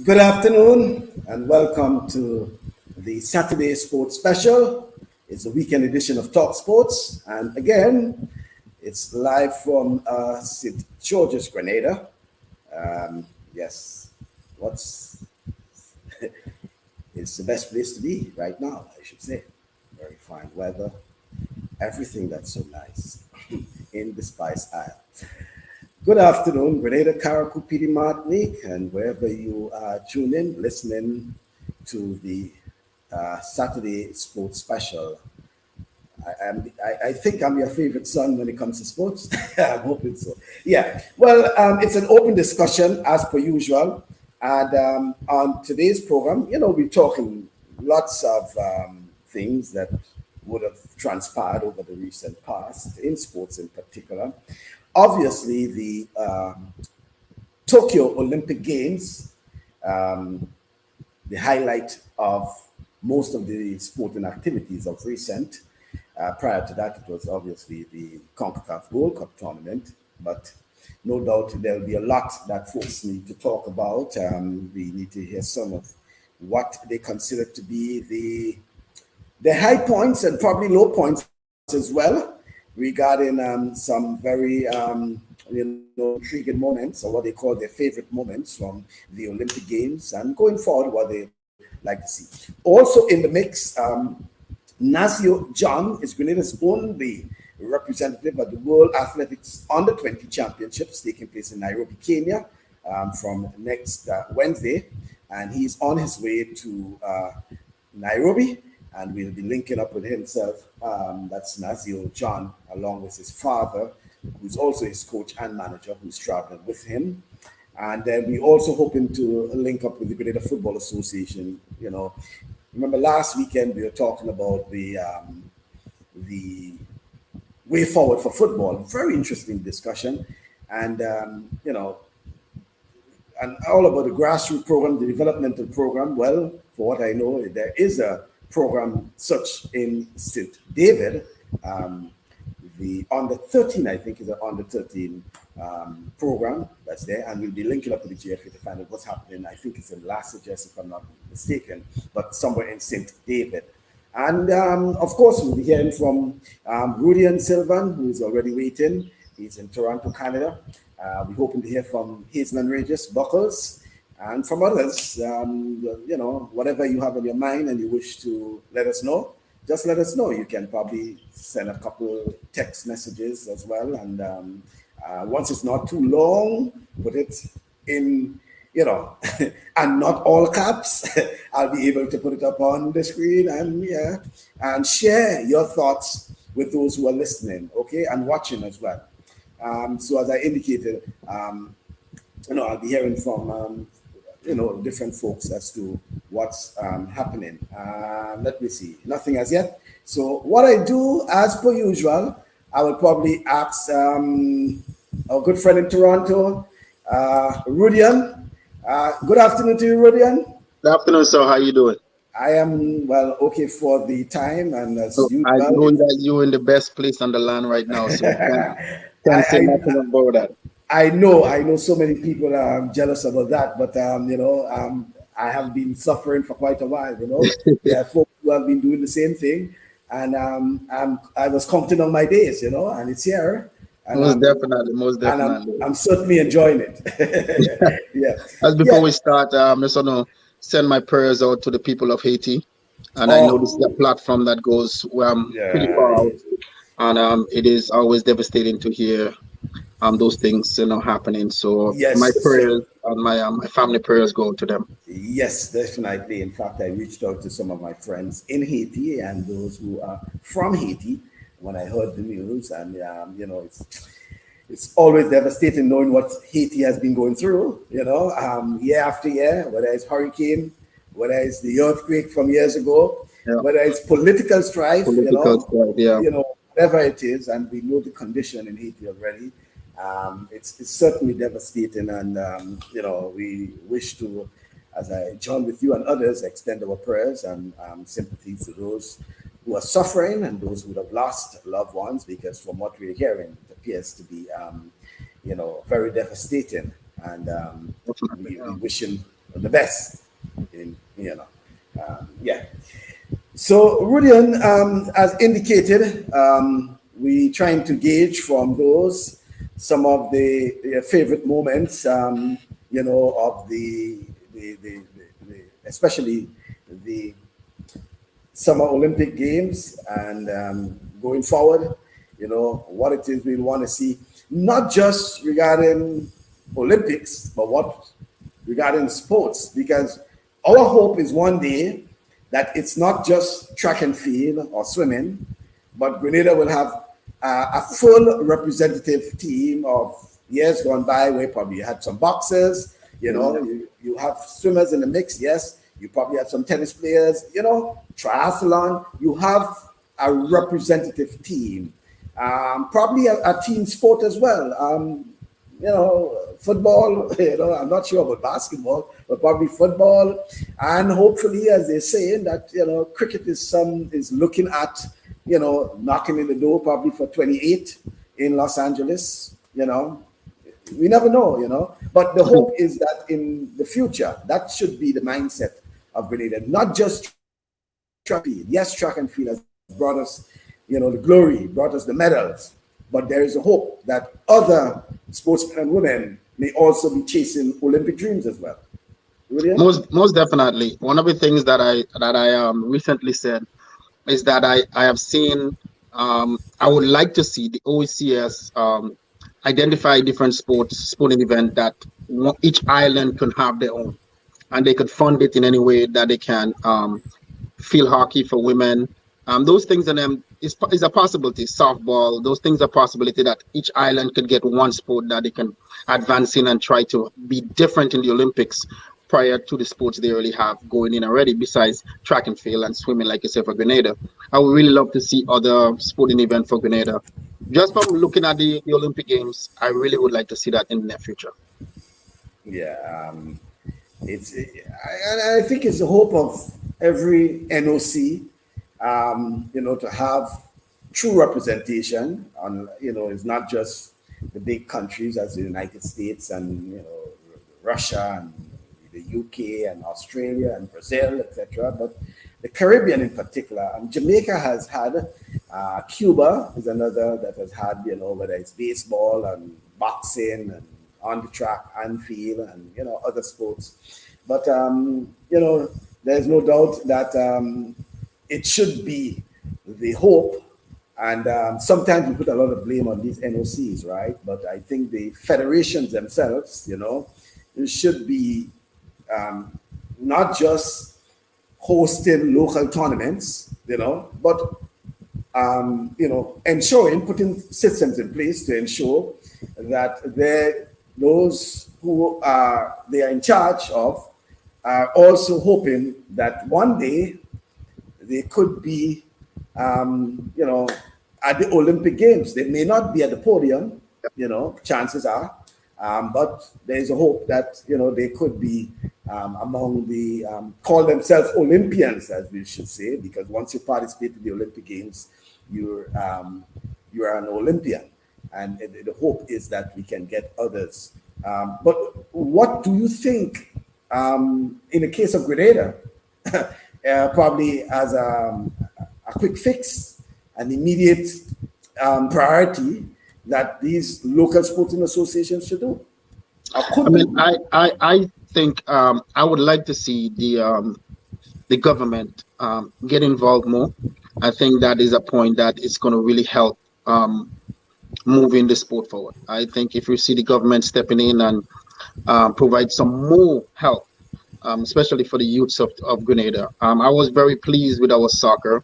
Good afternoon and welcome to the Saturday Sports Special. It's a weekend edition of TalkSports, and again, it's live from St. George's, Grenada. Yes, it's the best place to be right now, I should say. Very fine weather, everything that's so nice in the Spice Isle. Good afternoon, Grenada, Carriacou, PD Martinique, and wherever you are tuning in, listening to the Saturday Sports Special. I think I'm your favorite son when it comes to sports. I'm hoping so. Yeah, well, it's an open discussion as per usual. And on today's program, we're talking lots of things that would have transpired over the recent past, in sports in particular. Obviously, the Tokyo Olympic Games, the highlight of most of the sporting activities of recent. Prior to that, it was obviously the CONCACAF Gold Cup tournament, but no doubt there'll be a lot that folks need to talk about. We need to hear some of what they consider to be the high points and probably low points as well, regarding some very intriguing moments, or what they call their favorite moments from the Olympic Games, and going forward what they like to see. Also in the mix, Nazzio John is Grenada's only representative at the World Athletics U20 Championships taking place in Nairobi, Kenya, from next Wednesday, and he's on his way to Nairobi. And we'll be linking up with himself. That's Nazzio John, along with his father, who's also his coach and manager, who's traveling with him. And then we're also hoping to link up with the Grenada Football Association. Remember last weekend we were talking about the way forward for football. Very interesting discussion, and and all about the grassroots program, the developmental program. Well, for what I know, there is a program such in St. David. The under 13, I think, is an under 13 program that's there, and we'll be linking up with the GFA to find out what's happening. I think it's in Lassagess, if I'm not mistaken, but somewhere in St. David. And of course, we'll be hearing from Rudian Silvan, who is already waiting. He's in Toronto, Canada. We're hoping to hear from Hazelman Regis Buckles, and from others. Whatever you have on your mind and you wish to let us know, just let us know. You can probably send a couple text messages as well. And once it's not too long, put it in, and not all caps. I'll be able to put it up on the screen and share your thoughts with those who are listening, okay, and watching as well. So as I indicated, I'll be hearing from different folks as to what's happening. Let me see. Nothing as yet. So what I do, as per usual, I will probably ask our good friend in Toronto, Rudian. Good afternoon to you, Rudian. Good afternoon, sir. How you doing? I am okay for the time, and as so I know that you're in the best place on the land right now, so can't say nothing about that. I know so many people are jealous about that, but I have been suffering for quite a while. There are folks who have been doing the same thing, and I was counting on my days, and it's here. And most definitely. And I'm certainly enjoying it. Yeah. As before we start, I just want to send my prayers out to the people of Haiti, and I know this is a platform that goes pretty far out, and it is always devastating to hear those things happening. So yes, my prayers and my family prayers go to them. Yes, definitely. In fact, I reached out to some of my friends in Haiti and those who are from Haiti when I heard the news, and it's always devastating knowing what Haiti has been going through, year after year, whether it's hurricane, whether it's the earthquake from years ago, whether it's political strife, whatever it is, and we know the condition in Haiti already. It's certainly devastating, and we wish to, as I join with you and others, extend our prayers and sympathies to those who are suffering and those who have lost loved ones, because from what we're hearing, it appears to be very devastating, and we wishing the best. Yeah. So, Rudian, as indicated, we trying to gauge from those some of the favorite moments, of the especially the Summer Olympic Games, and going forward, what it is we want to see, not just regarding Olympics, but what regarding sports, because our hope is one day that it's not just track and field or swimming, but Grenada will have a full representative team of years gone by where probably you had some boxers, you have swimmers in the mix, yes, you probably have some tennis players, triathlon, you have a representative team, probably a team sport as well. Football, I'm not sure about basketball, but probably football. And hopefully, as they're saying, that, cricket is looking at, knocking in the door probably for 28 in Los Angeles. We never know. But the hope is that in the future, that should be the mindset of Grenada, not just track and field. Yes, track and field has brought us, the glory, brought us the medals. But there is a hope that other sportsmen and women may also be chasing Olympic dreams as well. Most definitely. One of the things that I recently said is that I have seen. I would like to see the OECS identify different sporting event that each island can have their own, and they could fund it in any way that they can. Field hockey for women. Those things and them is a possibility. Softball, those things are possibility that each island could get one sport that they can advance in and try to be different in the Olympics prior to the sports they already have going in already, besides track and field and swimming, like you said, for Grenada. I would really love to see other sporting events for Grenada. Just from looking at the Olympic Games, I really would like to see that in the near future. Yeah, I think it's the hope of every NOC, to have true representation on, it's not just the big countries as the United States and, Russia and the UK and Australia and Brazil, etc., but the Caribbean in particular. Jamaica has had, Cuba is another that has had, whether it's baseball and boxing and on the track and field and, other sports. But, there's no doubt that it should be the hope. And sometimes we put a lot of blame on these NOCs, right? But I think the federations themselves, should be not just hosting local tournaments, but, ensuring, putting systems in place to ensure that those who they are in charge of are also hoping that one day they could be, at the Olympic Games. They may not be at the podium, chances are, but there is a hope that, they could be among the, call themselves Olympians, as we should say, because once you participate in the Olympic Games, you are an Olympian. And the hope is that we can get others. But what do you think, in the case of Grenada, probably as a quick fix, an immediate priority that these local sporting associations should do? I think I would like to see the government get involved more. I think that is a point that is going to really help moving the sport forward. I think if we see the government stepping in and provide some more help, especially for the youths of Grenada. I was very pleased with our soccer.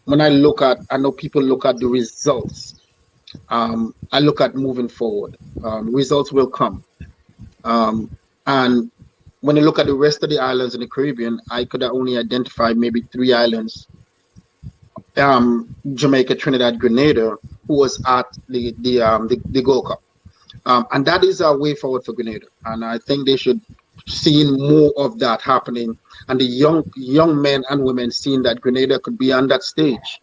When I know people look at the results. I look at moving forward. Results will come. And when you look at the rest of the islands in the Caribbean, I could only identify maybe 3 islands. Jamaica, Trinidad, Grenada, who was at the Gold Cup. And that is a way forward for Grenada. And I think they should see more of that happening. And the young men and women seeing that Grenada could be on that stage.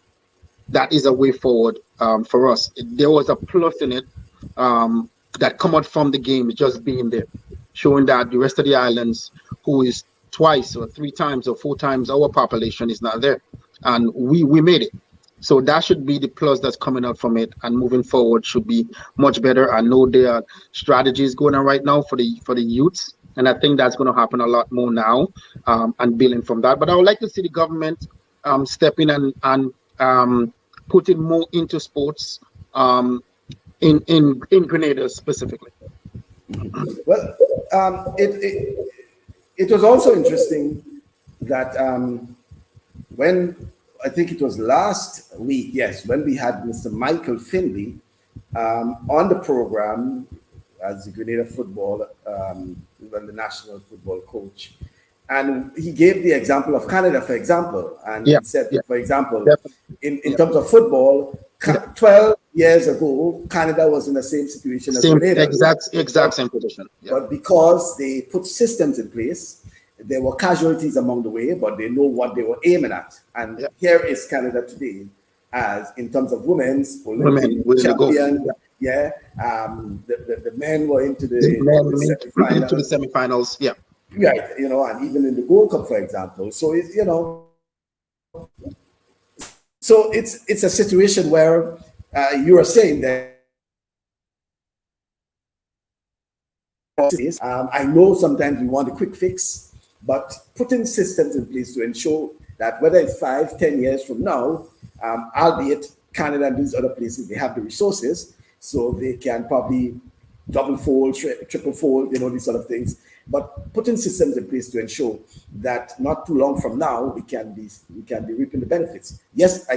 That is a way forward for us. There was a plus in it that come out from the game, just being there. showing that the rest of the islands, who is twice or three times or four times our population, is not there, and we made it. So that should be the plus that's coming out from it, and moving forward should be much better. I know there are strategies going on right now for the youths, and I think that's going to happen a lot more now, and building from that. But I would like to see the government step in and putting more into sports in Grenada specifically. Well, it was also interesting that when I think it was last week, yes, when we had Mr. Michael Finley on the program as the Grenada football, the national football coach. And he gave the example of Canada, for example. And he said, for example, in terms of football, 12 years ago, Canada was in the same situation as Grenada. Exact same position. But because they put systems in place, there were casualties along the way, but they know what they were aiming at. And here is Canada today, as in terms of women's Olympic champion. The men were into the semifinals. Yeah. Right, and even in the Gold Cup, for example. So it's so it's a situation where you are saying that I know sometimes we want a quick fix, but putting systems in place to ensure that whether it's 5-10 years from now, albeit Canada and these other places, they have the resources, so they can probably double fold, triple fold, these sort of things. But putting systems in place to ensure that not too long from now we can be reaping the benefits. Yes,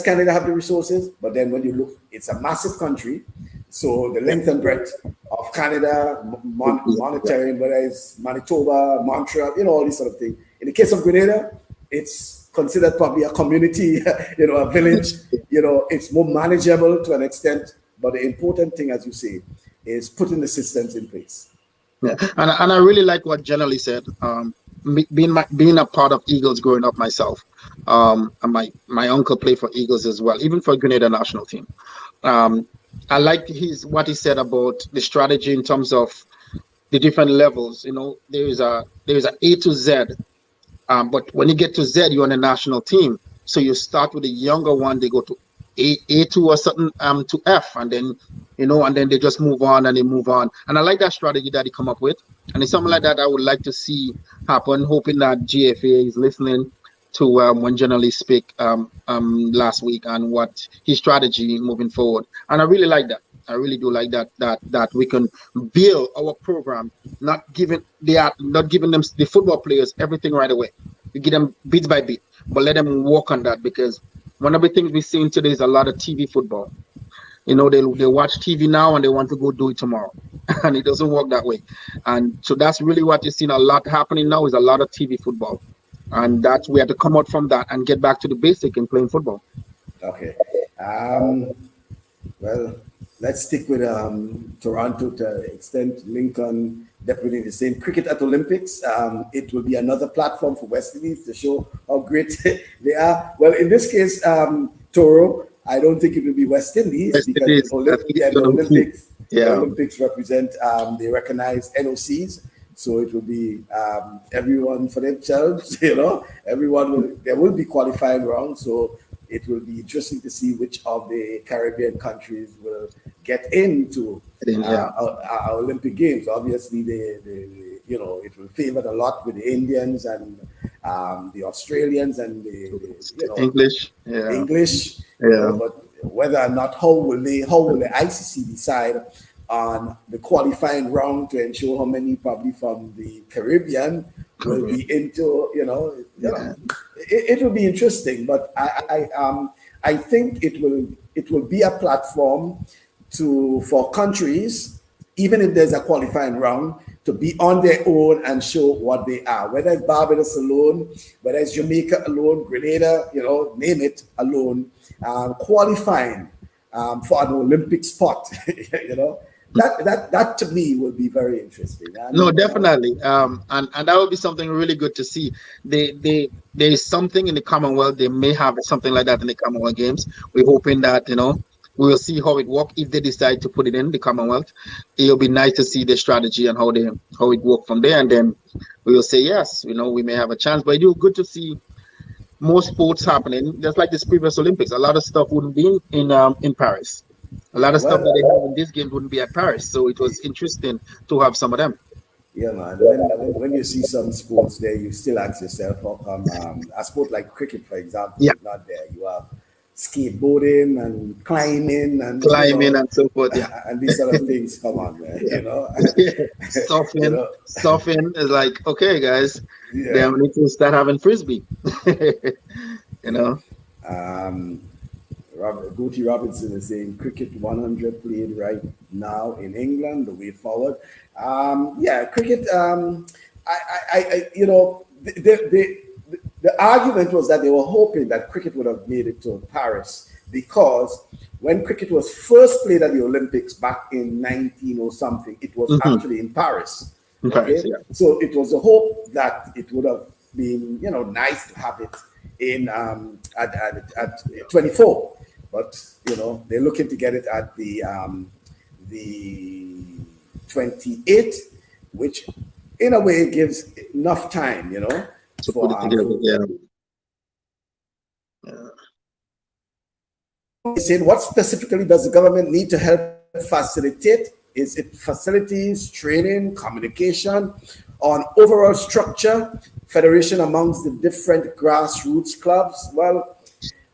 Canada have the resources, but then when you look, it's a massive country. So the length and breadth of Canada, monitoring, whether it's Manitoba, Montreal, all these sort of things. In the case of Grenada, it's considered probably a community, a village. It's more manageable to an extent. But the important thing, as you say, is putting the systems in place. Yeah, and I really like what Jenny said. Being a part of Eagles growing up myself, and my uncle played for Eagles as well, even for Grenada national team. I like what he said about the strategy in terms of the different levels. There is a A to Z, but when you get to Z, you're on a national team. So you start with the younger one, they go to A to a certain to F, and then and then they just move on and they move on. And I like that strategy that he come up with, and it's something like that I would like to see happen. Hoping that GFA is listening to when journalists speak last week and what his strategy moving forward. And I really like that. I really do like that we can build our program, not giving them the football players everything right away. We give them bit by bit, but let them work on that, because one of the things we're seeing today is a lot of TV football. They watch TV now and they want to go do it tomorrow, and it doesn't work that way. And so that's really what you're seeing a lot happening now, is a lot of TV football, and that's we have to come out from that and get back to the basic in playing football. Okay. Well, let's stick with Toronto to extend Lincoln deputy the same cricket at Olympics. It will be another platform for West Indies to show how great they are. Well, in this case, Toro, I don't think it will be West Indies, because the Olympics represent, they recognize NOCs. So it will be everyone for themselves, there will be qualifying rounds. So it will be interesting to see which of the Caribbean countries will get into our Olympic Games. Obviously, it will favor a lot with the Indians and the Australians and the English. But whether or not, how will the ICC decide on the qualifying round to ensure how many probably from the Caribbean will be into, it will be interesting. But I think it will be a platform for countries, even if there's a qualifying round, to be on their own and show what they are. Whether it's Barbados alone, whether it's Jamaica alone, Grenada, name it alone, qualifying for an Olympic spot, That to me will be very interesting. No, definitely, and that would be something really good to see. There is something in the Commonwealth. They may have something like that in the Commonwealth Games. We're hoping that We will see how it works if they decide to put it in the Commonwealth. It'll be nice to see the strategy and how it work from there, and then we will say yes. We may have a chance, but it's good to see more sports happening. Just like this previous Olympics, a lot of stuff wouldn't be in Paris. A lot of stuff that they have in this game wouldn't be at Paris, so it was interesting to have some of them. Yeah, man. When you see some sports there, you still ask yourself, how come a sport like cricket, for example, is not there? You have skateboarding and climbing and and so forth, and these sort of things. Come on, man. Surfing is like, okay, guys, then we need to start having frisbee. Booty Robinson is saying cricket 100 played right now in England, the way forward. Cricket. The argument was that they were hoping that cricket would have made it to Paris, because when cricket was first played at the Olympics back in 19 something, it was actually in Paris. So it was a hope that it would have been, nice to have it in at 24. But they're looking to get it at the 28, which in a way gives enough time, to put it together. He said, what specifically does the government need to help facilitate? Is it facilities, training, communication, on overall structure, federation amongst the different grassroots clubs? Well,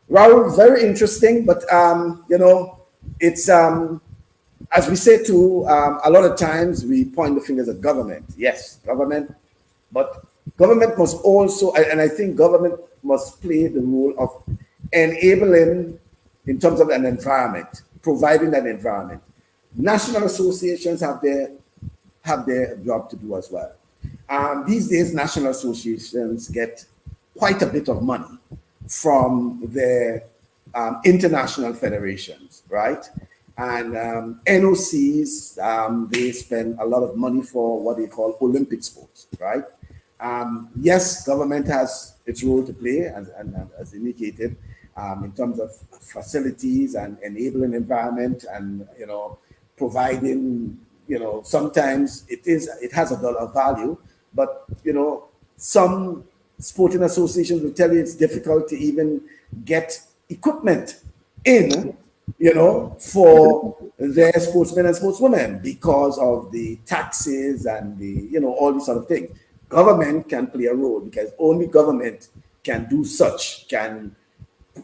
Raul, very interesting, but it's as we say too, a lot of times we point the fingers at government. Yes, government, but government must also, and I think government must play the role of enabling in terms of an environment, providing that environment. National associations have their job to do as well. These days, national associations get quite a bit of money from their international federations, right? And NOCs, they spend a lot of money for what they call Olympic sports, right? Yes, government has its role to play, and as indicated, in terms of facilities and enabling environment and, providing, sometimes it has a dollar value, but, some sporting associations will tell you it's difficult to even get equipment in, for their sportsmen and sportswomen because of the taxes and the, all these sort of things. Government can play a role because only government can do such, can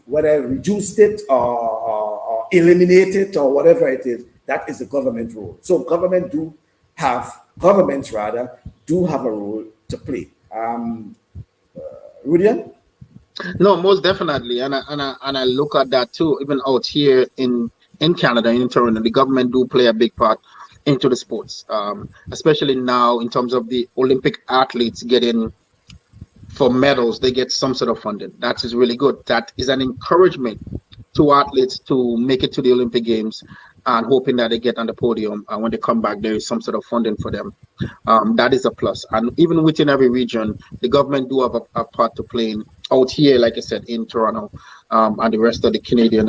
whether reduce it or eliminate it or whatever it is. That is the government role. So governments do have a role to play. Rudian? No, most definitely, and I look at that too. Even out here in Canada, in Toronto, the government do play a big part into the sports, especially now in terms of the Olympic athletes getting for medals. They get some sort of funding. That is really good. That is an encouragement to athletes to make it to the Olympic Games, and hoping that they get on the podium, and when they come back, there is some sort of funding for them. That is a plus. And even within every region, the government do have a part to play in. Out here, like I said, in Toronto, and the rest of the Canadian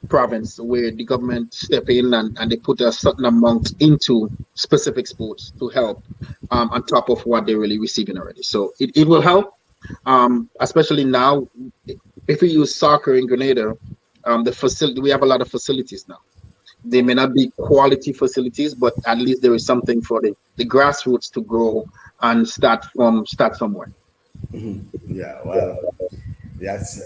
province, where the government step in and they put a certain amount into specific sports to help on top of what they're really receiving already. So it will help, especially now. If we use soccer in Grenada, we have a lot of facilities now. They may not be quality facilities, but at least there is something for the grassroots to grow and start somewhere. Mm-hmm. Yeah, well, that's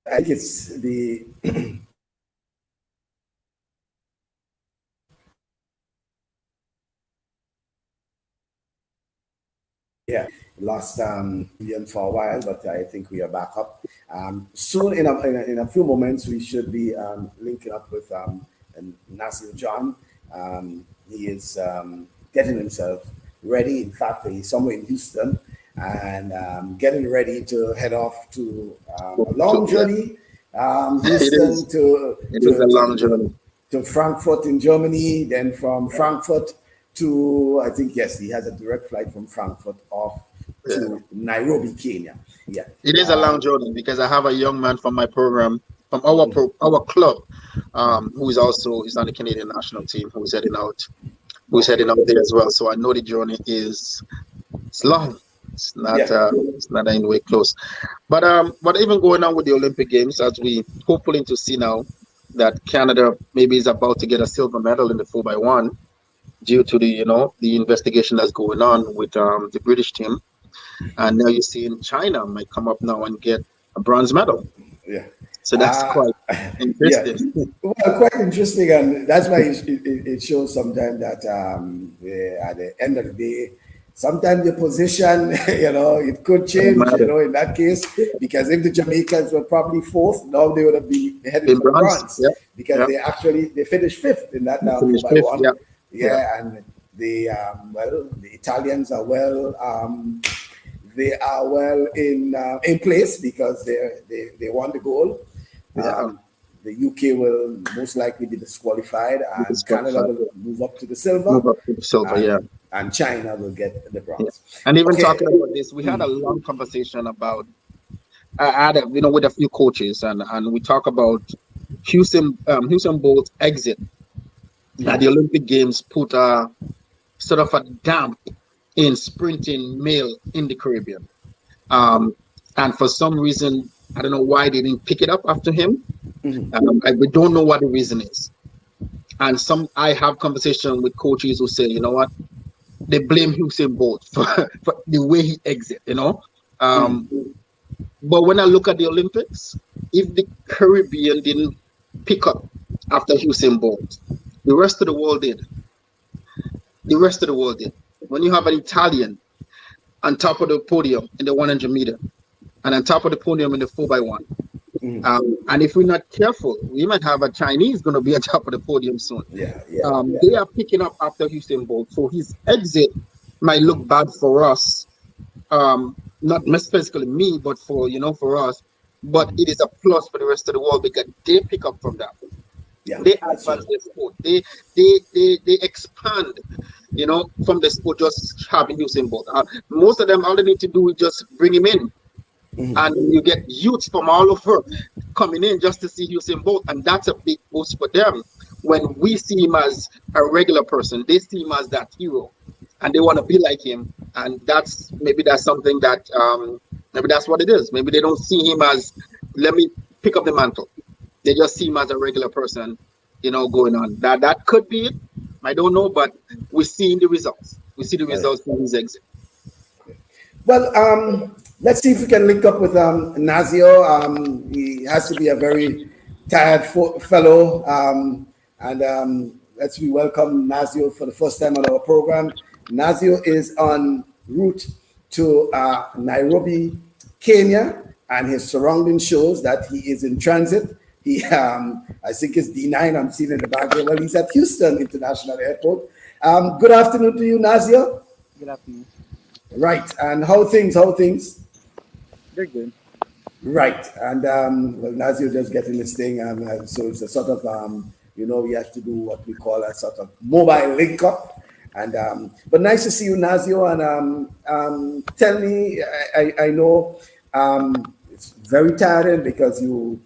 I think it's the lost million for a while, but I think we are back up. Soon, in a few moments, we should be linking up with Nazzio John. He is getting himself ready. In fact, he's somewhere in Houston and getting ready to head off to a long journey. Houston to Frankfurt in Germany, then from Frankfurt to, I think, yes, he has a direct flight from Frankfurt off to Nairobi, Kenya. Yeah, it is a long journey because I have a young man from my program, from our club, who is on the Canadian national team, who's heading out there as well. So I know the journey it's long. It's not any way close. But even going on with the Olympic Games, as we hopefully to see now that Canada maybe is about to get a silver medal in the 4x1 due to the investigation that's going on with the British team, and now you're seeing China might come up now and get a bronze medal. Yeah. So that's quite interesting. Yeah. Well, quite interesting, and that's why it shows sometimes that at the end of the day, sometimes the position, it could change, in that case, because if the Jamaicans were probably fourth, now they would have been headed for bronze, because they finished fifth in that 4x1. And the Italians are they are well in place because they won the gold. The UK will most likely be disqualified, and Canada will move up to the silver. And China will get the bronze. And even talking about this, we had a long conversation about with a few coaches, and we talk about Usain Bolt's exit at the Olympic Games put a sort of a damp in sprinting male in the Caribbean. And for some reason, I don't know why they didn't pick it up after him. We don't know what the reason is. And I have conversation with coaches who say, you know what, they blame Usain Bolt for the way he exit, But when I look at the Olympics, if the Caribbean didn't pick up after Usain Bolt, the rest of the world did. When you have an Italian on top of the podium in the 100 meter and on top of the podium in the 4x1, and if we're not careful, we might have a Chinese going to be on top of the podium soon. They are picking up after Usain Bolt, so his exit might look bad for us, not specifically me, but for us. But it is a plus for the rest of the world because they pick up from that. They advance their sport. They expand, from the sport just having Usain Bolt. Most of them, all they need to do is just bring him in. And you get youths from all over coming in just to see Usain Bolt, and that's a big boost for them. When we see him as a regular person, they see him as that hero, and they want to be like him. And that's something that maybe that's what it is. Maybe they don't see him as, let me pick up the mantle. They just see him as a regular person, going on. That could be it. I don't know, but we're seeing the results. We see the results from his exit. Well, let's see if we can link up with Nazzio. He has to be a very tired fellow. And let's welcome Nazzio for the first time on our program. Nazzio is en route to Nairobi, Kenya, and his surrounding shows that he is in transit. He, I think it's D9, I'm seeing in the background. Well, he's at Houston International Airport. Good afternoon to you, Nazzio. Good afternoon. Right, and how things? They're good. Right, and Nazzio just getting this thing, so it's a sort of, we have to do what we call a sort of mobile link up. And but nice to see you, Nazzio. And tell me, I know it's very tiring because you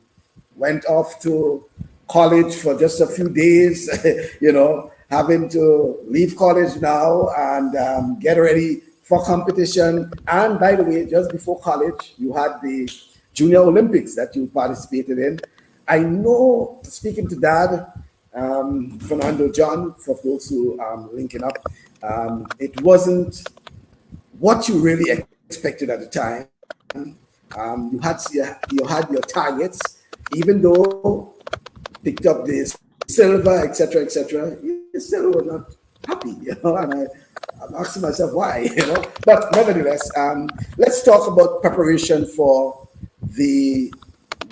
went off to college for just a few days, having to leave college now and get ready for competition. And by the way, just before college, you had the Junior Olympics that you participated in. I know, speaking to Dad, Fernando John, for those who are linking up, it wasn't what you really expected at the time. You had your targets, even though picked up this silver, etc., you still were not happy, and I'm asking myself why, But nevertheless, let's talk about preparation for the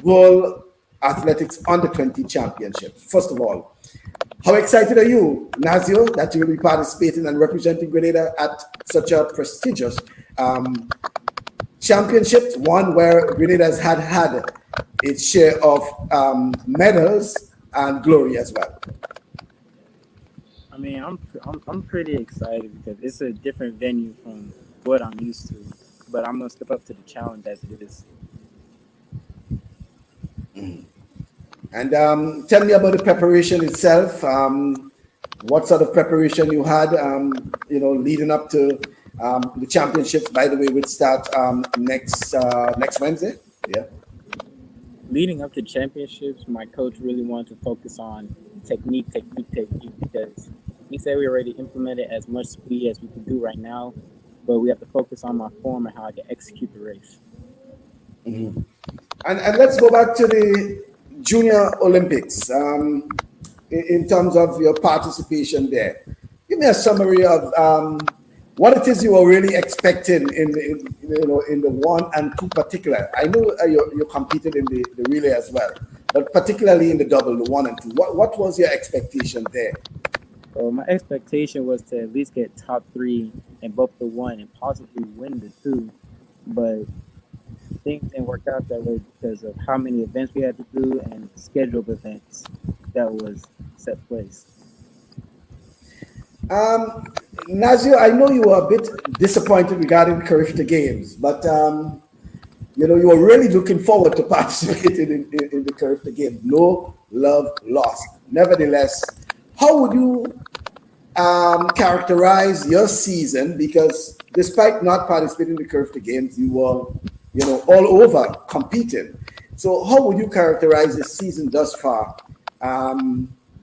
World Athletics Under-20 Championships. First of all, how excited are you, Nazzio, that you will be participating and representing Grenada at such a prestigious championships, one where Grenada has had its share of medals and glory as well? I mean, I'm pretty excited because it's a different venue from what I'm used to. but I'm gonna step up to the challenge as it is. And tell me about the preparation itself. What sort of preparation you had, leading up to the championships? By the way, which start next Wednesday. Yeah. Leading up to championships, my coach really wanted to focus on technique, because he said we already implemented as much speed as we could do right now, but we have to focus on my form and how I can execute the race. Mhm. And let's go back to the Junior Olympics. In terms of your participation there, give me a summary of what it is you were really expecting in the one and two particular. I know you competed in the relay as well, but particularly in the double, the one and two. What was your expectation there? So my expectation was to at least get top three in both the one and possibly win the two, but things didn't work out that way because of how many events we had to do and scheduled events that was set place. Nazzio, I know you were a bit disappointed regarding Carifta Games, but you were really looking forward to participating in the Carifta Games. No love lost. Nevertheless, how would you characterize your season? Because despite not participating in the Carifta Games, you were, all over competing. So how would you characterize the season thus far,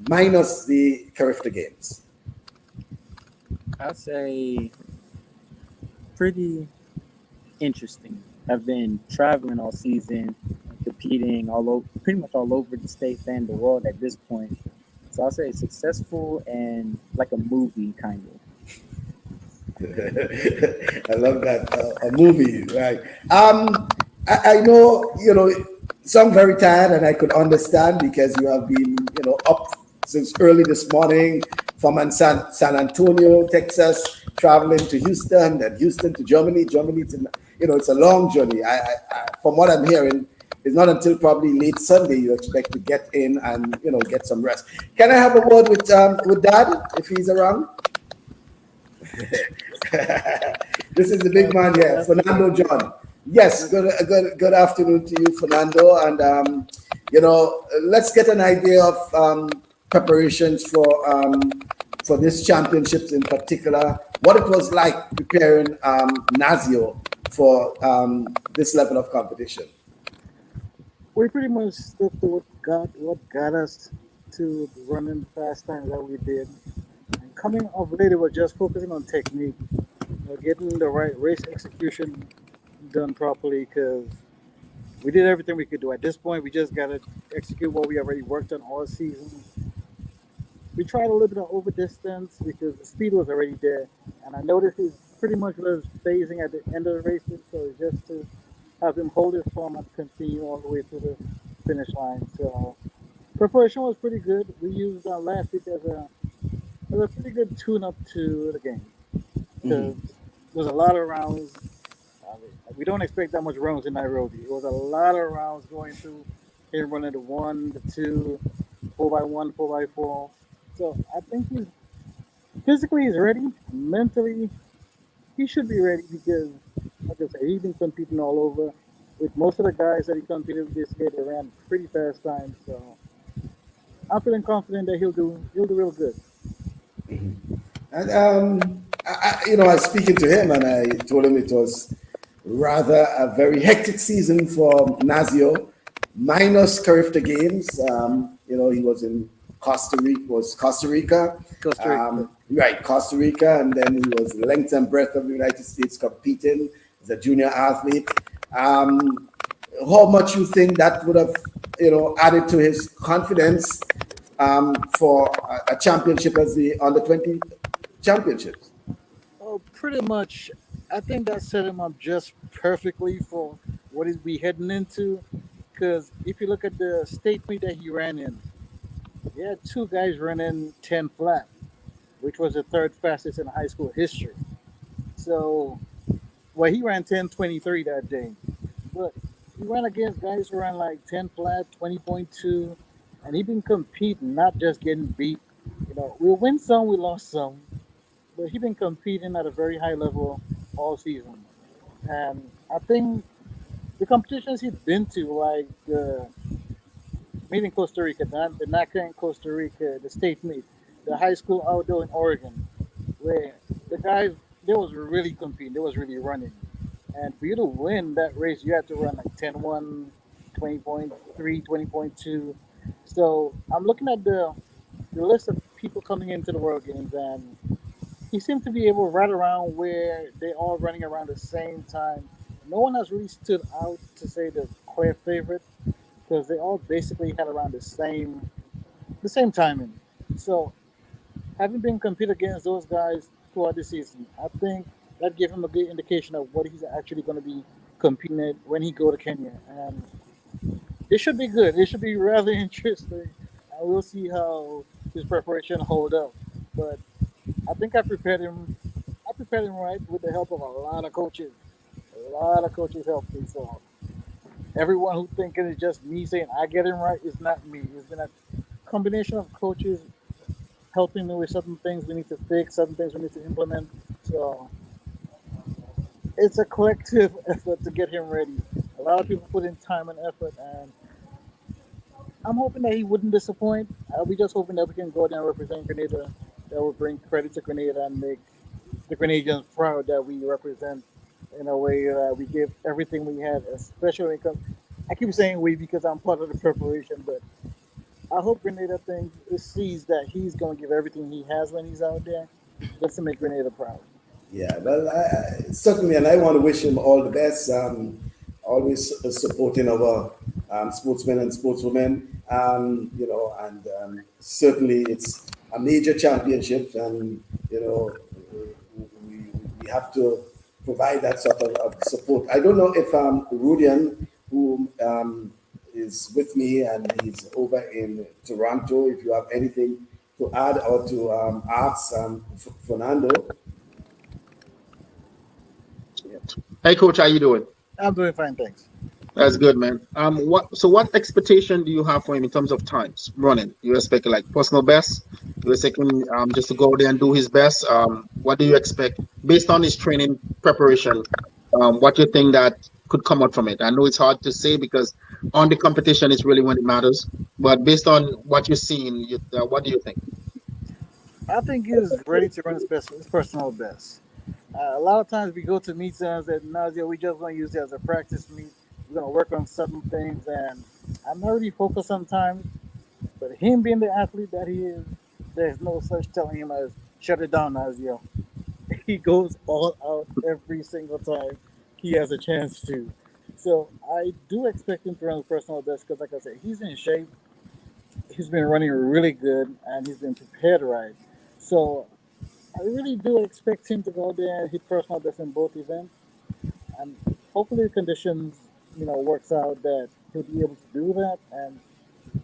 minus the Carifta Games? I'd say pretty interesting. I've been traveling all season, competing all over, pretty much all over the states and the world at this point. So I'll say successful and like a movie kind of. I love that, a movie, right? I know, some very tired, and I could understand because you have been, up since early this morning from San Antonio, Texas, traveling to Houston, then Houston to Germany, Germany to, it's a long journey. From what I'm hearing, it's not until probably late Sunday you expect to get in and, get some rest. Can I have a word with Dad if he's around? This is the big man here, Fernando John. Yes, good afternoon to you, Fernando. And let's get an idea of preparations for this championships in particular. What it was like preparing Nazzio for this level of competition. We pretty much stuck to what got us to running the fast times that we did. And coming off later, we're just focusing on technique, getting the right race execution done properly because we did everything we could do. At this point, we just got to execute what we already worked on all season. We tried a little bit of over distance because the speed was already there. And I noticed he pretty much was phasing at the end of the races. So it's just to have him hold his form and continue all the way to the finish line. So preparation was pretty good. We used last week as a pretty good tune-up to the game. Because there was a lot of rounds. We don't expect that much rounds in Nairobi. It was a lot of rounds going through him running the one, the two, 4x1, 4x4. So I think he's ready. Mentally, he should be ready because, like I said, he's been competing all over. With most of the guys that he competed with this year, they ran pretty fast times. So I'm feeling confident that he'll do real good. And I was speaking to him, and I told him it was rather a very hectic season for Nazzio, minus Carifta Games. He was in Costa Rica. Right, Costa Rica, and then he was length and breadth of the United States competing as a junior athlete. How much you think that would have, added to his confidence for a championship as the under-20 championships? Oh, pretty much. I think that set him up just perfectly for what he'll be heading into. Because if you look at the state meet that he ran in, he had two guys running 10 flat, which was the third fastest in high school history. So, well, he ran 10:23 that day. But he ran against guys who ran like 10 flat, 20.2, and he been competing, not just getting beat. We win some, we lost some, but he been competing at a very high level all season. And I think the competitions he's been to, like the meet in Costa Rica, the NACA in Costa Rica, the state meet, the high school outdoor in Oregon, where the guys, they was really competing, they was really running. And for you to win that race, you had to run like 10-1, 20.3, 20.2. So I'm looking at the list of people coming into the World Games, and he seemed to be able right around where they all running around the same time. No one has really stood out to say the clear favorite because they all basically had around the same timing. So having been compete against those guys throughout the season, I think that gave him a good indication of what he's actually going to be competing at when he go to Kenya, and it should be good. It should be rather interesting, and we'll see how his preparation hold up. But I think I prepared him. I prepared him right with the help of a lot of coaches. A lot of coaches helped me. So everyone who thinking it's just me saying I get him right is not me. It's been a combination of coaches helping me with certain things we need to fix, certain things we need to implement. So it's a collective effort to get him ready. A lot of people put in time and effort, and I'm hoping that he wouldn't disappoint. I'll be just hoping that we can go there and represent Grenada. That will bring credit to Grenada and make the Grenadians proud that we represent in a way that we give everything we had, especially when it comes. I keep saying we because I'm part of the preparation, but I hope Grenada thinks sees that he's going to give everything he has when he's out there just to make Grenada proud. Yeah, well, certainly, and I want to wish him all the best. Always supporting our sportsmen and sportswomen, and certainly it's a major championship, and we have to provide that sort of support. I don't know if Rudian, who is with me and he's over in Toronto, if you have anything to add or to ask Fernando. Hey, coach, how you doing? I'm doing fine, thanks. That's good, man. What expectation do you have for him in terms of times running? You expect like personal best? You expect him just to go there and do his best? What do you expect based on his training preparation? What do you think that could come out from it? I know it's hard to say because on the competition is really when it matters. But based on what you're seeing, what do you think? I think he's ready to run his personal best. A lot of times we go to meets and at Nazzio, we just want to use it as a practice meet. We're going to work on certain things, and I'm not really focused sometimes. But him being the athlete that he is, there's no such telling him as shut it down, Nazzio. He goes all out every single time he has a chance to. So I do expect him to run his personal best because, like I said, he's in shape. He's been running really good, and he's been prepared right. So I really do expect him to go there and hit personal best in both events, and hopefully the conditions, works out that he'll be able to do that. And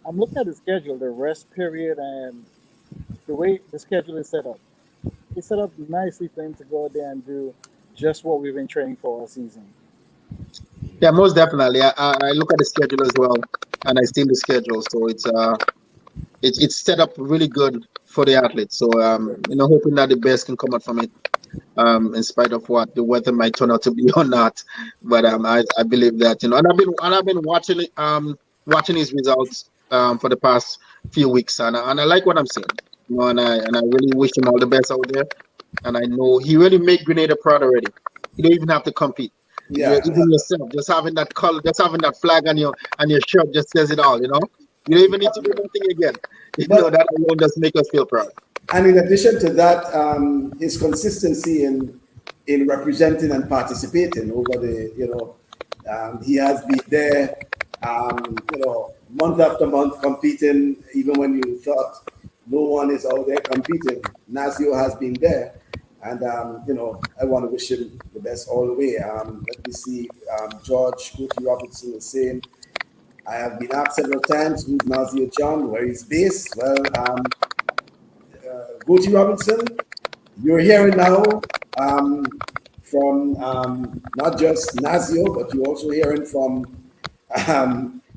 I'm looking at the schedule, the rest period, and the way the schedule is set up. It's set up nicely for him to go there and do just what we've been training for all season. Yeah, most definitely. I look at the schedule as well, and I see the schedule, so it's set up really good for the athletes. So hoping that the best can come out from it, in spite of what the weather might turn out to be or not. But I believe that and I've been watching his results for the past few weeks, and I like what I'm seeing. And I really wish him all the best out there. And I know he really made Grenada proud already. You don't even have to compete. Yeah, Even yourself, just having that color, just having that flag on your shirt, just says it all. You don't even need to do nothing again. That alone does make us feel proud. And in addition to that, his consistency in representing and participating over he has been there, month after month competing, even when you thought no one is out there competing. Nazzio has been there, and I want to wish him the best all the way. Let me see, George Guti Robertson is saying, I have been asked several times who's Nazzio John, where he's based. Well, Guti Robinson, you're hearing now from not just Nazzio, but you're also hearing from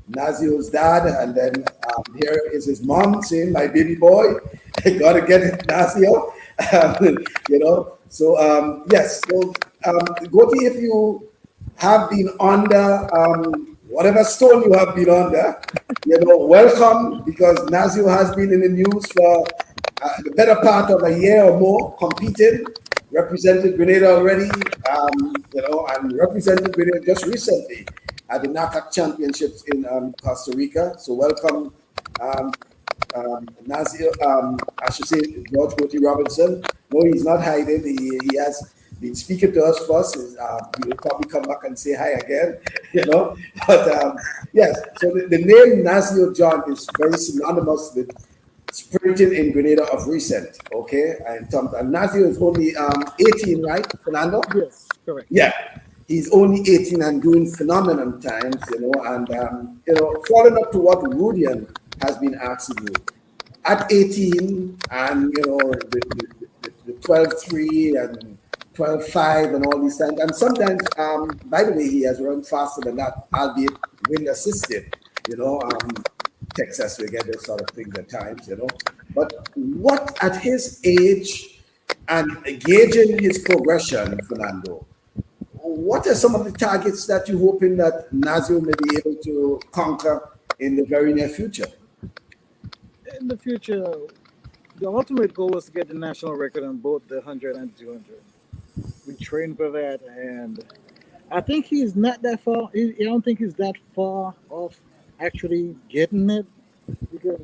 Nazzio's dad, and then here is his mom saying, "My baby boy, I gotta get it, Nazzio." So yes. So Goti, if you have been under whatever stone you have been under, welcome, because Nazzio has been in the news for the better part of a year or more, competing, represented Grenada already, and represented Grenada just recently at the NACAC Championships in Costa Rica. So welcome, Nazzio, I should say George Goti Robinson. No, he's not hiding. He has been speaking to us first. He will probably come back and say hi again, But yes, so the name Nazzio John is very synonymous with sprinting in Grenada of recent, okay? And Nazzio is only 18, right, Fernando? Yes, correct. Yeah, he's only 18 and doing phenomenal times, and following up to what Rudian has been asking you. At 18 and, the 12.3 and 12.5 and all these things. And sometimes, by the way, he has run faster than that, albeit wind assisted, Texas, we get those sort of things at times, But what at his age and gauging his progression, Fernando, what are some of the targets that you're hoping that Nazzio may be able to conquer in the very near future? In the future, the ultimate goal is to get the national record on both the 100 and 200. We train for that, and I think he's not that far. I don't think he's that far off actually getting it, because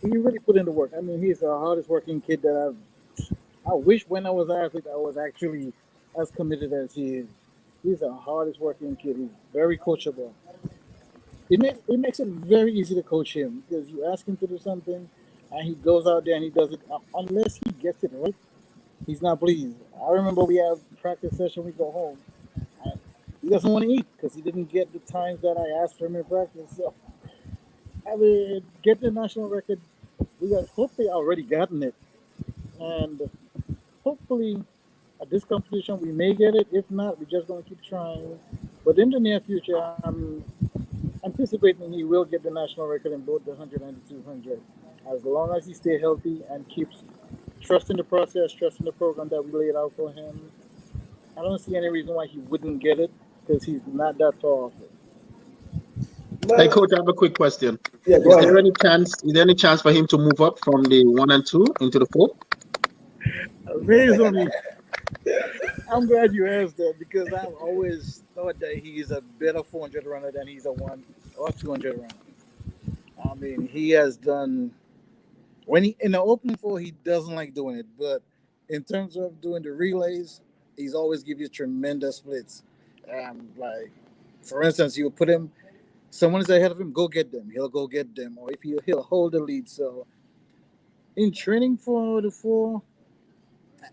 he really put in the work. I mean, he's the hardest working kid that I wish when I was an athlete I was actually as committed as he is. He's the hardest working kid. He's very coachable. It makes it very easy to coach him, because you ask him to do something and he goes out there and he does it. Unless he gets it right, he's not pleased. I remember we have practice session, we go home, and he doesn't want to eat because he didn't get the times that I asked for him in practice. So I mean, get the national record. We got hopefully already gotten it, and hopefully at this competition we may get it. If not, we're just going to keep trying. But in the near future, I'm anticipating he will get the national record in both the 100 and the 200, as long as he stay healthy and keeps trusting the process, trusting the program that we laid out for him. I don't see any reason why he wouldn't get it, because he's not that far off it. Hey, coach, I have a quick question. Yeah, Is there any chance? Is there any chance for him to move up from the 1 and 2 into the 4? Amazingly, I'm glad you asked that, because I've always thought that he's a better 400 runner than he's a 1 or 200 runner. I mean, he has done, when he in the open 4, he doesn't like doing it, but in terms of doing the relays, he's always give you tremendous splits. Like, for instance, you put him, someone is ahead of him, go get them. He'll go get them, or if he'll hold the lead. So in training for the 4,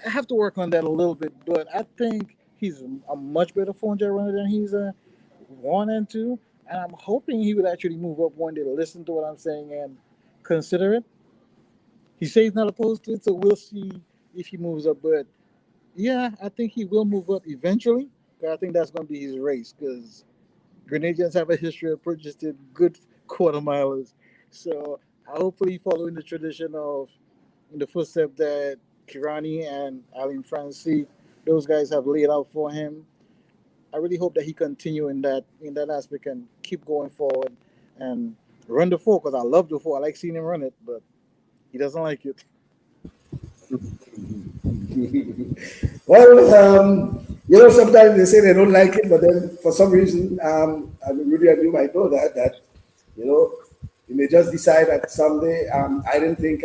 I have to work on that a little bit, but I think he's a much better 400 runner than he's a 1 and 2. And I'm hoping he would actually move up one day to listen to what I'm saying and consider it. He says he's not opposed to it, so we'll see if he moves up. But yeah, I think he will move up eventually. I think that's going to be his race, because Grenadians have a history of purchasing good quarter milers. So I hopefully following the tradition of, in the footsteps that Kirani and Alain Francis, those guys have laid out for him. I really hope that he continue in that aspect and keep going forward and run the 4, because I love the 4. I like seeing him run it, but he doesn't like it. Well, sometimes they say they don't like it, but then for some reason, and Rudy and you might know that you may just decide that someday. I didn't think.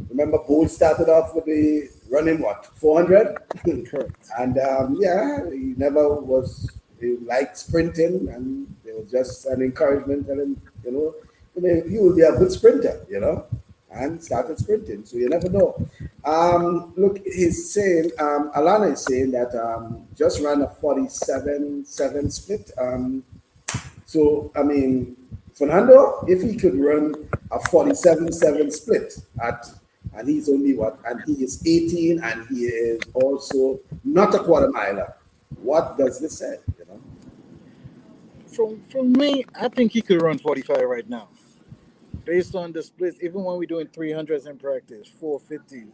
Remember, Bolt started off with the running 400, and he never was. He liked sprinting, and it was just an encouragement, and he will be a good sprinter, and started sprinting. So you never know. Look, he's saying, Alana is saying that just ran a 47-7 split. So, I mean, Fernando, if he could run a 47-7 split and he's only and he is 18 and he is also not a quarter miler, what does this say, For me, I think he could run 45 right now. Based on the splits, even when we're doing 300s in practice, 450s,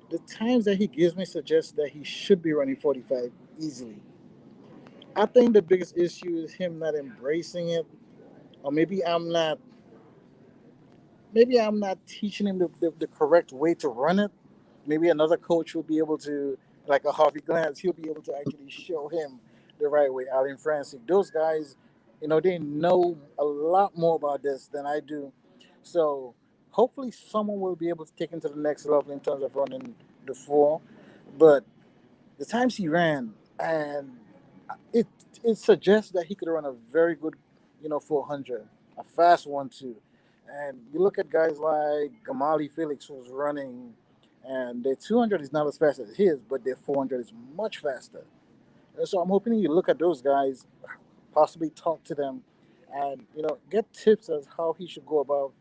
the times that he gives me suggest that he should be running 45 easily. I think the biggest issue is him not embracing it, or maybe I'm not teaching him the correct way to run it. Maybe another coach will be able to, like a Harvey Glance, he'll be able to actually show him the right way. Alan Francis, those guys, they know a lot more about this than I do. So hopefully someone will be able to take him to the next level in terms of running the four. But the times he ran, and it it suggests that he could run a very good, 400, a fast one too. And you look at guys like Gamali Felix who's running, and their 200 is not as fast as his, but their 400 is much faster. And so I'm hoping you look at those guys, possibly talk to them, and get tips as how he should go about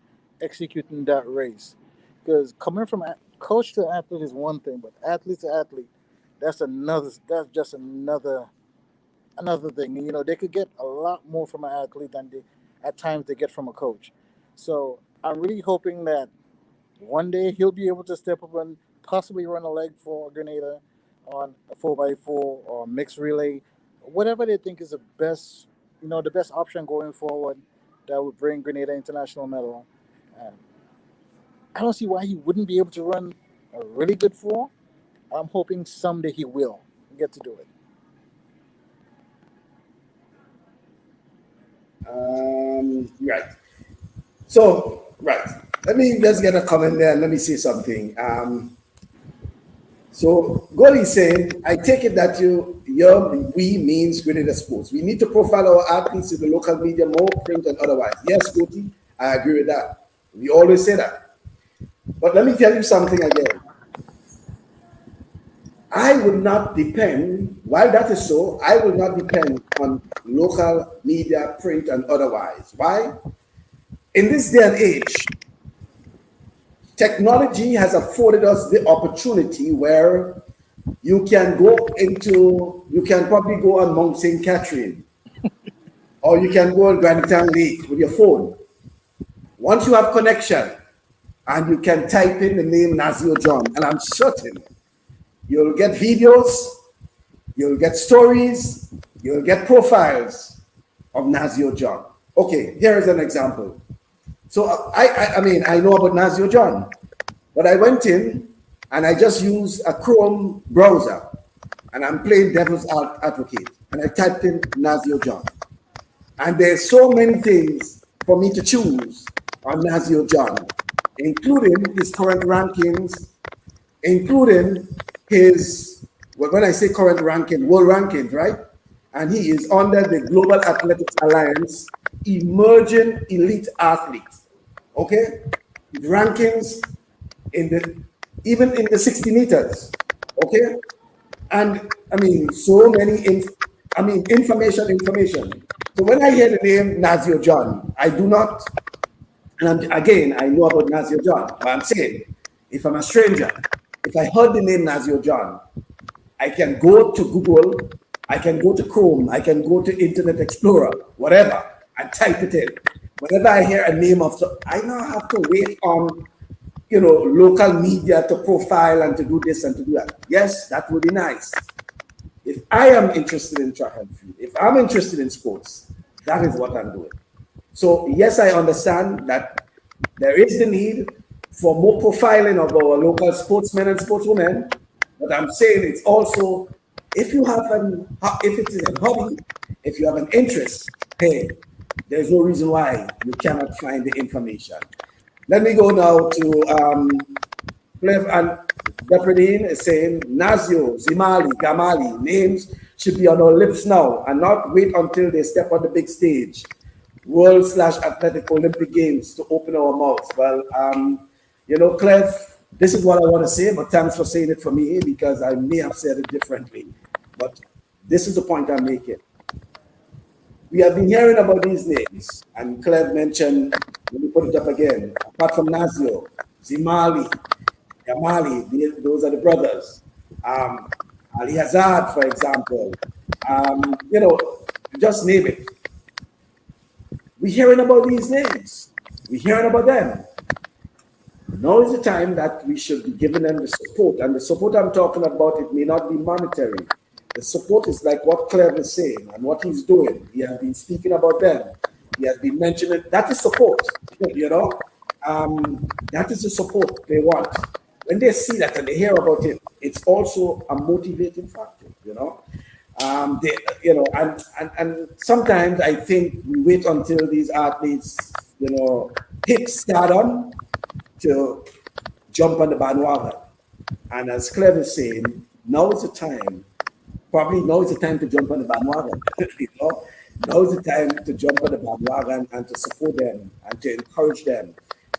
executing that race. Because coming from coach to athlete is one thing, but athlete to athlete, that's another. That's just another thing. They could get a lot more from an athlete than they at times they get from a coach. So I'm really hoping that one day he'll be able to step up and possibly run a leg for Grenada on a 4x4 or mixed relay, whatever they think is the best option going forward that would bring Grenada international medal. And I don't see why he wouldn't be able to run a really good four. I'm hoping someday he will get to do it. Right. So, right. Let me just get a comment there and let me say something. So, Goli is saying, I take it that we means Grenada Sports. We need to profile our athletes in the local media more, print and otherwise. Yes, Goti, I agree with that. We always say that. But let me tell you something again. I would not depend, while that is so, I will not depend on local media, print, and otherwise. Why? In this day and age, technology has afforded us the opportunity where you can probably go on Mount St. Catherine, or you can go on Granitown Lake with your phone. Once you have connection, and you can type in the name Nazzio John, and I'm certain you'll get videos, you'll get stories, you'll get profiles of Nazzio John. Okay, here is an example. So I know about Nazzio John, but I went in and I just used a Chrome browser and I'm playing devil's advocate and I typed in Nazzio John. And there's so many things for me to choose on Nazzio John, including his current rankings, including when I say current ranking, world rankings, right? And he is under the Global Athletics Alliance Emerging Elite Athlete. Okay? His rankings even in the 60 meters. Okay? And so many information. So when I hear the name Nazzio John, I do not, and again, I know about Nazzio John, but I'm saying, if I'm a stranger, if I heard the name Nazzio John, I can go to Google, I can go to Chrome, I can go to Internet Explorer, whatever, and type it in. Whenever I hear a name I now have to wait on, local media to profile and to do this and to do that. Yes, that would be nice. If I am interested in track and field, if I'm interested in sports, that is what I'm doing. So yes, I understand that there is the need for more profiling of our local sportsmen and sportswomen, but I'm saying it's also, if it is a hobby, if you have an interest, hey, there's no reason why you cannot find the information. Let me go now to Cleve and Depredine is saying Nazzio, Zimali, Gamali, names should be on our lips now and not wait until they step on the big stage. World/Athletic Olympic Games to open our mouths. Well, Cleve, this is what I want to say, but thanks for saying it for me because I may have said it differently. But this is the point I'm making. We have been hearing about these names, and Cleve mentioned, let me put it up again, apart from Nazzio, Zimali, Yamali, those are the brothers. Ali Hazard, for example. Just name it. We're hearing about these names. We're hearing about them. Now is the time that we should be giving them the support. And the support I'm talking about, it may not be monetary. The support is like what Clem is saying and what he's doing. He has been speaking about them. He has been mentioning that is support, you know. That is the support they want. When they see that and they hear about it, it's also a motivating factor, you know. They, you know, and sometimes I think we wait until these athletes, you know, hit stardom to jump on the bandwagon. And as Clem is saying, now is the time. Probably now is the time to jump on the bandwagon. You know, now is the time to jump on the bandwagon and to support them and to encourage them.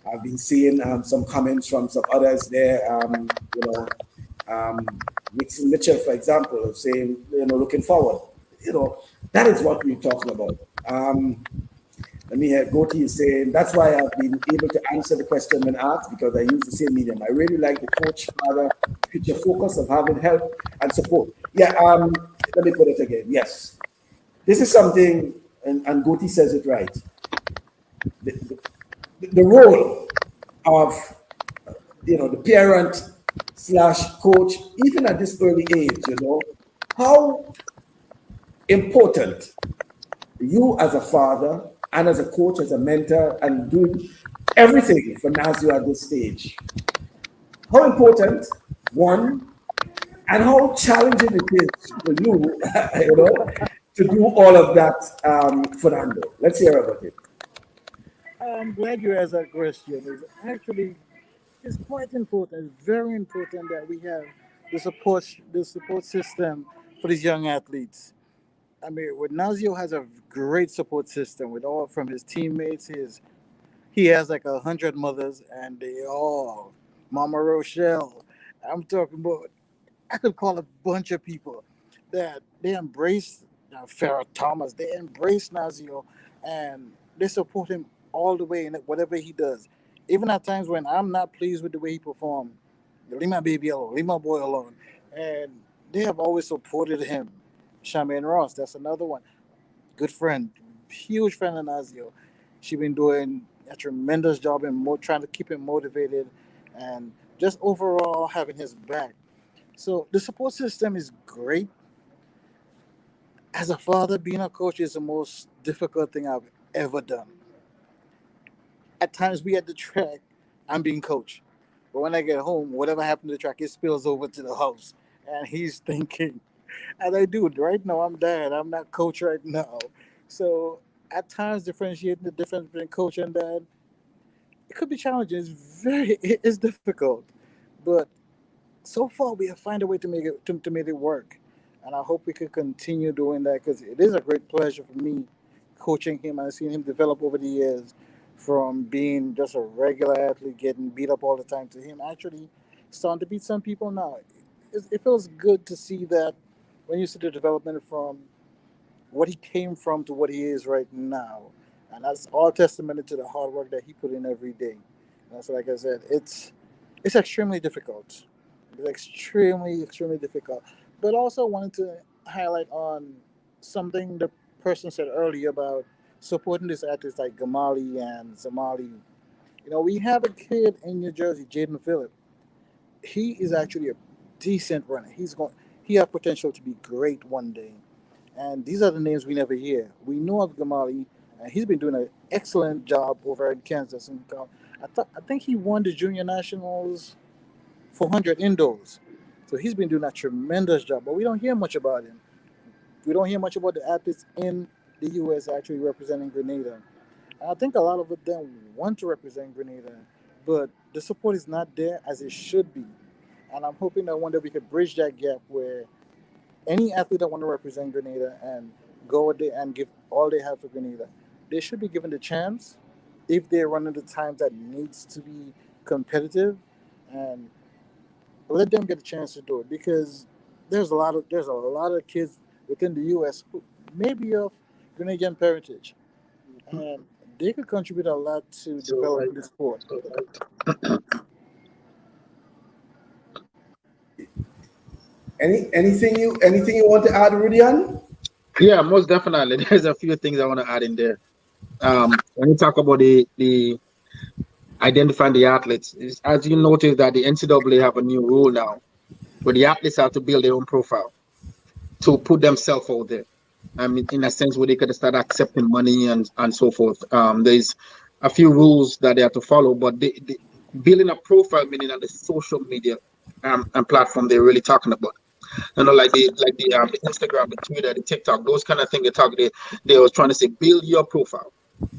I've been seeing some comments from some others there. You know, Nixon Mitchell, for example, saying, you know, looking forward. You know, that is what we're talking about. Let me hear Goti is saying, that's why I've been able to answer the question when asked, because I use the same medium. I really like the coach, father, future focus of having help and support. Yeah, let me put it again. Yes. This is something, and Goti says it right. The role of, you know, the parent / coach, even at this early age, you know, how important you as a father and as a coach, as a mentor, and doing everything for Nazzio at this stage. How important, one, and how challenging it is for you, you know, to do all of that, Fernando. Let's hear about it. I'm glad you asked that question. It's quite important. It's very important that we have the support system for these young athletes. I mean, with Nazzio has a great support system with all from his teammates. He has like 100 mothers, and they all Mama Rochelle. I'm talking about. I could call a bunch of people that they embrace Farrah Thomas. They embrace Nazzio, and they support him all the way in whatever he does. Even at times when I'm not pleased with the way he performed, leave my baby alone, leave my boy alone, and they have always supported him. Charmaine Ross, that's another one. Good friend, huge fan of Nazzio. She's been doing a tremendous job in trying to keep him motivated and just overall having his back. So the support system is great. As a father, being a coach is the most difficult thing I've ever done. At times we at the track, I'm being coached. But when I get home, whatever happened to the track, it spills over to the house. And he's thinking, and I do, right now I'm dad. I'm not coach right now. So at times differentiating the difference between coach and dad, it could be challenging. It's difficult. But so far we have found a way to make it work. And I hope we can continue doing that because it is a great pleasure for me coaching him and seeing him develop over the years from being just a regular athlete getting beat up all the time to him actually starting to beat some people now. It feels good to see that when you see the development from what he came from to what he is right now. And that's all testament to the hard work that he put in every day. And so like I said, it's extremely difficult. It's extremely, extremely difficult. But also wanted to highlight on something the person said earlier about supporting these athletes like Gamali and Zamali. You know, we have a kid in New Jersey, Jaden Phillip. He is actually a decent runner. He has potential to be great one day. And these are the names we never hear. We know of Gamali, and he's been doing an excellent job over in Kansas. And I think he won the junior nationals 400 indoors. So he's been doing a tremendous job, but we don't hear much about him. We don't hear much about the athletes in the U.S. actually representing Grenada. And I think a lot of them want to represent Grenada, but the support is not there as it should be. And I'm hoping that one day we could bridge that gap where any athlete that want to represent Grenada and go out there and give all they have for Grenada, they should be given the chance if they're running the times that needs to be competitive, and let them get a chance to do it because there's a lot of kids within the U.S. who may be of Grenadian parentage, and they could contribute a lot to developing the sport. Anything you want to add, Rudian? Yeah, most definitely. There's a few things I want to add in there. When you talk about the identifying the athletes, as you notice that the NCAA have a new rule now, where the athletes have to build their own profile to put themselves out there. I mean, in a sense where they could start accepting money and so forth. There's a few rules that they have to follow, but they building a profile, meaning on the social media and platform they're really talking about. Like the Instagram, the Twitter, the TikTok, those kind of things they was trying to say, build your profile.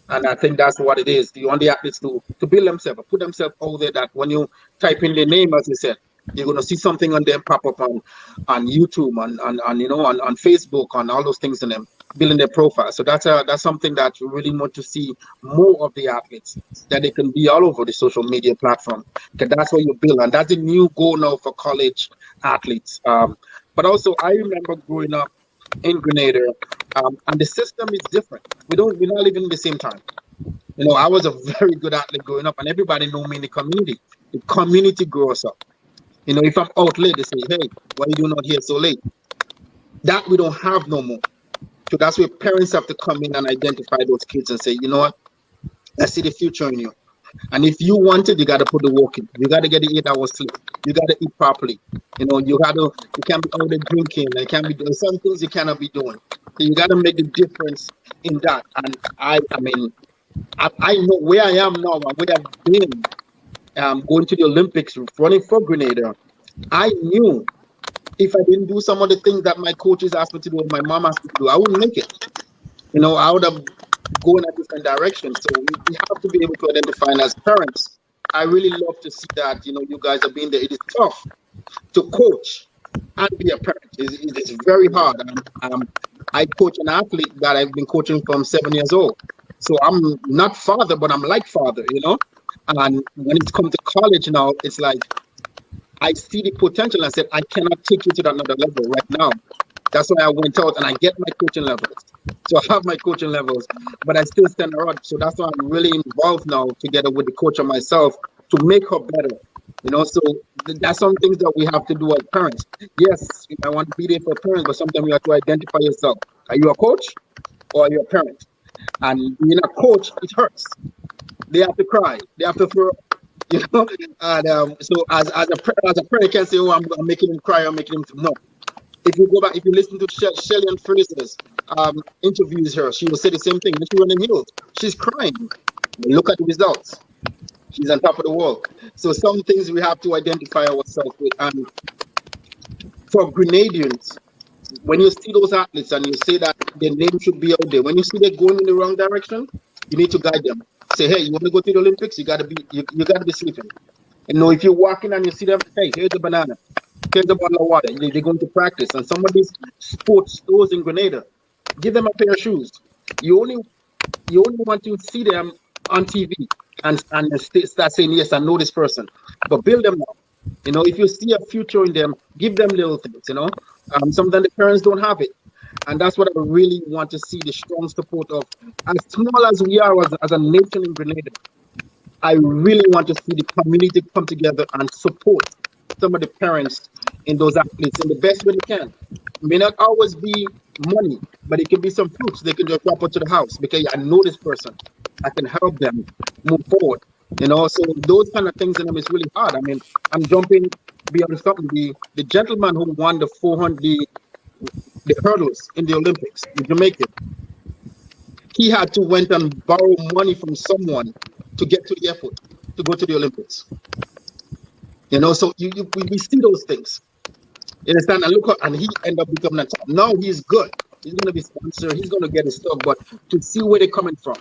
And I think that's what it is. You want the athletes to build themselves, put themselves out there, that when you type in their name, as you said, you're going to see something on them pop up on YouTube, on Facebook, on all those things in them, building their profile. So that's something that you really want to see more of the athletes, that they can be all over the social media platform. Because that's what you build. And that's a new goal now for college athletes. But also, I remember growing up in Grenada, and the system is different. We're not living in the same time. I was a very good athlete growing up, and everybody know me in the community. The community grows up. If I'm out late, they say, "Hey, why are you not here so late?" That we don't have no more. So that's where parents have to come in and identify those kids and say, "You know what? I see the future in you. And if you want it, you got to put the work in. You got to get the 8 hours sleep. You got to eat properly. You can't be out there drinking. There can't be doing some things you cannot be doing. So you got to make the difference in that." And I know where I am now and where I've been, going to the Olympics, running for Grenada. I knew if I didn't do some of the things that my coaches asked me to do, my mom asked me to do, I wouldn't make it. I would have gone a different direction. So we have to be able to identify. And as parents, I really love to see that, you guys are being there. It is tough to coach and be a parent. It's very hard. I coach an athlete that I've been coaching from 7 years old. So I'm not father, but I'm like father, And when it comes to college now, it's like, I see the potential. I said, I cannot take you to that another level right now. That's why I went out and I get my coaching levels. So I have my coaching levels, but I still stand around. So that's why I'm really involved now, together with the coach and myself, to make her better. So that's some things that we have to do as parents. Yes, I want to be there for parents, but sometimes you have to identify yourself. Are you a coach or are you a parent? And being a coach, it hurts. They have to cry. They have to throw. And so as a parent, you can't say, "Oh, I'm making him cry, I'm making him." No. If you go back, if you listen to Shelly and Fraser's interviews, she will say the same thing. When she running hills, she's crying. But look at the results. She's on top of the world. So some things we have to identify ourselves with. And for Grenadians, when you see those athletes and you say that their name should be out there, when you see they're going in the wrong direction, you need to guide them. Say, "Hey, you want to go to the Olympics? You gotta be sleeping." If you're walking and you see them, "Hey, here's a banana, here's a bottle of water." They're going to practice. And some of these sports stores in Grenada, give them a pair of shoes. You only want to see them on TV and start saying, "Yes, I know this person." But build them now. If you see a future in them, give them little things. Sometimes the parents don't have it. And that's what I really want to see, the strong support of, as small as we are as a nation in Grenada. I really want to see the community come together and support some of the parents in those athletes in the best way they can. It may not always be money, but it can be some fruits they can just drop into the house because I know this person. I can help them move forward. So those kind of things in them is really hard. I mean, I'm jumping beyond something. The gentleman who won the 400, the hurdles in the Olympics in Jamaica, he had to went and borrow money from someone to get to the airport to go to the Olympics. So we see those things. You understand? And look, and he ended up becoming a top. Now he's good. He's going to be sponsored. He's going to get his stuff. But to see where they're coming from,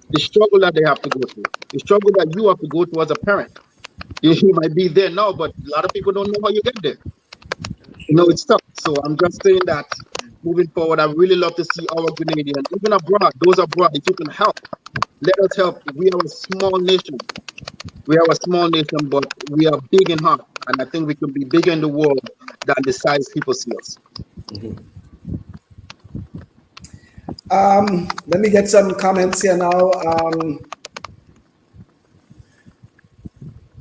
the struggle that they have to go through, the struggle that you have to go through as a parent. You might be there now, but a lot of people don't know how you get there. It's tough. So I'm just saying that moving forward, I really love to see our Grenadian, even abroad, those abroad, if you can help, let us help. We are a small nation. But we are big in heart. And I think we can be bigger in the world than the size people see us. Mm-hmm. Let me get some comments here now.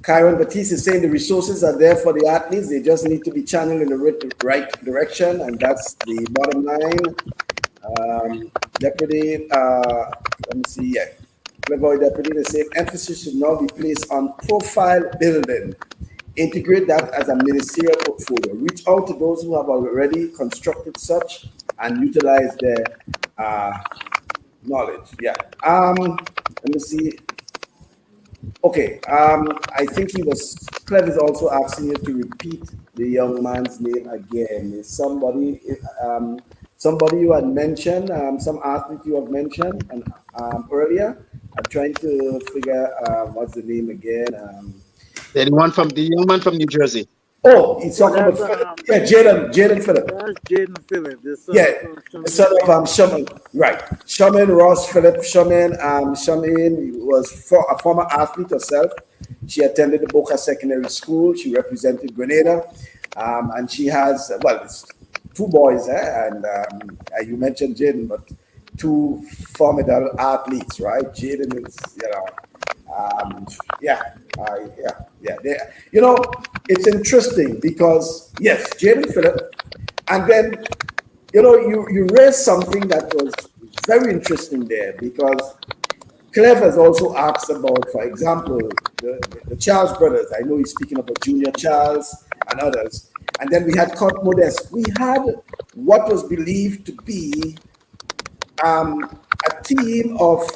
Kyron Batiste is saying the resources are there for the athletes. They just need to be channeled in the right direction, and that's the bottom line. Deputy, let me see, Deputy, they say emphasis should now be placed on profile building Integrate that as a ministerial portfolio. Reach out to those who have already constructed such and utilize their knowledge. Yeah. Let me see. Okay. I think Clev is also asking you to repeat the young man's name again. Is somebody you had mentioned, some athlete you have mentioned and earlier? I'm trying to figure what's the name again. The young man from New Jersey. Oh, he's talking about Jaden Phillip. That's Jaden Phillip. The son of Shaman. Right. Shaman Ross Phillip. Shaman was a former athlete herself. She attended the Boca Secondary School. She represented Grenada. And she has, it's two boys, and you mentioned Jaden, but two formidable athletes, right? Jaden is, it's interesting because, yes, Jaden Phillip, and then, you raised something that was very interesting there because Clef has also asked about, for example, the Charles brothers. I know he's speaking about Junior Charles and others. And then we had Kurt Modest. We had what was believed to be a team of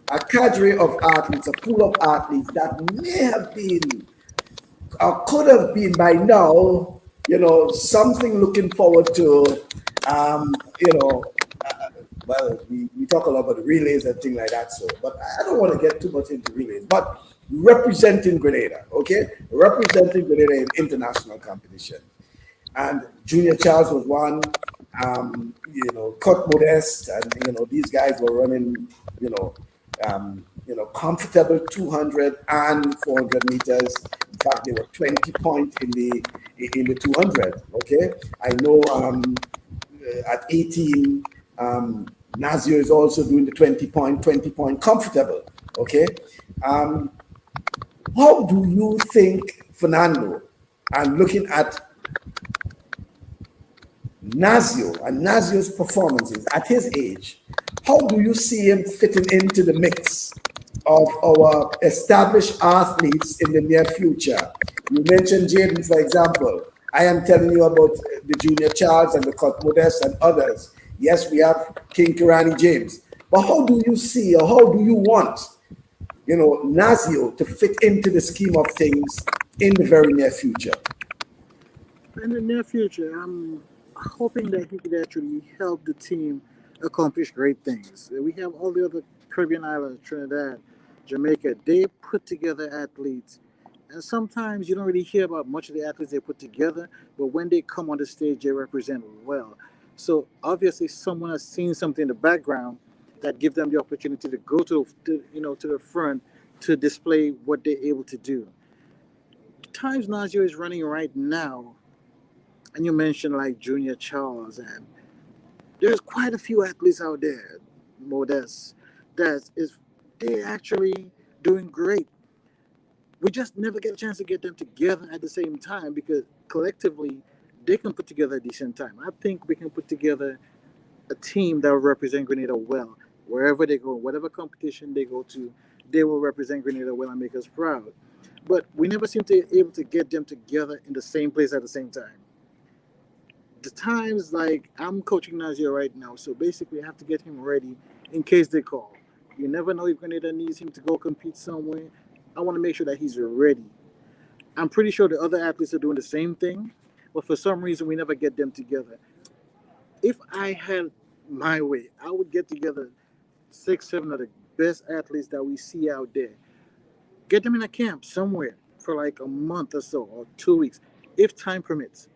a cadre of athletes, a pool of athletes that may have been or could have been by now, something looking forward to, we talk a lot about relays and things like that. So, but I don't want to get too much into relays, but representing Grenada, okay? Representing Grenada in international competition. And Junior Charles was one, Kurt Modest, and, these guys were running, comfortable 200 and 400 meters. In fact, they were 20 points in the 200. Okay, I know at 18, Nazzio is also doing the 20 point comfortable. Okay, how do you think, Fernando, and looking at Nazzio and Nazzio's performances at his age, how do you see him fitting into the mix of our established athletes in the near future? You mentioned Jaden, for example. I am telling you about the Junior Charles and the Kurt Modest and others. Yes, we have King Kirani James. But how do you see, or how do you want, Nazzio to fit into the scheme of things in the very near future? In the near future, I'm hoping that he could actually help the team accomplish great things. We have all the other Caribbean islands, Trinidad, Jamaica. They put together athletes, and sometimes you don't really hear about much of the athletes they put together, but when they come on the stage, they represent well. So obviously, someone has seen something in the background that gives them the opportunity to go to the front to display what they're able to do. The times Nazzio is running right now, and you mentioned like Junior Charles, and there's quite a few athletes out there, Modest, they're actually doing great. We just never get a chance to get them together at the same time because collectively they can put together a decent time. I think we can put together a team that will represent Grenada well. Wherever they go, whatever competition they go to, they will represent Grenada well and make us proud. But we never seem to be able to get them together in the same place at the same time. The times, like, I'm coaching Nazzio right now, so basically I have to get him ready in case they call. You never know if Grenada needs him to go compete somewhere. I want to make sure that he's ready. I'm pretty sure the other athletes are doing the same thing, but for some reason we never get them together. If I had my way, I would get together 6, 7 of the best athletes that we see out there. Get them in a camp somewhere for like a month or so, or 2 weeks, if time permits.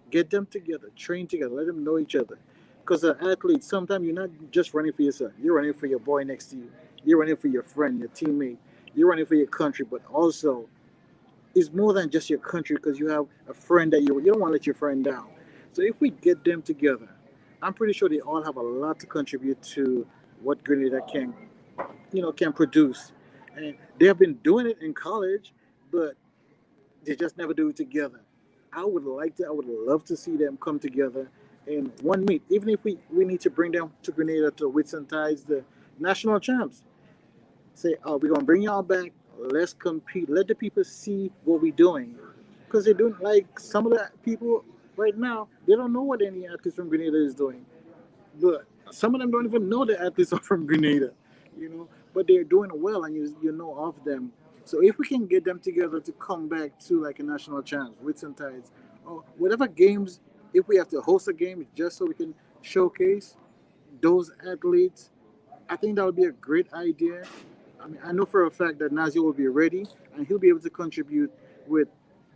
Get them together, train together, let them know each other. Because an athlete, sometimes you're not just running for yourself. You're running for your boy next to you. You're running for your friend, your teammate. You're running for your country, but also it's more than just your country because you have a friend that you don't want to let your friend down. So if we get them together, I'm pretty sure they all have a lot to contribute to what Grenada can produce. And they have been doing it in college, but they just never do it together. I would love to see them come together in one meet, even if we need to bring them to Grenada to Whitsuntize the national champs. Say, oh, we're going to bring y'all back. Let's compete. Let the people see what we're doing. because they don't like some of the people right now. They don't know what any athletes from Grenada is doing, but some of them don't even know the athletes are from Grenada, but they're doing well, and you know of them. So if we can get them together to come back to like a national chance with some tides or whatever games, if we have to host a game just so we can showcase those athletes, I think that would be a great idea. I mean, I know for a fact that Nazzio will be ready and he'll be able to contribute with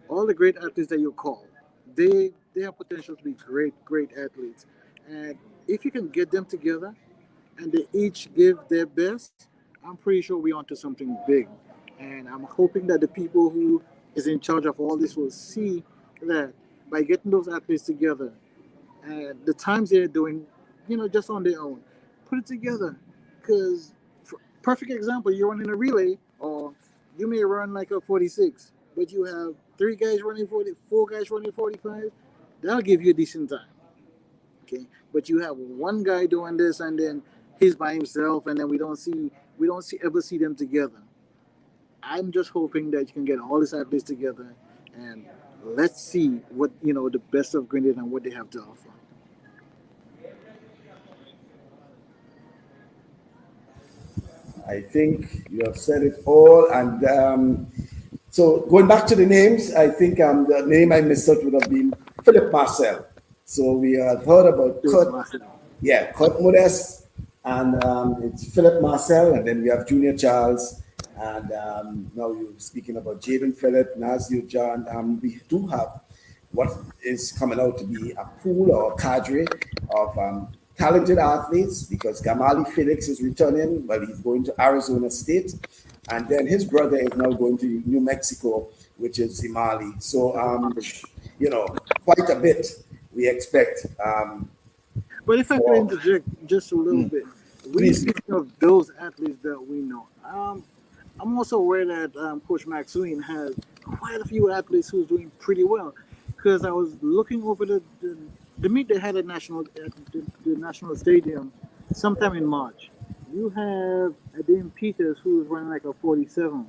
all the great athletes that you call. They have potential to be great athletes, and if you can get them together and they each give their best, I'm pretty sure we're onto something big. And I'm hoping that the people who is in charge of all this will see that by getting those athletes together and the times they're doing, just on their own, put it together. Because, perfect example, you're running a relay, or you may run like a 46, but you have three guys running 40, four guys running 45. That'll give you a decent time. Okay, but you have one guy doing this, and then he's by himself, and then we don't see ever see them together. I'm just hoping that you can get all these athletes together, and let's see what the best of Grenada and what they have to offer. I think you have said it all. And so going back to the names, I think the name I missed out would have been Philip Marcel. So we have heard about Kurt, yeah, Kurt Modest, and it's Philip Marcel, and then we have Junior Charles, and now you're speaking about Jaden Phillip, Nazzio John. We do have what is coming out to be a pool or a cadre of talented athletes, because Gamali Felix is returning, but he's going to Arizona State, and then his brother is now going to New Mexico, which is Zimali. So, quite a bit we expect. But if I could interject just a little bit, speaking of those athletes that we know, I'm also aware that Coach Maxwin has quite a few athletes who's doing pretty well. Because I was looking over the meet they had at the National Stadium sometime in March. You have Adim Peters who's running like a 47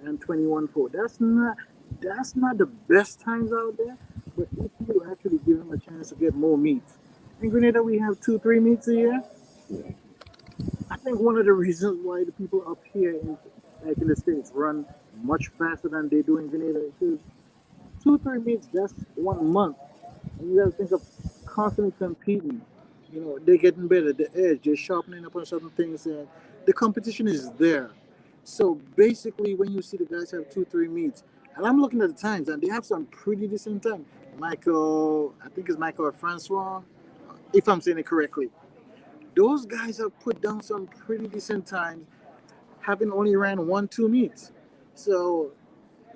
and 21.4. That's not the best times out there, but if you actually give him a chance to get more meets. In Grenada, we have 2-3 meets a year. I think one of the reasons why the people up here in the States run much faster than they do in Grenada is because 2-3 meets, that's 1 month. And you got to think of constantly competing. They're getting better, the edge, they're sharpening up on certain things, and the competition is there. So basically, when you see the guys have 2-3 meets, and I'm looking at the times, and they have some pretty decent time. Michael, I think it's Michael or Francois, if I'm saying it correctly. Those guys have put down some pretty decent times, having only ran 1-2 meets. So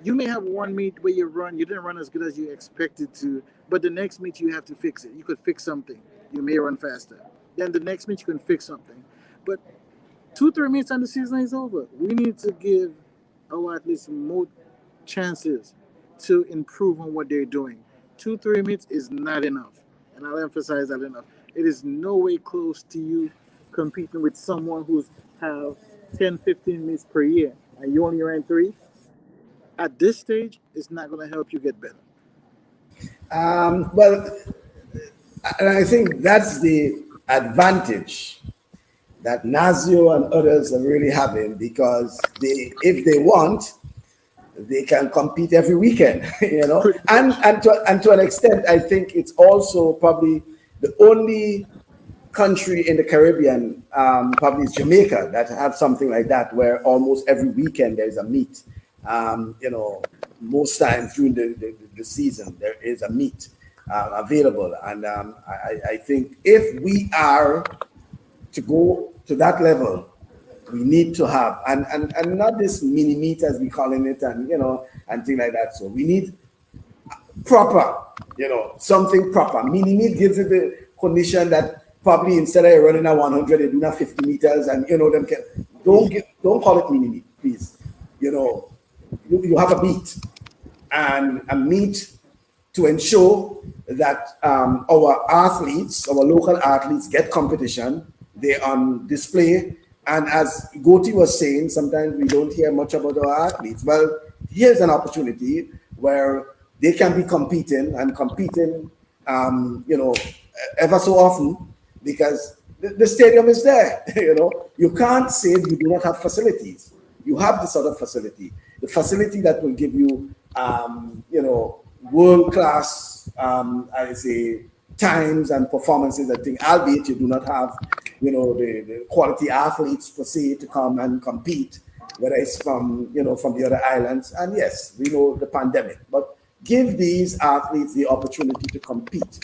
you may have one meet where you didn't run as good as you expected to, but the next meet you have to fix it. You could fix something. You may run faster. Then the next meet you can fix something. But 2-3 meets and the season is over. We need to give our athletes more chances to improve on what they're doing. 2-3 meets is not enough. And I'll emphasize that enough. It is no way close to you competing with someone who's have 10-15 meets per year and you only ran 3. At this stage, it's not going to help you get better. Well, and I think that's the advantage that Nazzio and others are really having, because if they want, they can compete every weekend, and to an extent, I think it's also probably the only country in the Caribbean, probably is Jamaica, that have something like that, where almost every weekend there's a meet. Most times during the season, there is a meet available. And I think if we are to go to that level, we need to have, and not this mini meet as we calling it, and things like that. So we need proper, something proper. Mini meet gives it the condition that probably instead of running at 100, they do not 50 meters, and them don't call it mini meet, please. You have a meet, and a meet to ensure that our athletes, our local athletes, get competition. They're on display. And as Goti was saying, sometimes we don't hear much about our athletes. Well, here's an opportunity where they can be competing ever so often because the stadium is there. You can't say you do not have facilities. You have this other facility, the facility that will give you, world class, I say, times and performances and things. Albeit you do not have, the quality athletes per se to come and compete, whether it's from the other islands. And yes, we know the pandemic, but give these athletes the opportunity to compete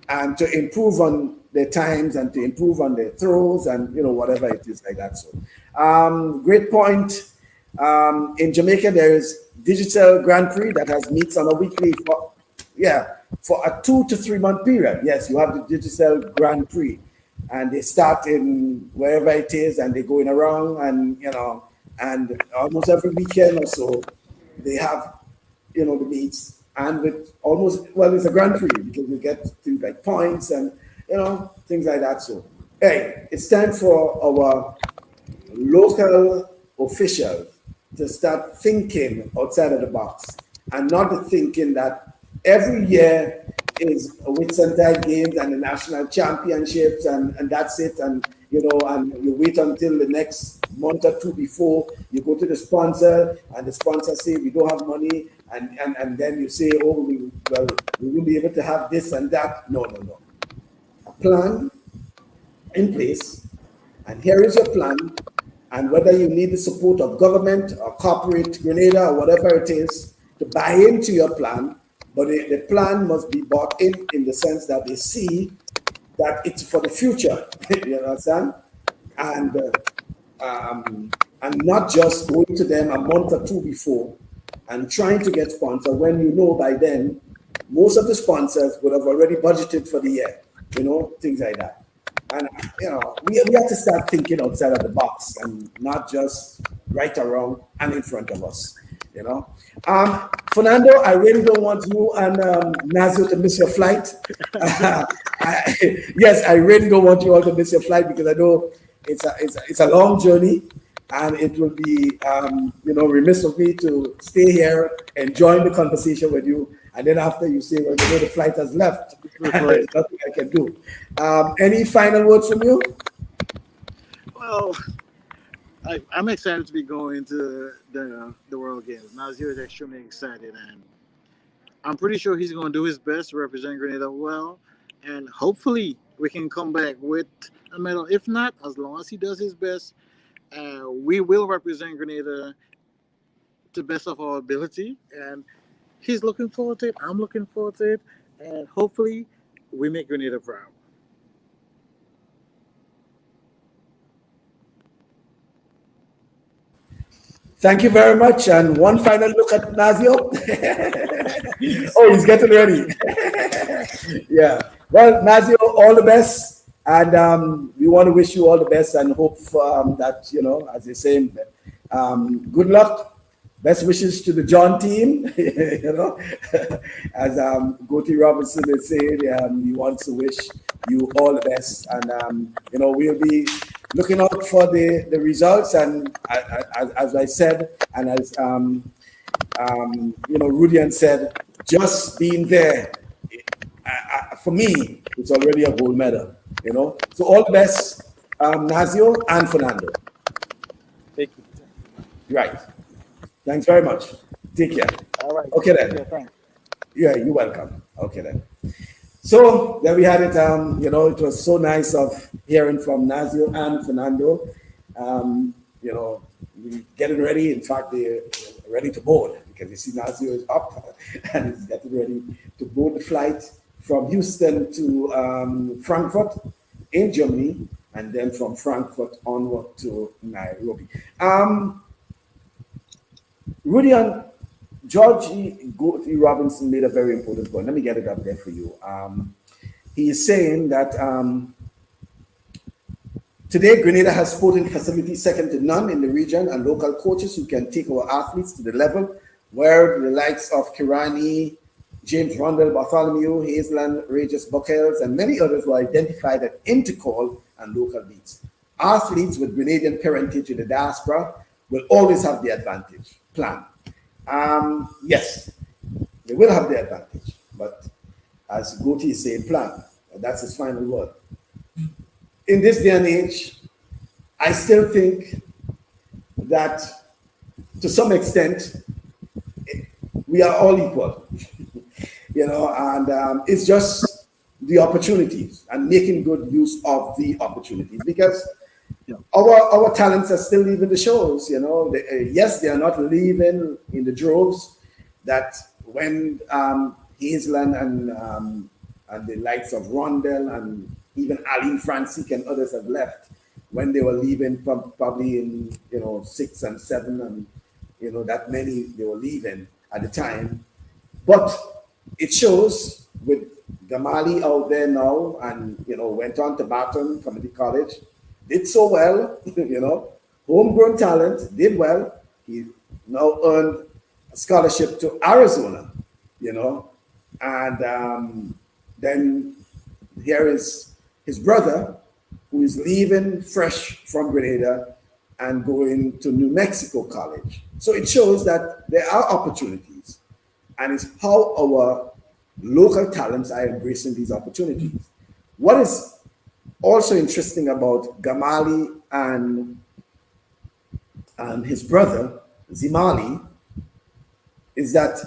and to improve on their times and to improve on their throws and whatever it is like that. So great point. In Jamaica there is digital Grand Prix that has meets on a weekly for a 2 to 3 month period. Yes, you have the digital Grand Prix and they start in wherever it is and they're going around and almost every weekend or so they have the meets. And with it's a Grand Prix because you get things like points and things like that. So hey, it's time for our local officials to start thinking outside of the box and not the thinking that every year is a Whitsuntide Games and the national championships and that's it, and and you wait until the next month or two before you go to the sponsor and the sponsor say we don't have money and then you say, oh, we will be able to have this and that. No. A plan in place, and here is your plan, and whether you need the support of government or corporate Grenada or whatever it is to buy into your plan, but the plan must be bought in the sense that they see that it's for the future. You understand? And not just going to them a month or two before and trying to get sponsored when by then most of the sponsors would have already budgeted for the year, things like that. And we have to start thinking outside of the box and not just right around and in front of us. Fernando, I really don't want you and Nazzio to miss your flight. Yes, I really don't want you all to miss your flight because I know it's a long journey, and it will be remiss of me to stay here and join the conversation with you. And then after you say, well, the flight has left, there's nothing I can do. Any final words from you? Well, I'm excited to be going to the World Games. Nazzio is extremely excited, and I'm pretty sure he's going to do his best to represent Grenada well, and hopefully we can come back with a medal. If not, as long as he does his best, we will represent Grenada to the best of our ability, and he's looking forward to it. I'm looking forward to it, and hopefully we make Grenada proud. Thank you very much. And one final look at Nazzio. Oh, he's getting ready. Yeah. Well, Nazzio, all the best. And we want to wish you all the best and hope that, as they say, good luck. Best wishes to the John team. As Gotti Robinson is saying, he wants to wish you all the best. And, we'll be looking out for the results. And as I said, and as, Rudian said, just being there, for me, it's already a gold medal, So all the best, Nazzio and Fernando. Thank you. Right. Thanks very much. Take care. All right. Okay then. Yeah, thanks. Yeah, you're welcome. Okay then. So there we had it. It was so nice of hearing from Nazzio and Fernando. We getting ready. In fact, they're ready to board because you see Nazzio is up and he's getting ready to board the flight from Houston to Frankfurt in Germany, and then from Frankfurt onward to Nairobi. Rudy, George E. Robinson made a very important point. Let me get it up there for you. He is saying that today Grenada has sporting facilities second to none in the region and local coaches who can take our athletes to the level where the likes of Kirani, James Rondell, Bartholomew, Hazeland, Regis Buckels, and many others were identified at Intercall and local beats. Athletes with Grenadian parentage in the diaspora will always have the advantage. Plan. Yes, They will have the advantage. But as Goti is saying, plan. That's his final word. In this day and age, I still think that to some extent, we are all equal, and it's just the opportunities and making good use of the opportunities, because our talents are still leaving the shows. Yes, they are not leaving in the droves. That when Hazeland and the likes of Rondell and even Aline Francique and others have left, when they were leaving probably in 6 and 7 and that many they were leaving at the time. But it shows with Gamali out there now, and went on to Barton Community College, did so well, homegrown talent, did well. He now earned a scholarship to Arizona, and then here is his brother, who is leaving fresh from Grenada and going to New Mexico College. So it shows that there are opportunities, and it's how our local talents are embracing these opportunities. What is also interesting about Gamali and his brother, Zimali, is that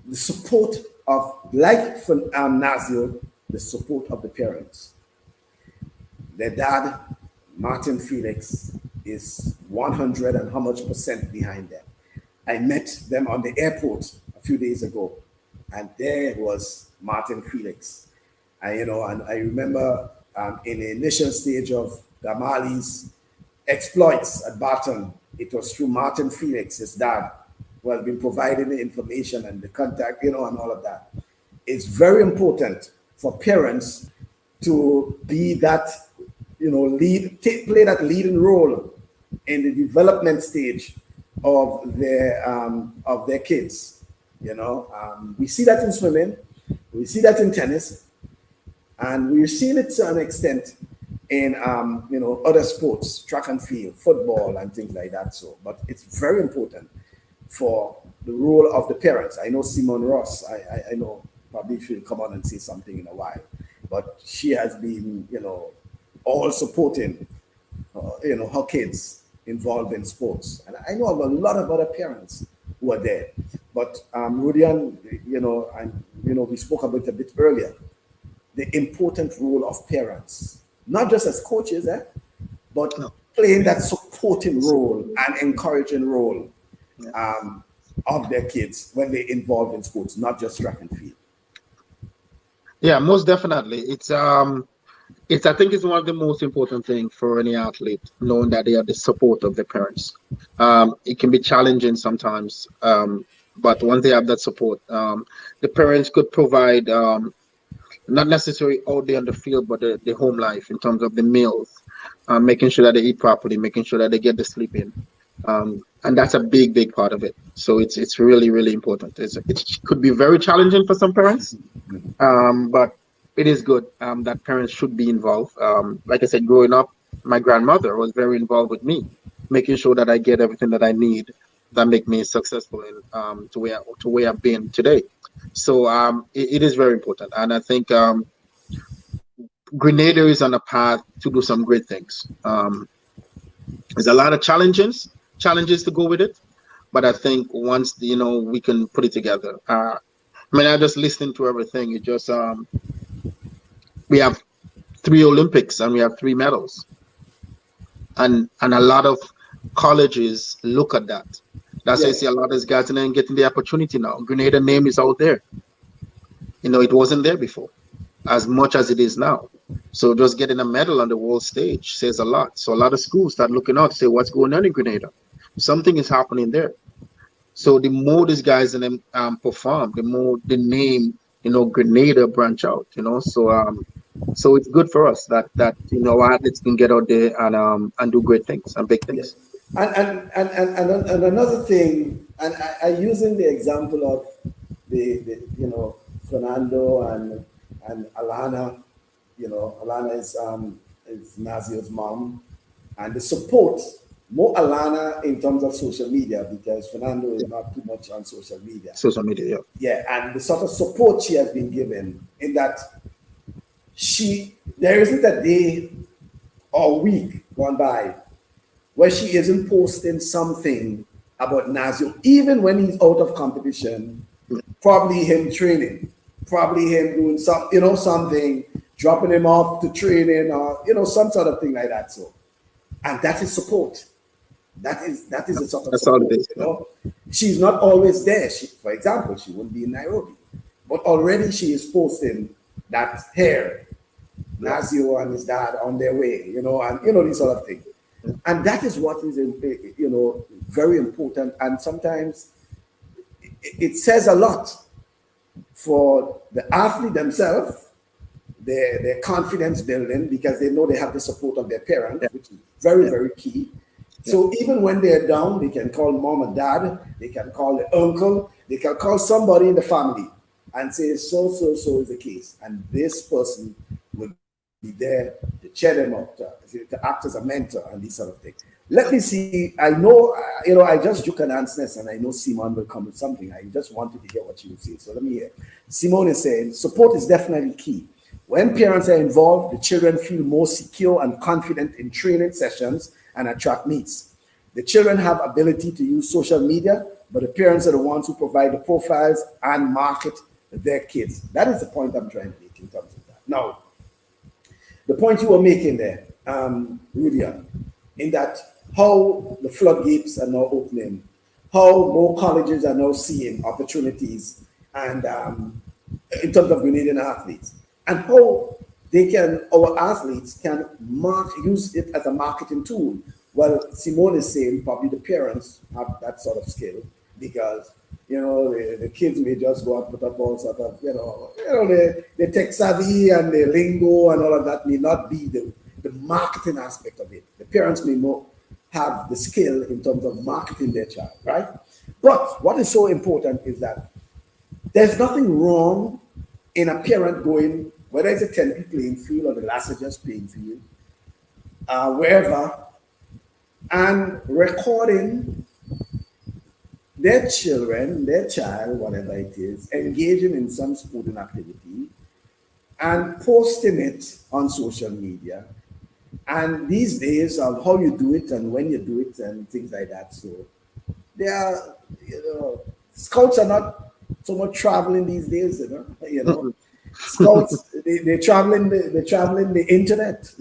the support of, like for Nazzio, the support of the parents. Their dad, Martin Felix, is 100 and how much % behind them. I met them on the airport a few days ago, and there was Martin Felix. And I remember in the initial stage of Gamali's exploits at Barton, it was through Martin Felix, his dad, who has been providing the information and the contact, and all of that. It's very important for parents to be that, play that leading role in the development stage of their kids. We see that in swimming, we see that in tennis, and we're seeing it to an extent in other sports, track and field, football, and things like that. So, but it's very important for the role of the parents. I know Simone Ross. I know probably she'll come on and say something in a while, but she has been all supporting her kids involved in sports. And I know of a lot of other parents who are there. But Rudian, we spoke about it a bit earlier, the important role of parents, not just as coaches, but playing that supporting role and encouraging role of their kids when they're involved in sports, not just track and field. Yeah, most definitely. I think it's one of the most important things for any athlete, knowing that they have the support of their parents. It can be challenging sometimes, but once they have that support, the parents could provide not necessarily out there on the field, but the home life in terms of the meals, making sure that they eat properly, making sure that they get the sleep in. And that's a big part of it. So it's really, really important. It could be very challenging for some parents, but it is good that parents should be involved. Like I said, growing up, my grandmother was very involved with me, making sure that I get everything that I need that make me successful in to where I've been today. So it is very important, and I think Grenada is on a path to do some great things. There's a lot of challenges to go with it, but I think once we can put it together. I just listening to everything. It just we have 3 Olympics and we have 3 medals, and a lot of colleges look at that. That's why I see a lot of these guys and getting the opportunity now. Grenada name is out there. It wasn't there before, as much as it is now. So just getting a medal on the world stage says a lot. So a lot of schools start looking out to say what's going on in Grenada. Something is happening there. So the more these guys and them perform, the more the name, Grenada branch out. So it's good for us that our athletes can get out there and do great things and big things. And another thing, and I using the example of the Fernando and Alana. Alana is Nazzio's mom, and the support more Alana in terms of social media, because Fernando is not too much on social media. Social media, yeah. And the sort of support she has been given, in that there isn't a day or week gone by where she isn't posting something about Nazzio, even when he's out of competition, probably him training, probably him doing something, dropping him off to training, or some sort of thing like that. So, and that is support. That is a sort of support. She's not always there. For example, she wouldn't be in Nairobi, but already she is posting that here, Nazzio and his dad on their way, and these sort of things. And that is what is, very important. And sometimes it says a lot for the athlete themselves, their confidence building, because they know they have the support of their parents, which is very, very key. So even when they're down, they can call mom and dad, they can call the uncle, they can call somebody in the family and say, so is the case. And this person will be there to cheer them up, to act as a mentor and these sort of things. Let me see. I know, I just took an answer, and I know Simon will come with something. I just wanted to hear what you would say. So let me hear. Simone is saying, support is definitely key. When parents are involved, the children feel more secure and confident in training sessions and at track meets. The children have ability to use social media, but the parents are the ones who provide the profiles and market their kids. That is the point I'm trying to make in terms of that. Now, the point you were making there, Rudian, in that how the floodgates are now opening, how more colleges are now seeing opportunities, and in terms of Grenadian athletes, and how our athletes can use it as a marketing tool. Well, Simone is saying probably the parents have that sort of skill, because the kids may just go and put up all sort of the tech savvy and the lingo and all of that may not be the marketing aspect of it. The parents may more have the skill in terms of marketing their child, right? But what is so important is that there's nothing wrong in a parent going, whether it's a Tenby playing field or the Lassages playing field, wherever, and recording their child, whatever it is, engaging in some sporting activity and posting it on social media. And these days of how you do it and when you do it and things like that. So they are, scouts are not so much traveling these days, Scouts, they traveling the internet.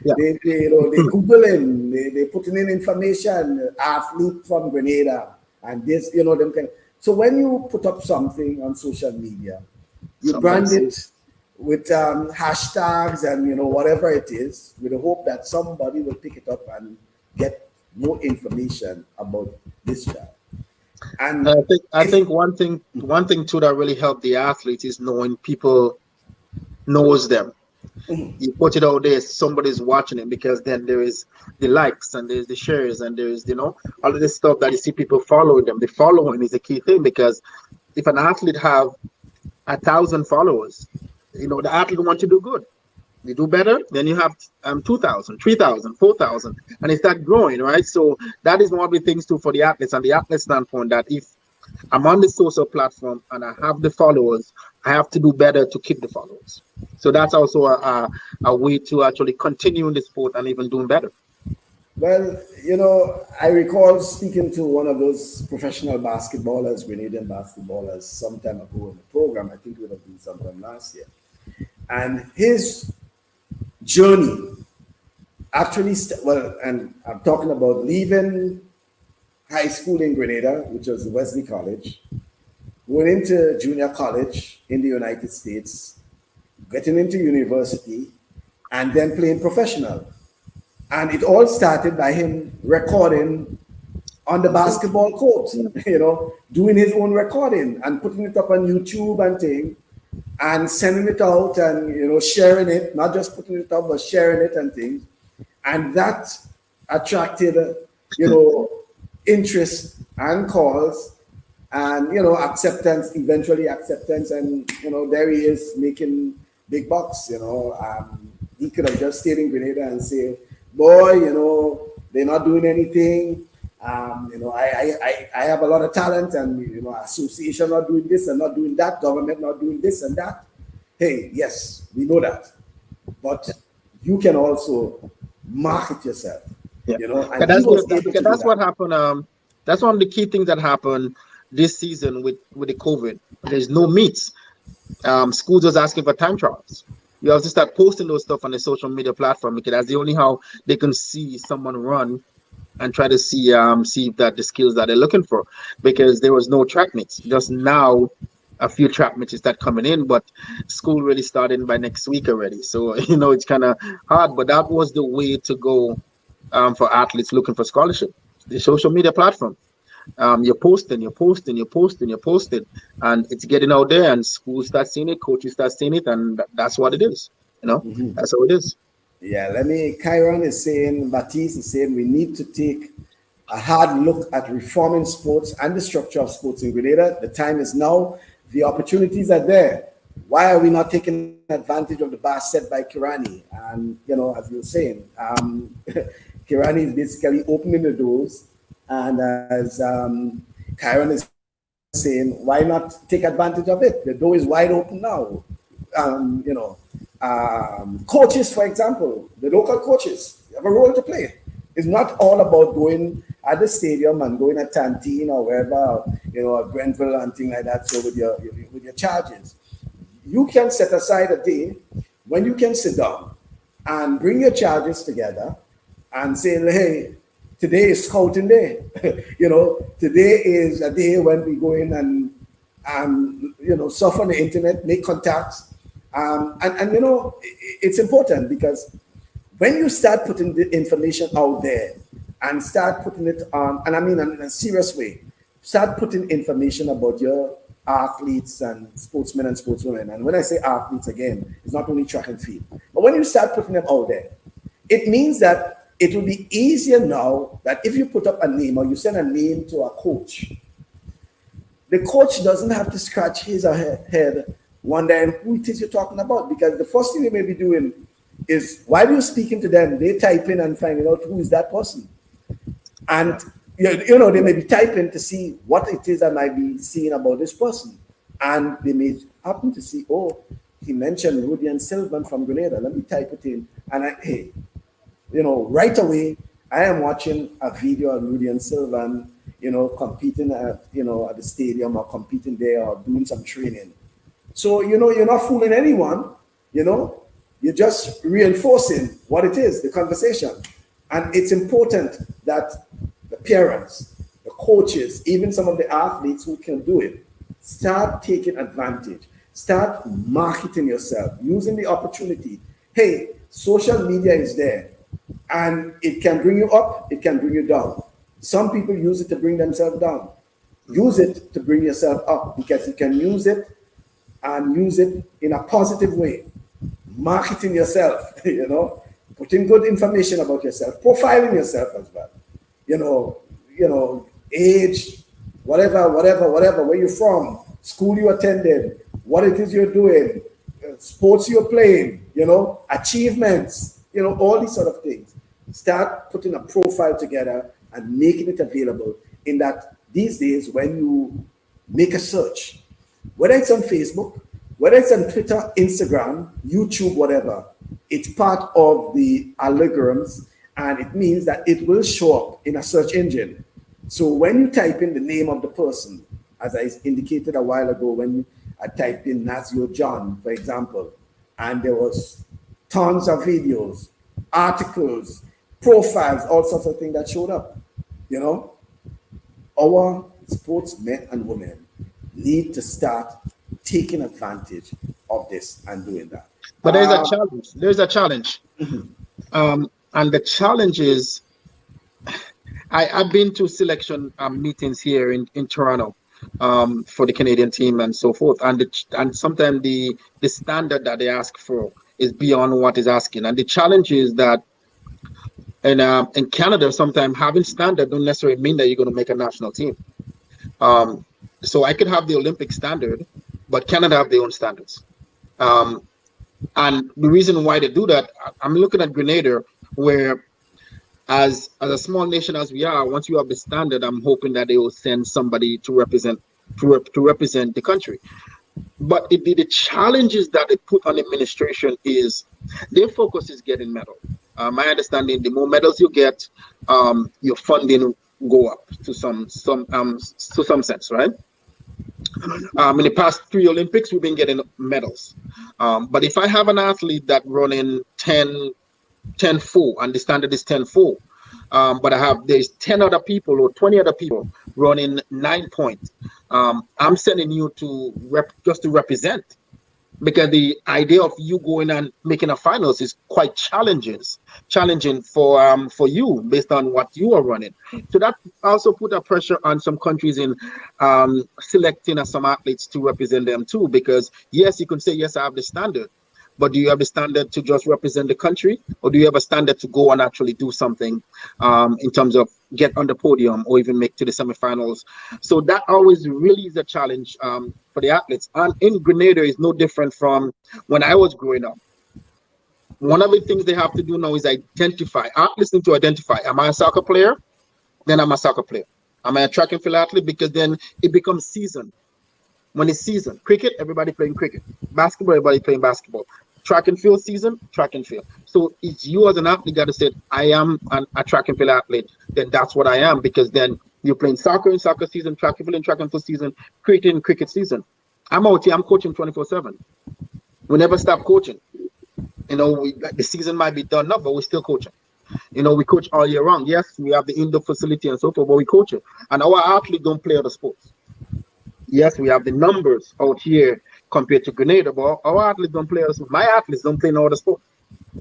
Yeah. They Googling, they putting in information, athlete from Grenada, and this, them kind. So when you put up something on social media, you brand it with hashtags and whatever it is, with the hope that somebody will pick it up and get more information about this job. And I think one thing too that really helped the athletes is knowing people knows them. Mm-hmm. You put it out there, somebody's watching it, because then there is the likes and there's the shares and there's all of this stuff that you see people following them. The following is a key thing, because if an athlete have 1,000 followers, the athlete want to do good. You do better, then you have 2,000, 3,000, 4,000, and it start growing, right? So that is one of the things too for the athletes and the athlete standpoint, that if I'm on the social platform and I have the followers, I have to do better to keep the followers. So that's also a way to actually continue in the sport and even doing better. Well, I recall speaking to one of those professional basketballers, Grenadian basketballers, some time ago in the program. I think it would have been sometime last year. And his journey actually, and I'm talking about leaving high school in Grenada, which was Wesley College, going into junior college in the United States, getting into university, and then playing professional. And it all started by him recording on the basketball court, doing his own recording and putting it up on YouTube and things, and sending it out and, sharing it, not just putting it up, but sharing it and things. And that attracted, interest and calls and, eventually acceptance. And, there he is making big bucks, He could have just stayed in Grenada and say, boy, they're not doing anything. I have a lot of talent, and association not doing this and not doing that, government not doing this and that. Hey, yes, we know that, but you can also market yourself. Yeah. And that's what happened. That's one of the key things that happened this season with the COVID. There's no meets. Schools was asking for time trials. You have to start posting those stuff on the social media platform, because that's the only how they can see someone run and try to see that the skills that they're looking for, because there was no track meets. Just now a few track meets start coming in, but school really starting by next week already. So it's kind of hard, but that was the way to go for athletes looking for scholarship. The social media platform. You're posting, and it's getting out there, and schools start seeing it, coaches start seeing it, and that's what it is. That's how it is. Yeah, Baptiste is saying we need to take a hard look at reforming sports and the structure of sports in Grenada. The time is now. The opportunities are there. Why are we not taking advantage of the bar set by Kirani? And, as you were saying, Kirani is basically opening the doors. And as Kyron is saying, why not take advantage of it? The door is wide open now. Coaches, for example, the local coaches have a role to play. It's not all about going at the stadium and going at Tantine or wherever, at Grenville and things like that. So with your charges, you can set aside a day when you can sit down and bring your charges together and say, hey, today is scouting day. Today is a day when we go in and surf on the internet, make contacts. It's important, because when you start putting the information out there and start putting it on, and I mean in a serious way, start putting information about your athletes and sportsmen and sportswomen. And when I say athletes, again, it's not only track and field. But when you start putting them out there, it means that it will be easier now that if you put up a name or you send a name to a coach, the coach doesn't have to scratch his or her head wondering who it is you're talking about, because the first thing they may be doing is, while you're speaking to them, they type in and finding out who is that person. And they may be typing to see what it is I might be seeing about this person. And they may happen to see, oh, he mentioned Rudian Silvan from Grenada. Let me type it in. And right away, I am watching a video of Rudian Silvan, competing at the stadium or competing there or doing some training. So, you're not fooling anyone, you're just reinforcing what it is, the conversation. And it's important that the parents, the coaches, even some of the athletes who can do it, start taking advantage, start marketing yourself, using the opportunity. Hey, social media is there, and it can bring you up, it can bring you down. Some people use it to bring themselves down. Use it to bring yourself up, because you can use it and use it in a positive way. Marketing yourself, putting good information about yourself, profiling yourself as well. Age, whatever, where you're from, school you attended, what it is you're doing, sports you're playing, achievements, all these sort of things. Start putting a profile together and making it available, in that these days when you make a search, whether it's on Facebook, whether it's on Twitter, Instagram, YouTube, whatever, it's part of the algorithms, and it means that it will show up in a search engine. So when you type in the name of the person, as I indicated a while ago, when I typed in Nazzio John, for example, and there was tons of videos, articles, profiles, all sorts of things that showed up. Our sportsmen and women need to start taking advantage of this and doing that. But there's a challenge. There's a challenge. And the challenge is, I've been to selection meetings here in Toronto for the Canadian team and so forth. And sometimes the standard that they ask for is beyond what is asking. And the challenge is that in Canada, sometimes having standard don't necessarily mean that you're going to make a national team. So I could have the Olympic standard, but Canada have their own standards. And the reason why they do that, I'm looking at Grenada, where as a small nation as we are, once you have the standard, I'm hoping that they will send somebody to represent to represent the country. But the challenges that they put on administration is their focus is getting medal. My understanding, the more medals you get, your funding go up to some sense, right? In the past 3 Olympics, we've been getting medals. But if I have an athlete that running 10-4, and the standard is 10-4, but there's 10 other people or 20 other people running 9 points, I'm sending you to just to represent, because the idea of you going and making a finals is quite challenging for you based on what you are running. So that also put a pressure on some countries in selecting some athletes to represent them too, because yes, you can say, yes, I have the standard, but do you have the standard to just represent the country, or do you have a standard to go and actually do something in terms of get on the podium or even make to the semifinals? So that always really is a challenge for the athletes. And in Grenada is no different from when I was growing up. One of the things they have to do now is identify. Athletes need to identify, am I a soccer player? Then I'm a soccer player. Am I a track and field athlete? Because then it becomes season. When it's season, cricket, everybody playing cricket. Basketball, everybody playing basketball. Track and field season, track and field. So it's you as an athlete got to say, I am a track and field athlete. Then that's what I am, because then you're playing soccer in soccer season, track and field in track and field season, cricket in cricket season. I'm out here, I'm coaching 24/7. We never stop coaching. The season might be done now, but we're still coaching. We coach all year round. Yes, we have the indoor facility and so forth, but we coach it. And our athletes don't play other sports. Yes, we have the numbers out here compared to Grenada, but our athletes don't play. My athletes don't play no other sport.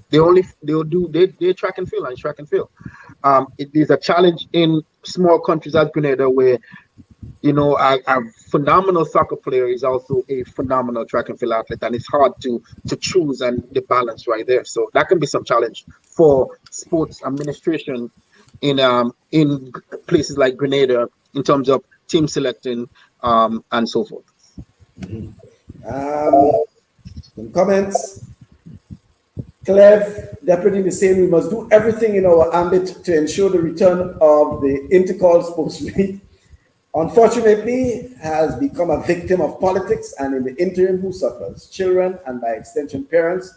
They'll do track and field and track and field. It is a challenge in small countries like Grenada where a phenomenal soccer player is also a phenomenal track and field athlete, and it's hard to choose and the balance right there. So that can be some challenge for sports administration in places like Grenada in terms of team selecting and so forth. Some comments. Clev, Deputy is saying we must do everything in our ambit to ensure the return of the intercall sports meet. Unfortunately, has become a victim of politics, and in the interim, who suffers? Children, and by extension, parents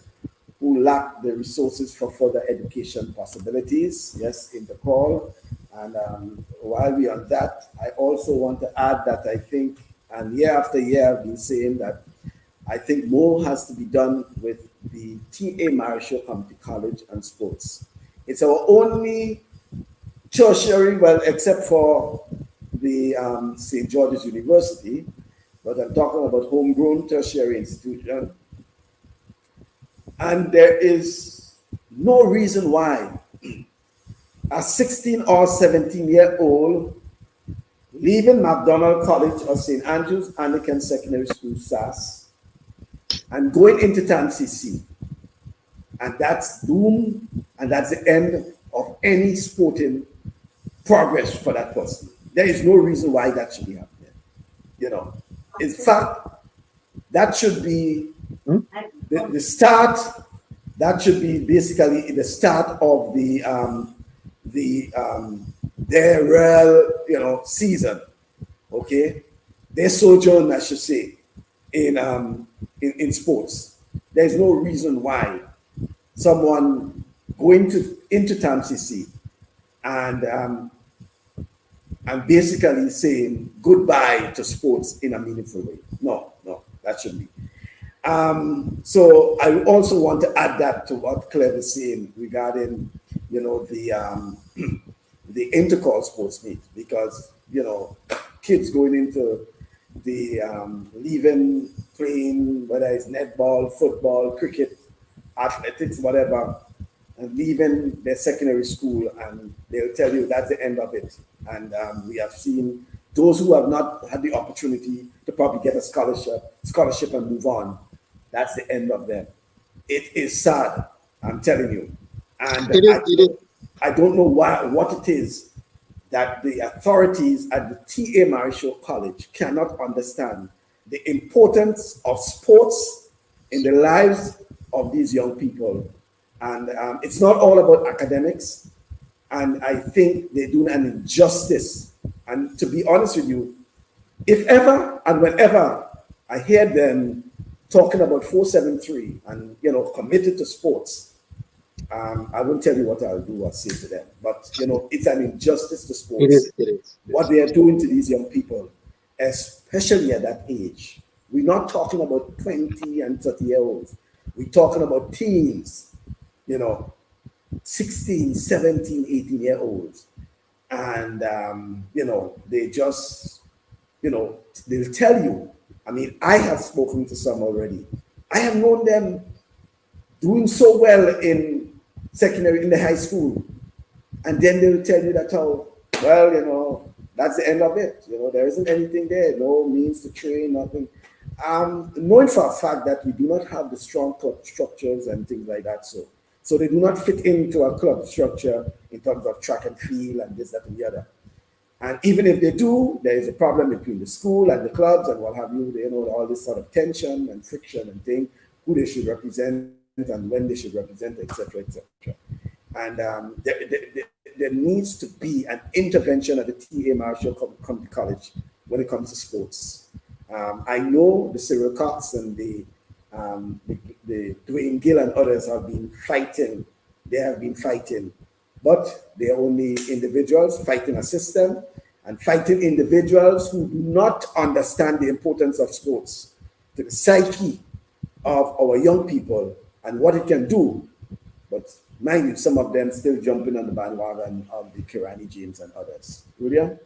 who lack the resources for further education possibilities. Yes, intercall. And while we're on that, I also want to add that I think, and year after year, I've been saying that I think more has to be done with the TA Marischal Community College and sports. It's our only tertiary, well, except for the St. George's University, but I'm talking about homegrown tertiary institution. And there is no reason why a 16 or 17-year-old leaving McDonald College or St. Andrew's Anglican Secondary School, SAS, and going into TAMCC, and that's doom, and that's the end of any sporting progress for that person. There is no reason why that should be happening. In fact, that should be the start. That should be basically the start of their real, season. Okay, their sojourn, I should say, in sports. There's no reason why someone going into TAMCC and basically saying goodbye to sports in a meaningful way. No, that shouldn't be. So I also want to add that to what Claire is saying regarding, the intercall sports meet, because, kids going into the leaving, playing, whether it's netball, football, cricket, athletics, whatever, and leaving their secondary school, and they'll tell you that's the end of it. And we have seen those who have not had the opportunity to probably get a scholarship and move on. That's the end of them. It is sad, I'm telling you. And I don't know what it is that the authorities at the TA Marischal College cannot understand the importance of sports in the lives of these young people. And it's not all about academics. And I think they're doing an injustice. And to be honest with you, if ever and whenever I hear them talking about 473 and, you know, committed to sports, I won't tell you what I'll do or say to them. But, you know, it's an injustice to sports. It is. What they are doing to these young people, especially at that age. We're not talking about 20 and 30-year-olds. We're talking about teens, you know, 16, 17, 18-year-olds. And, you know, they just, you know, they'll tell you. I mean, I have spoken to some already. I have known them doing so well in secondary, in the high school. And then they'll tell you that, oh, well, you know, that's the end of it. You know, there isn't anything there, no means to train, nothing. Knowing for a fact that we do not have the strong club structures and things like that. So they do not fit into a club structure in terms of track and field and this, that, and the other. And even if they do, there is a problem between the school and the clubs and what have you. They know all this sort of tension and friction and thing, who they should represent and when they should represent, etc., etc. And there needs to be an intervention at the T.A. Marshall Community College when it comes to sports. I know the Cyril Cox and the Dwayne Gill and others have been fighting. They have been fighting, but they are only individuals fighting a system and fighting individuals who do not understand the importance of sports to the psyche of our young people and what it can do. But mind you, some of them still jumping on the bandwagon of the Kirani James and others. William?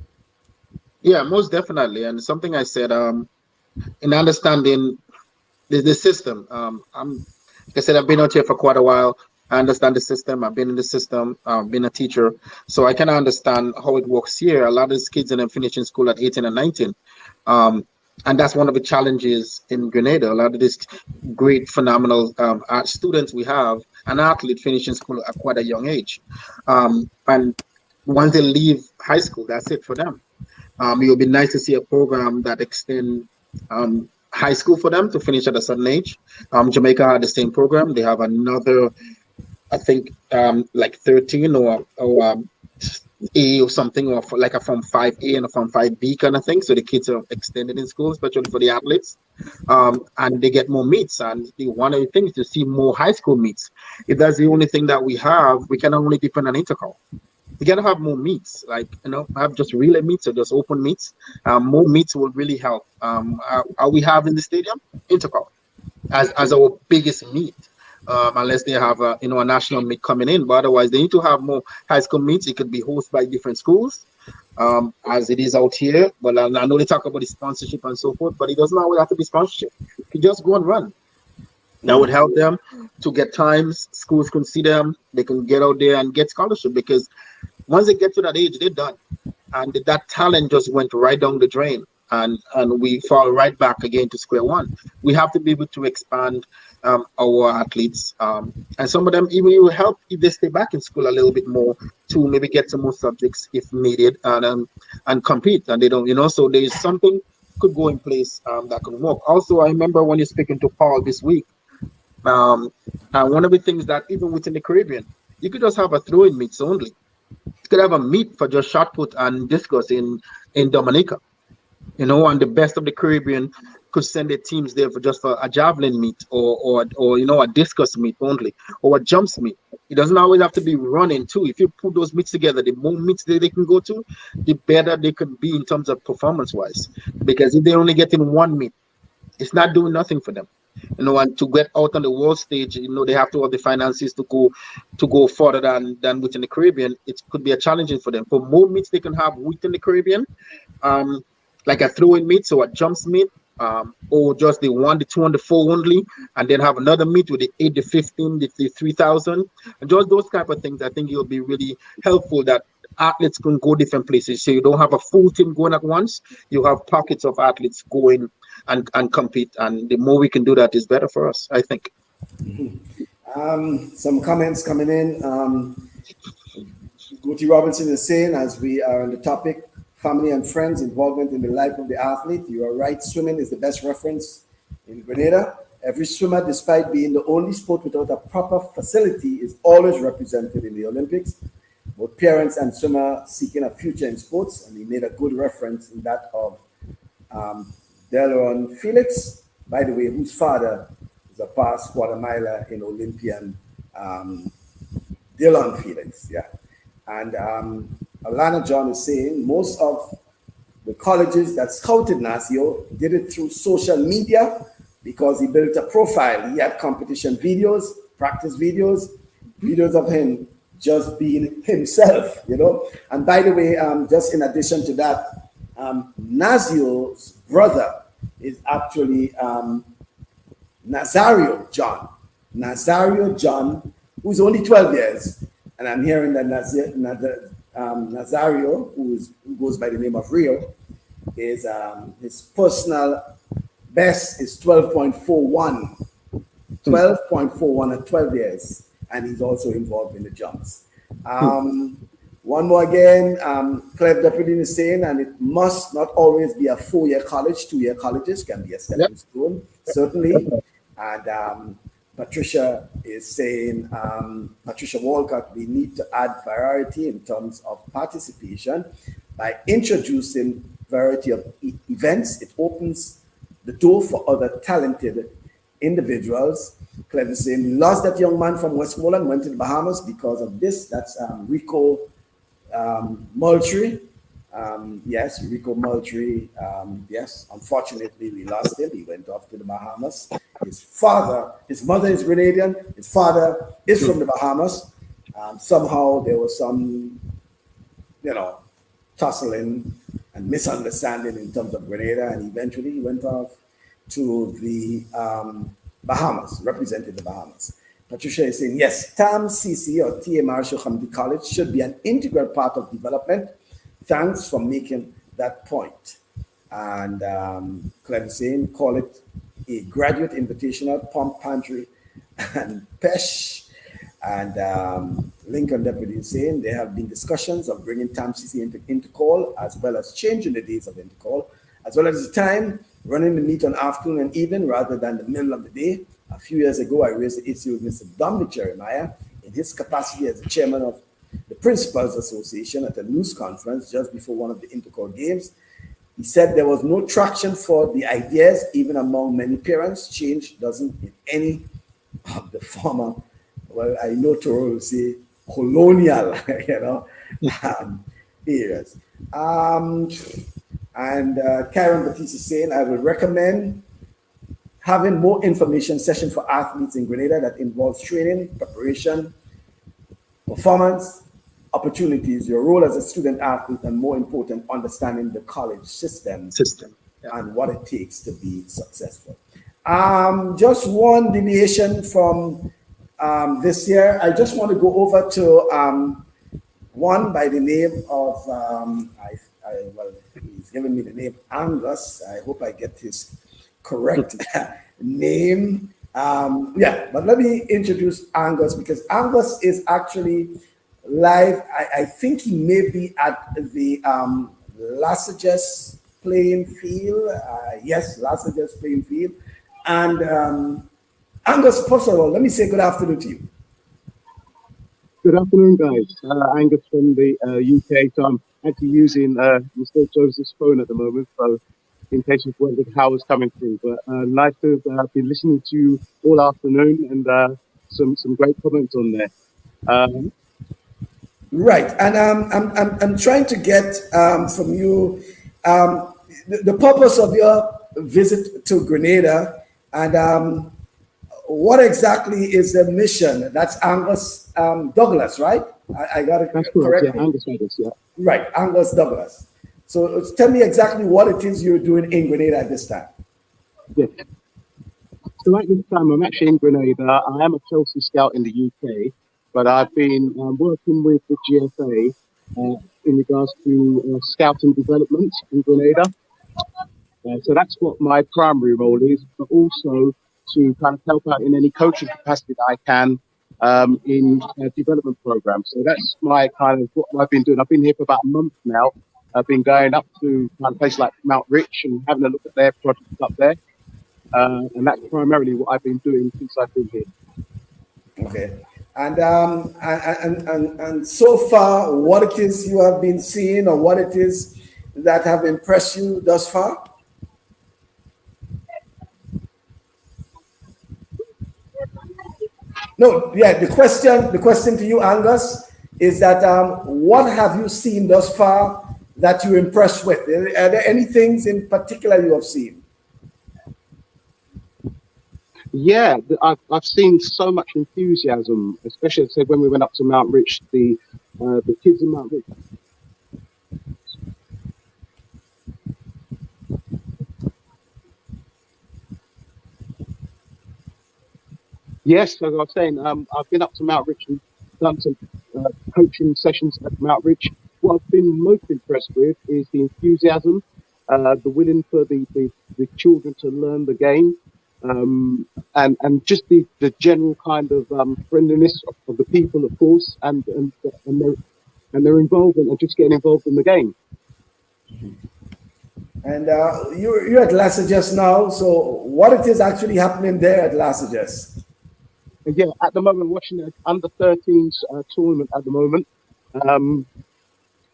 Yeah, most definitely. And something I said, in understanding the system, like I said, I've been out here for quite a while. I understand the system. I've been in the system. I've been a teacher. So I can understand how it works here. A lot of these kids are finishing school at 18 and 19. And that's one of the challenges in Grenada. A lot of these great, phenomenal art students we have, an athlete finishing school at quite a young age. And once they leave high school, that's it for them. It would be nice to see a program that extends high school for them to finish at a certain age. Jamaica had the same program. They have another, I think, like 13 or A or something, or like a Form 5A and a Form 5B kind of thing. So the kids are extended in school, especially for the athletes. And they get more meets. And one of the things to see more high school meets. If that's the only thing that we have, we can only depend on intercol. We gotta have more meets, like, you know, have just relay meets or just open meets. More meets will really help. Are we having the stadium? Intercol as our biggest meet. Unless they have a national meet coming in, but otherwise they need to have more high school meets. It could be hosted by different schools, as it is out here. But I know they talk about the sponsorship and so forth, but it doesn't always have to be sponsorship. You can just go and run. That would help them to get times. Schools can see them. They can get out there and get scholarship, because once they get to that age, they're done, and that talent just went right down the drain. And we fall right back again to square one. We have to be able to expand our athletes, and some of them even will help if they stay back in school a little bit more to maybe get some more subjects if needed, and compete. And they don't, so there's something could go in place that could work. Also, I remember when you're speaking to Paul this week, and one of the things that even within the Caribbean, you could just have a throwing meets only. You could have a meet for just shot put and discus in Dominica. And the best of the Caribbean could send their teams there for just a javelin meet or a discus meet only, or a jumps meet. It doesn't always have to be running too. If you put those meets together, the more meets that they can go to, the better they could be in terms of performance wise. Because if they're only getting one meet, it's not doing nothing for them. And to get out on the world stage, they have to have the finances to go further than within the Caribbean. It could be a challenging for them. For more meets they can have within the Caribbean, like a throwing meet, so a jumps meet, or just the 1, the 2, and the 4 only, and then have another meet with the 8, the 15, the 3,000, and just those type of things. I think it'll be really helpful that athletes can go different places. So you don't have a full team going at once. You have pockets of athletes going and compete, and the more we can do that is better for us, I think. Some comments coming in. Guti Robinson is saying, as we are on the topic, family and friends, involvement in the life of the athlete. You are right, swimming is the best reference in Grenada. Every swimmer, despite being the only sport without a proper facility, is always represented in the Olympics. both parents and swimmer seeking a future in sports, and he made a good reference in that of Delron Felix, by the way, whose father is a past quarter miler in Olympian Delron Felix, yeah. And Alana John is saying most of the colleges that scouted Nazzio did it through social media because he built a profile. He had competition videos, practice videos, videos of him just being himself, you know. And by the way, just in addition to that, Nazzio's brother is actually Nazzio John. Nazzio John, who's only 12 years. And I'm hearing that Nazzio, who goes by the name of Rio, is his personal best is 12.41. 12.41 at 12 years. And he's also involved in the jumps. One more again, Cleve Deputy is saying, and it must not always be a 4-year college, 2-year colleges can be a stepping stone, certainly. And Patricia is saying, Patricia Walcott, we need to add variety in terms of participation by introducing variety of events. It opens the door for other talented individuals. Cleve is saying, we lost that young man from Westmoreland, went to the Bahamas because of this. That's Rico Moultrie. Yes, Rico Moultrie. Yes, unfortunately, we lost him. He went off to the Bahamas. His mother is Grenadian. His father is from the Bahamas. Somehow there was some, tussling and misunderstanding in terms of Grenada, and eventually he went off to the Bahamas, represented the Bahamas. Patricia is saying, yes, TAM-CC or TA Marshall Community College should be an integral part of development. Thanks for making that point. And Cleve is saying, call it a graduate invitational, pump pantry, and PESH. And Lincoln Deputy is saying there have been discussions of bringing TAM-CC into intercall, as well as changing the days of intercall, as well as the time, running the meet on afternoon and evening rather than the middle of the day. A few years ago, I raised the issue with Mr. Dominic Jeremiah in his capacity as the chairman of the Principals Association at a news conference just before one of the intercall games. He said there was no traction for the ideas, even among many parents. Change doesn't in any of the former, well, I know Toro will say colonial, areas. And Karen Batiste is saying, I would recommend having more information session for athletes in Grenada that involves training, preparation, performance, opportunities, your role as a student athlete, and more important, understanding the college system. And what it takes to be successful. Just one deviation from this year. I just want to go over to one by the name of, well, he's given me the name Angus. I hope I get his correct name. But let me introduce Angus, because Angus is actually live. I think he may be at the Lassages playing field. Yes, Lassages playing field. And Angus, first of all, let me say good afternoon to you. Good afternoon, guys. Angus from the UK. So I'm actually using Mr. Joseph's phone at the moment, so in case you've wondered how it's coming through. But nice to have been listening to you all afternoon, and some great comments on there. Right, and I'm trying to get from you the purpose of your visit to Grenada, and what exactly is the mission? That's Angus Douglas, right? I got it correct. Yeah, Angus Douglas, yeah. Right, Angus Douglas. So tell me exactly what it is you're doing in Grenada at this time. Yeah. So at this time, I'm actually in Grenada. I am a Chelsea scout in the UK, but I've been working with the GFA in regards to scouting development in Grenada. So that's what my primary role is, but also to kind of help out in any coaching capacity that I can in development programs. So that's my kind of what I've been doing. I've been here for about a month now. I've been going up to kind of places like Mount Rich and having a look at their projects up there. And that's primarily what I've been doing since I've been here. Okay. And so far, what it is you have been seeing, or what it is that have impressed you thus far? No, yeah. The question to you, Angus, is that what have you seen thus far that you're impressed with? Are there any things in particular you have seen? Yeah, I've seen so much enthusiasm, especially when we went up to Mount Rich, the kids in Mount Rich. Yes, as I was saying, I've been up to Mount Rich and done some coaching sessions at Mount Rich. What I've been most impressed with is the enthusiasm, the willing for the children to learn the game, and just the general kind of friendliness of the people, of course, and their involvement and just getting involved in the game. And you're at Lasages now, so what it is actually happening there at Lasages? Yeah, at the moment, watching the under-13s tournament at the moment,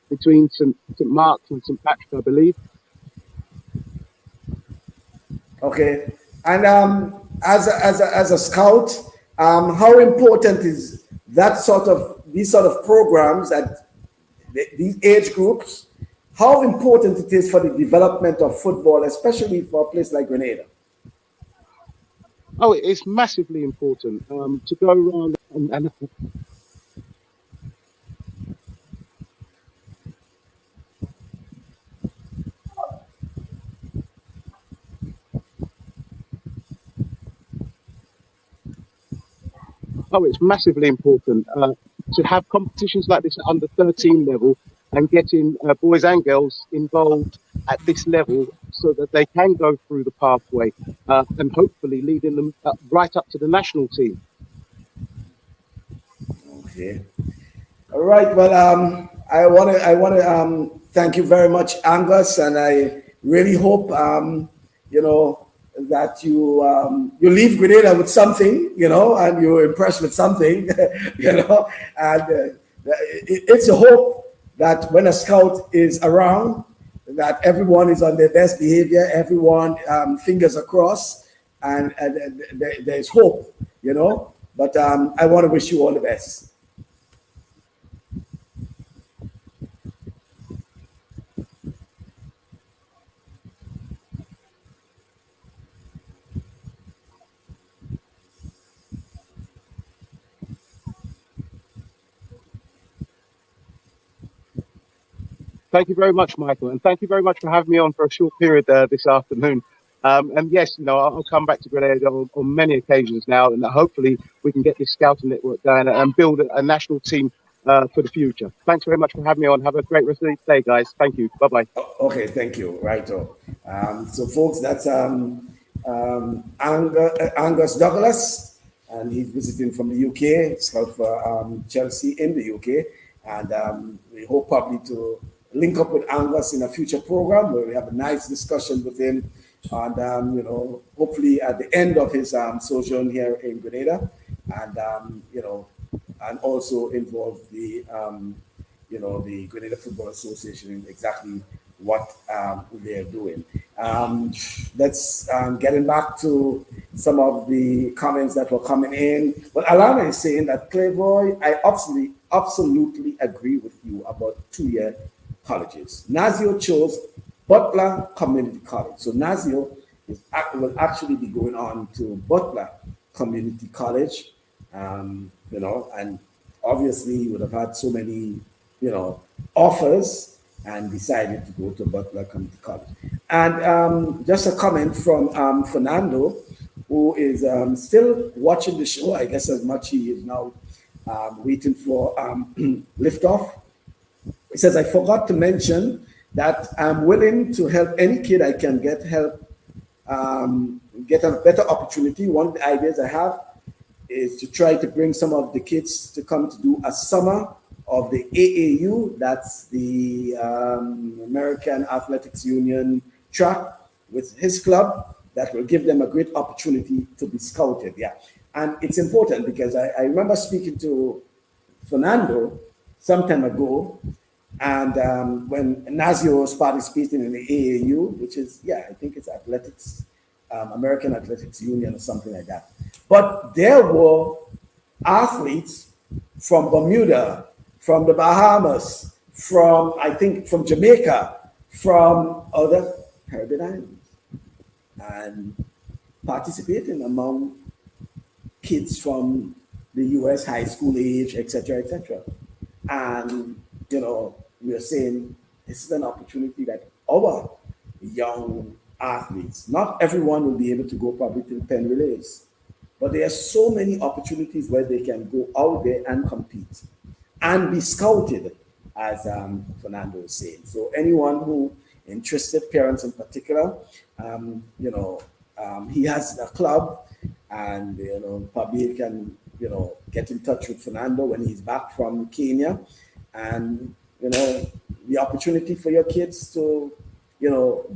between St Mark's and St Patrick, I believe. Okay, and as a scout, how important is these sort of programs at these age groups? How important it is for the development of football, especially for a place like Grenada? Oh, it's massively important to go around and it's massively important to have competitions like this at under 13 level and getting boys and girls involved at this level so that they can go through the pathway and hopefully leading them right up to the national team. Okay. All right. Well, I want to thank you very much, Angus, and I really hope that you leave Grenada with something, and you're impressed with something, and it's a hope that when a scout is around, that everyone is on their best behavior, everyone fingers across, and there's hope, But I want to wish you all the best. Thank you very much, Michael, and thank you very much for having me on for a short period this afternoon. And yes, I'll come back to Grenada on many occasions now, and hopefully we can get this scouting network going and build a national team for the future. Thanks very much for having me on. Have a great rest of the day, guys. Thank you. Bye-bye. Okay, thank you. Righto. So, folks, that's Angus Douglas, and he's visiting from the UK. Scout for Chelsea in the UK, and we hope probably to link up with Angus in a future program where we have a nice discussion with him, and hopefully at the end of his sojourn here in Grenada, and and also involve the the Grenada Football Association in exactly what they're doing. Let's getting back to some of the comments that were coming in. Well, Alana is saying that Clairvoy, I absolutely agree with you about 2-year colleges. Nazzio chose Butler Community College. So Nazzio will actually be going on to Butler Community College, and obviously he would have had so many, offers and decided to go to Butler Community College. And just a comment from Fernando, who is still watching the show, I guess as much he is now waiting for liftoff. He says, I forgot to mention that I'm willing to help any kid I can get a better opportunity. One of the ideas I have is to try to bring some of the kids to come to do a summer of the AAU, that's the American Athletics Union track with his club. That will give them a great opportunity to be scouted. Yeah. And it's important because I remember speaking to Fernando some time ago, and when Nazzio was participating in the AAU, which is, I think it's athletics, American Athletics Union or something like that. But there were athletes from Bermuda, from the Bahamas, from Jamaica, from other Caribbean islands, and participating among kids from the US high school age, etc., etc. And, we are saying this is an opportunity that our young athletes, not everyone will be able to go probably to the 10 relays, but there are so many opportunities where they can go out there and compete and be scouted, as Fernando was saying. So anyone who interested, parents in particular, he has a club, and probably can get in touch with Fernando when he's back from Kenya, and the opportunity for your kids to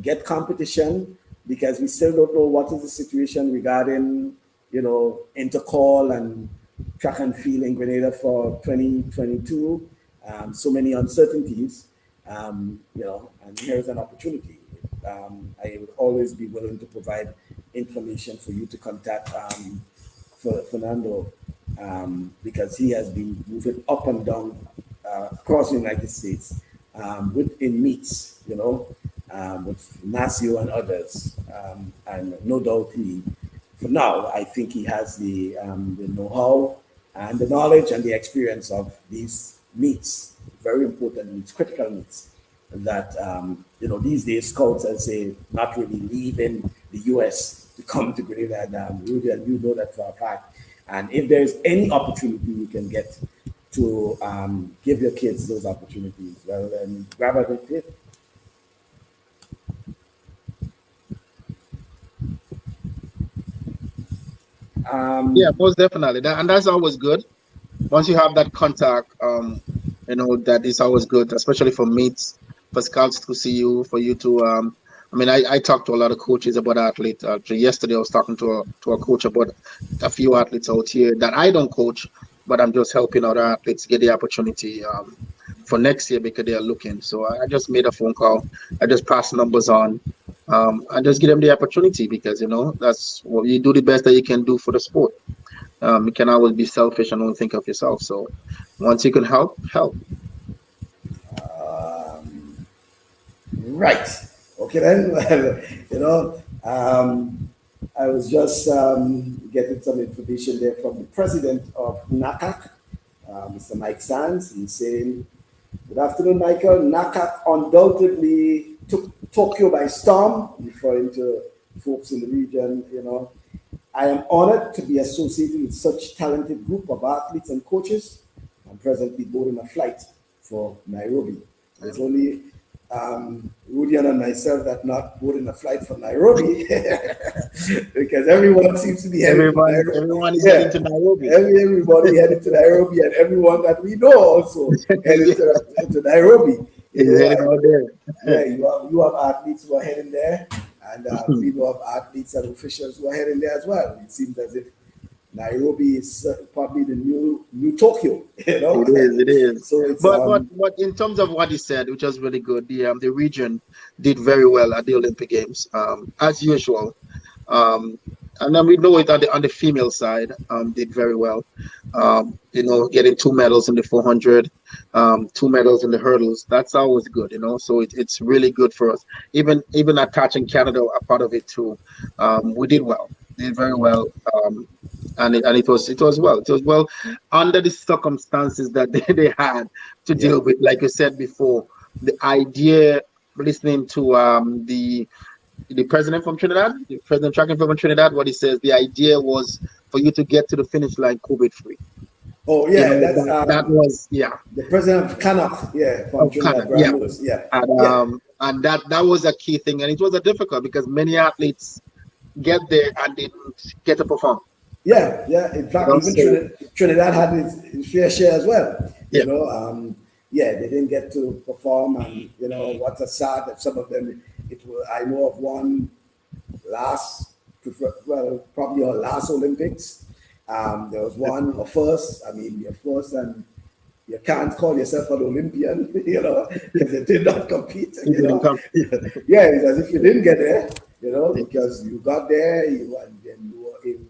get competition, because we still don't know what is the situation regarding intercall and track and field in Grenada for 2022. So many uncertainties, and here's an opportunity. I would always be willing to provide information for you to contact Fernando, because he has been moving up and down across the United States within meets, with Nazzio and others. And no doubt for now, I think he has the know-how and the knowledge and the experience of these meets, very important meets, critical meets, that, these days scouts, I say, not really leaving the US to come to Grenada, and Rudy, and you know that for a fact. And if there's any opportunity you can get to give your kids those opportunities, well, then grab at it. Most definitely. And that's always good. Once you have that contact, that is always good, especially for meets, for scouts to see you, for you to, I talk to a lot of coaches about athletes. Yesterday I was talking to a coach about a few athletes out here that I don't coach, but I'm just helping other athletes get the opportunity for next year because they are looking. So I just made a phone call. I just passed numbers on. And just give them the opportunity, because that's what you do, the best that you can do for the sport. You can always be selfish and only think of yourself. So once you can help. Right. Okay then. Well, I was just getting some information there from the president of NACAC, Mr. Mike Sands. He's saying, "Good afternoon, Michael. NACAC undoubtedly took Tokyo by storm," referring to folks in the region. "I am honored to be associated with such talented group of athletes and coaches. I'm presently boarding a flight for Nairobi." There's only Rudian and myself that not boarding a flight for Nairobi, because everyone seems to be heading to Nairobi. Everyone is heading to Nairobi. Everybody headed to Nairobi, and everyone that we know also headed to Nairobi. Heading out there. You have athletes who are heading there, and we know of athletes and officials who are heading there as well. It seems as if Nairobi is probably the new Tokyo. It is. So it's, but in terms of what he said, which was really good, the region did very well at the Olympic Games, as usual. And then we know it on the female side, did very well. Getting 2 medals in the 400, 2 medals in the hurdles. That's always good, So it's really good for us. Even attaching Canada a part of it too. We did well. Did very well. And it was well under the circumstances that they had to deal with. Like you said before, the idea, listening to the president from Trinidad, the president tracking from Trinidad, what he says, the idea was for you to get to the finish line COVID-free. Oh yeah, that was the president of Canuck, from Trinidad, and that was a key thing, and it was a difficult because many athletes get there and didn't get to perform. Yeah. In fact, even Trinidad had its fair share as well. They didn't get to perform, and what's a sad that some of them. I know of one probably our last Olympics, There was one, a first. I mean, your first, and you can't call yourself an Olympian, you know, because you did not compete. You know? Yeah, it's as if you didn't get there, you know, because you got there, and then you were in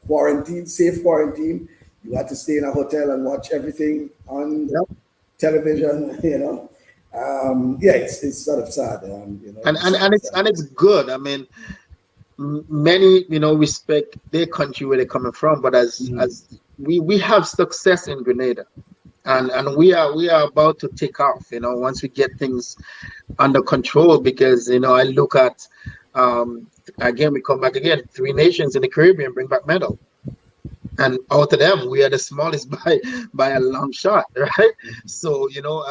quarantine, safe quarantine. You had to stay in a hotel and watch everything on television, you know. Yeah, it's sort of sad, you know. And it's good. I mean, many, you know, respect their country where they're coming from, but as we have success in Grenada, and we are about to take off, you know, once we get things under control, because, you know, I look at again, we come back again, 3 nations in the Caribbean bring back medal, and out of them we are the smallest by a long shot, right? So, you know,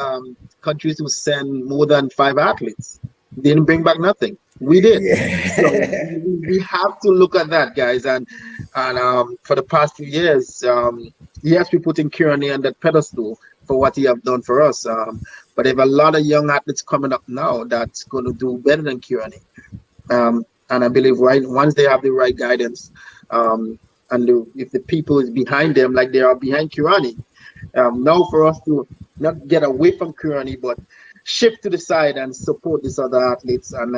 countries who send more than 5 athletes didn't bring back nothing. We did. So we have to look at that, guys. And for the past few years, yes, we put in Kearney on that pedestal for what he have done for us. But there are a lot of young athletes coming up now that's going to do better than Kearney. And I believe once they have the right guidance, and if the people is behind them like they are behind Kearney, now for us to not get away from Kearney, but shift to the side and support these other athletes, and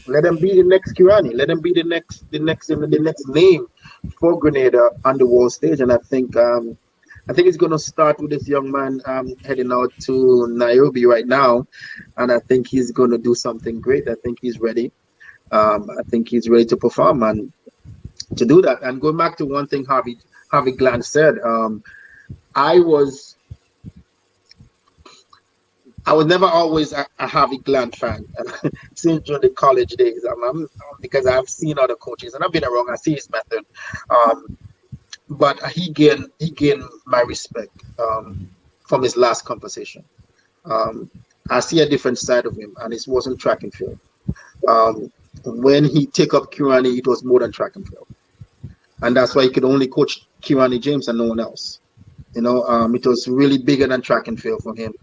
let them be the next Kearney, let them be the next name for Grenada on the world stage. And I think it's going to start with this young man heading out to Nairobi right now, and I think he's going to do something great. I think he's ready. I think he's ready to perform and to do that. And going back to one thing Harvey Glant said, I was never always a Harvey Glant fan since during the college days. Because I've seen other coaches and I've been around. I see his method, but he gained my respect from his last composition. I see a different side of him, and it wasn't track and field. When he took up Kearney, it was more than track and field, and that's why he could only coach Kearney James and no one else. You know, it was really bigger than track and field for him.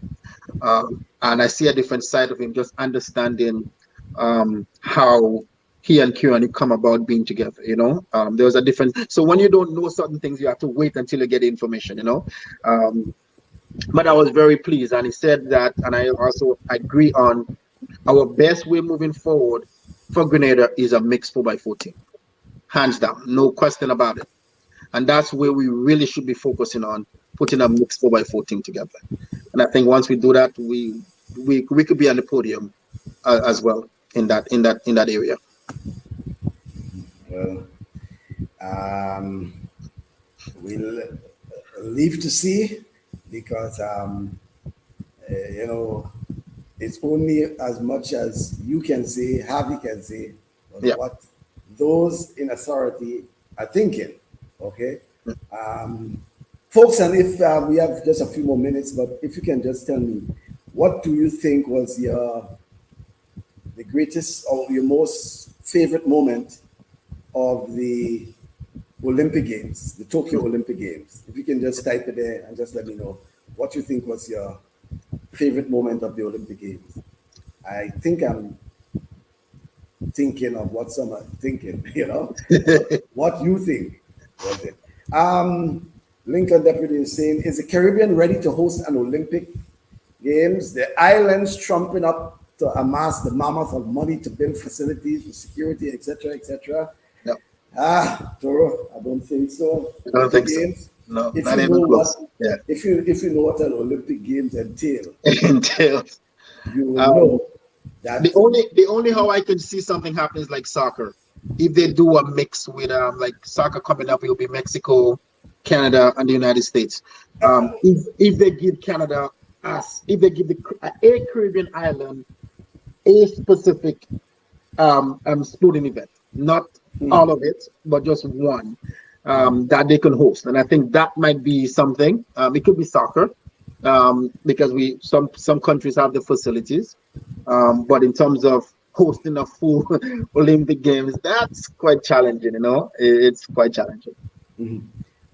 And I see a different side of him, just understanding how he and Kearney come about being together. You know, there was a difference. So when you don't know certain things, you have to wait until you get the information. You know, but I was very pleased, and he said that, and I also agree on our best way moving forward for Grenada is a mixed 4x4 team, hands down, no question about it. And that's where we really should be focusing on, putting a mixed 4x4 team together. And I think once we do that, we could be on the podium as well in that area. Well, we'll leave to see, because you know, it's only as much as you can say, Harvey can say, what those in authority are thinking. Okay, folks, and if we have just a few more minutes, but if you can just tell me, what do you think was the greatest or your most favorite moment of the Olympic Games, the Tokyo Olympic Games? If you can just type it there and just let me know what you think was your favorite moment of the Olympic Games. I think I'm thinking of what some are thinking, you know. What you think was it? Lincoln Deputy is saying, is the Caribbean ready to host an Olympic Games? The islands trumping up to amass the mammoth of money to build facilities for security, etc., etc. No. Toro, I don't think so. I don't think so. No, if not even close. If you know what an Olympic Games entails, you will know that the only how I can see something happen is like soccer. If they do a mix with like soccer coming up, it will be Mexico, Canada, and the United States. If they give Canada if they give a Caribbean island a specific sporting event, not all of it, but just one that they can host, and I think that might be something. It could be soccer, because some countries have the facilities, but in terms of hosting a full Olympic Games, that's quite challenging. You know, it's quite challenging.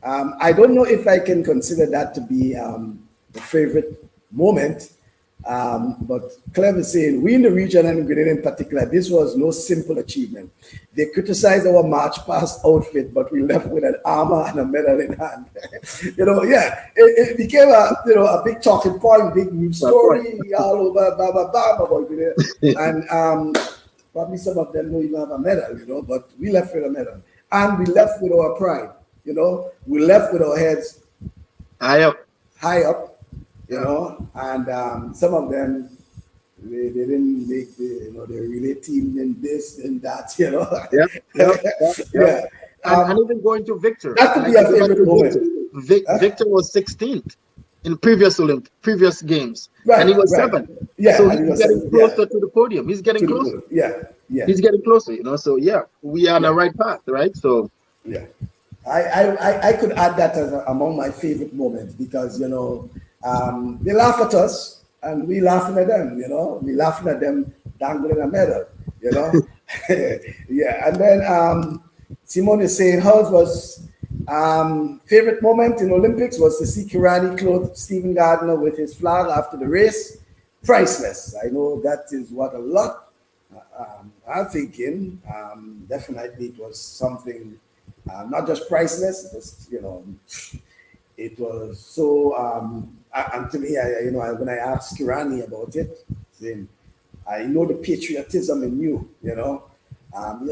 I don't know if I can consider that to be the favorite moment, But Clem is saying, we in the region and in Grenada in particular, this was no simple achievement. They criticized our march past outfit, but we left with an armor and a medal in hand. It became a big talking point, big news story all over, blah, blah, blah, about Grenada. And probably some of them don't even have a medal, but we left with a medal. And we left with our pride, we left with our heads high up, and some of them, they didn't make the relay team in this and that, Yeah. And even going to Victor. That could be a favorite moment. Victor was 16th in previous games, right, and he was 7th. Yeah, so he's getting closer to the podium. He's getting closer. Yeah. He's getting closer. So we are on the right path, right? So yeah, I could add that as among my favorite moments because they laugh at us and we laughing at them. We laughing at them dangling a medal. Yeah, and then Simone is saying hers was favorite moment in Olympics was to see Kirani clothe Stephen Gardner with his flag after the race. Priceless. I know that is what a lot are thinking. Definitely it was something not just priceless, it was so and to me, when I asked Kirani about it, saying, I know the patriotism in you, you're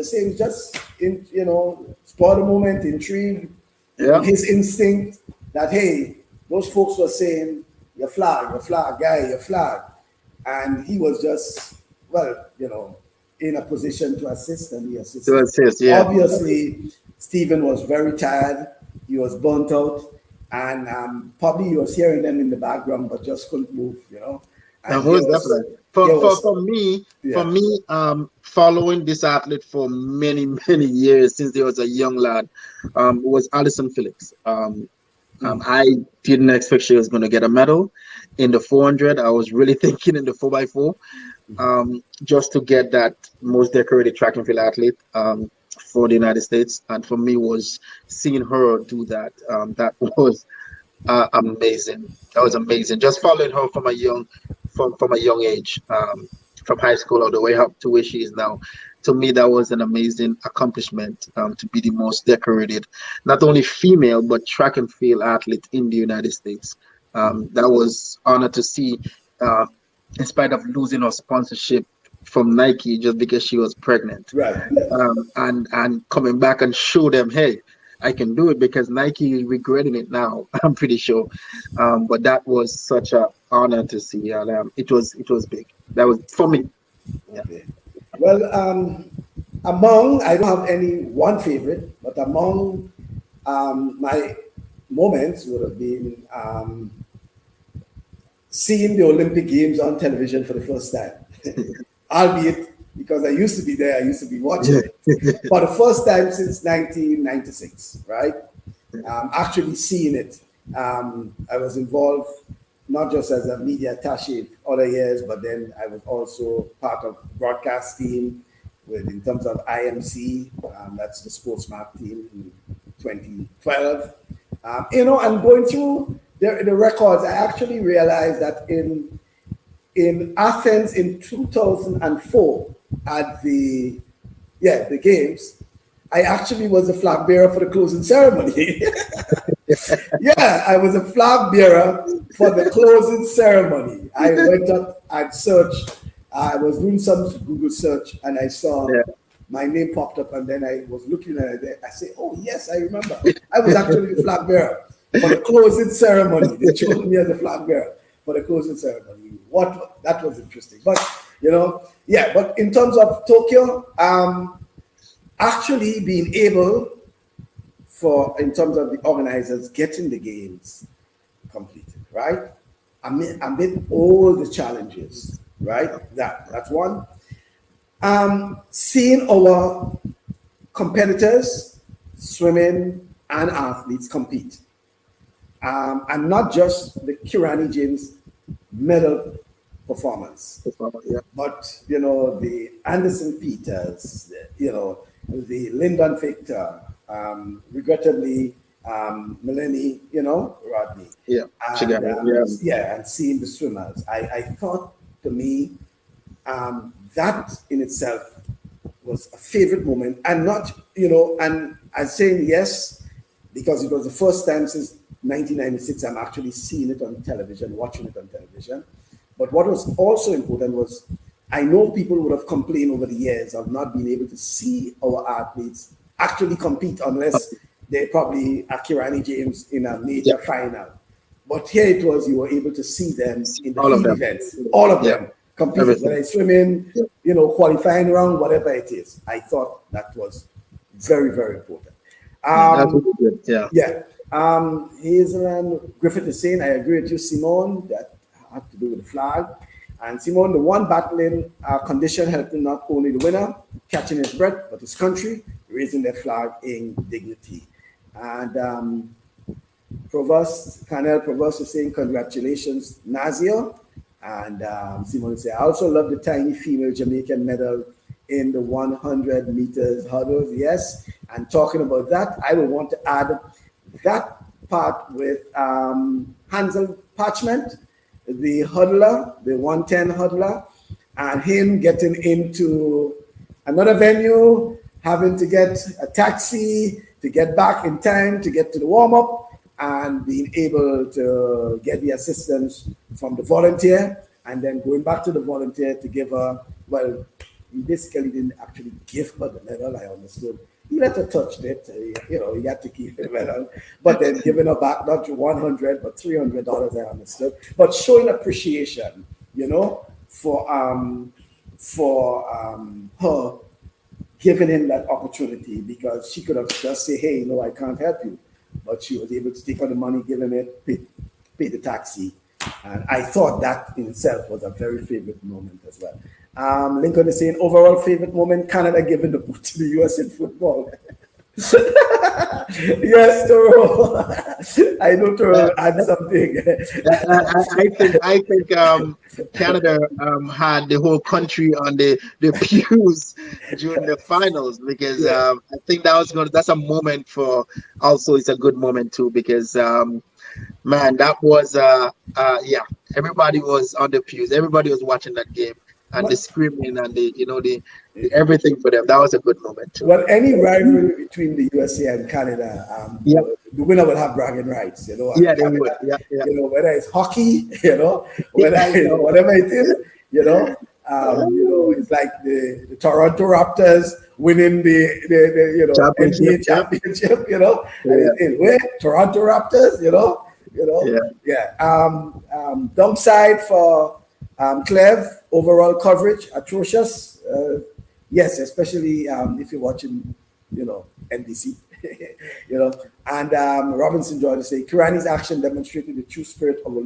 saying just in, spur the moment, intrigue, his instinct that, hey, those folks were saying, your flag, guy, your flag. And he was just, in a position to assist, and he assisted. To assist, yeah. Obviously, Stephen was very tired. He was burnt out. And probably he was hearing them in the background, but just couldn't move, And For me, following this athlete for many, many years since he was a young lad, was Alison Felix. I didn't expect she was going to get a medal in the 400. I was really thinking in the 4x4, just to get that most decorated track and field athlete for the United States. And for me, was seeing her do that. That was amazing. That was amazing. Just following her from a young age, from high school all the way up to where she is now. To me, that was an amazing accomplishment to be the most decorated, not only female, but track and field athlete in the United States. That was honored to see, in spite of losing her sponsorship from Nike just because she was pregnant. Right. And coming back and show them, hey, I can do it, because Nike is regretting it now, I'm pretty sure. But that was such an honor to see. And it was big. That was for me. Okay. Well, I don't have any one favorite, but among my moments would have been seeing the Olympic Games on television for the first time. Albeit, because I used to be there, I used to be watching it for the first time since 1996, right? Actually seeing it. I was involved not just as a media attaché other years, but then I was also part of broadcast team in terms of IMC, that's the sportsmen team in 2012. And going through the records, I actually realized that in Athens in 2004 at the games, I actually was a flag bearer for the closing ceremony. Yeah, I was a flag bearer for the closing ceremony. I went up and searched. I was doing some Google search and I saw my name popped up, and then I was looking at it. I said, oh, yes, I remember. I was actually the flag bearer for the closing ceremony. They chose me as a flag bearer for the closing ceremony. That was interesting. But, but in terms of Tokyo, actually being able in terms of the organizers getting the games completed, right? Amid all the challenges, right? That's one. Seeing our competitors, swimming and athletes compete. And not just the Kirani James medal performance, but, the Anderson Peters, the Lyndon Victor, regrettably, Melanie, Rodney. Yeah, and seeing the swimmers. I thought, to me, that in itself was a favorite moment, and not, and I'm saying yes, because it was the first time since 1996 I'm actually seeing it on television, watching it on television. But what was also important was, I know people would have complained over the years of not being able to see our athletes actually compete unless they probably are Kirani James in a major final. But here it was, you were able to see them in the field events, all of them competing, whether it's swimming, qualifying round, whatever it is. I thought that was very, very important. Hazelland Griffith is saying, I agree with you, Simone, that had to do with the flag. And Simone, the one battling condition helping not only the winner catching his breath, but his country raising their flag in dignity. And Colonel Provost is saying, congratulations, Nazzio. And Simone said, I also love the tiny female Jamaican medal in the 100 meters hurdles. Yes. And talking about that, I will want to add that part with Hansel Parchment, the hurdler, the 110 hurdler, and him getting into another venue, having to get a taxi to get back in time to get to the warm-up, and being able to get the assistance from the volunteer, and then going back to the volunteer to give her, well, he basically didn't actually give her the medal, I understood. He let her touch it, he had to keep the medal, but then giving her back not $100 but $300, I understood. But showing appreciation, for her giving him that opportunity, because she could have just said, hey, I can't help you. But she was able to take out the money, give him it, pay the taxi. And I thought that in itself was a very favorite moment as well. Lincoln is saying, overall favorite moment, Canada giving the boot to the US in football. Yes, Toro. I know Toro add something. I think Canada had the whole country on the pews during the finals, because I think that's a moment for, also it's a good moment too, because man, that was everybody was on the pews, everybody was watching that game, and the screaming and the everything for them. That was a good moment too. Well, any rivalry between the USA and Canada, the winner will have bragging rights. They would. Yeah. Whether it's hockey, whatever it is, it's like the Toronto Raptors winning the championship. Where Toronto Raptors, Downside for Clev, overall coverage atrocious. Yes, especially if you're watching, NBC, And Robinson Joy to say, Kirani's action demonstrated the true spirit of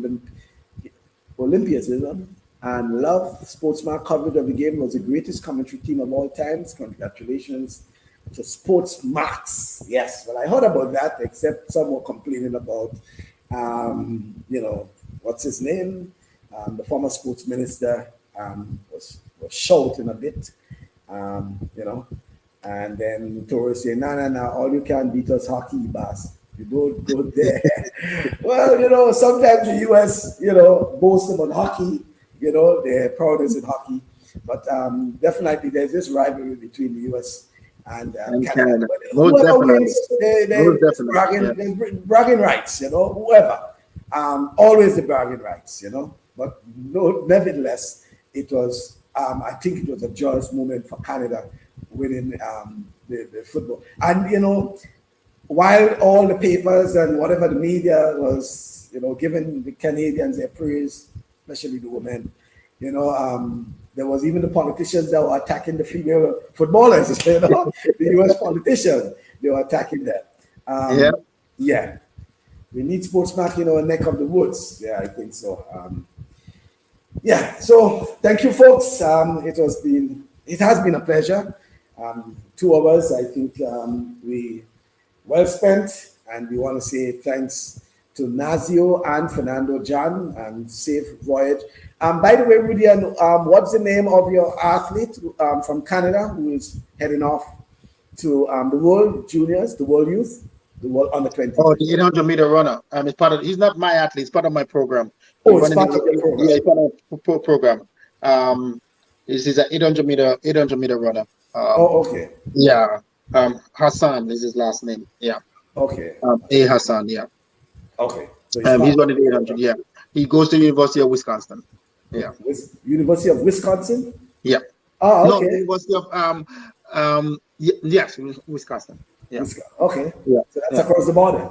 Olympianism and love. Sportsman coverage of the game was the greatest commentary team of all times. Congratulations to Sports Max. Yes, well, I heard about that, except some were complaining about, what's his name? The former sports minister was shouting a bit, and then Torres saying, no, all you can beat us hockey, boss. You don't go there. Well, sometimes the US, boast about hockey, their prowess in hockey, but definitely there's this rivalry between the US and Canada. Whoever wins, there's bragging rights, whoever. Always the bragging rights, But nevertheless, it was, I think it was a joyous moment for Canada winning the football. And, while all the papers and whatever the media was, giving the Canadians their praise, especially the women, there was even the politicians that were attacking the female footballers, the US politicians, they were attacking them. Yeah. We need Sportsman, neck of the woods. Yeah, I think so. So thank you, folks. It has been a pleasure. 2 hours, I think we well spent, and we want to say thanks to Nazzio and Fernando Jan, and safe voyage. By the way, Rudy, what's the name of your athlete from Canada who is heading off to the World Juniors, the World Youth? The World Under 20. Oh, the 800-meter runner. It's part of. He's not my athlete. It's part of my program. Oh, it's part of your program. Yeah, it's part of the program. This is an 800-meter runner. Okay. Yeah. Hassan is his last name. Yeah. Okay. A Hassan. Yeah. Okay. So he's running the 800. Yeah. He goes to the University of Wisconsin. Yeah. University of Wisconsin. Yeah. Oh, okay. No, University of yes, Wisconsin. Yeah. Okay. Yeah. So that's across the border.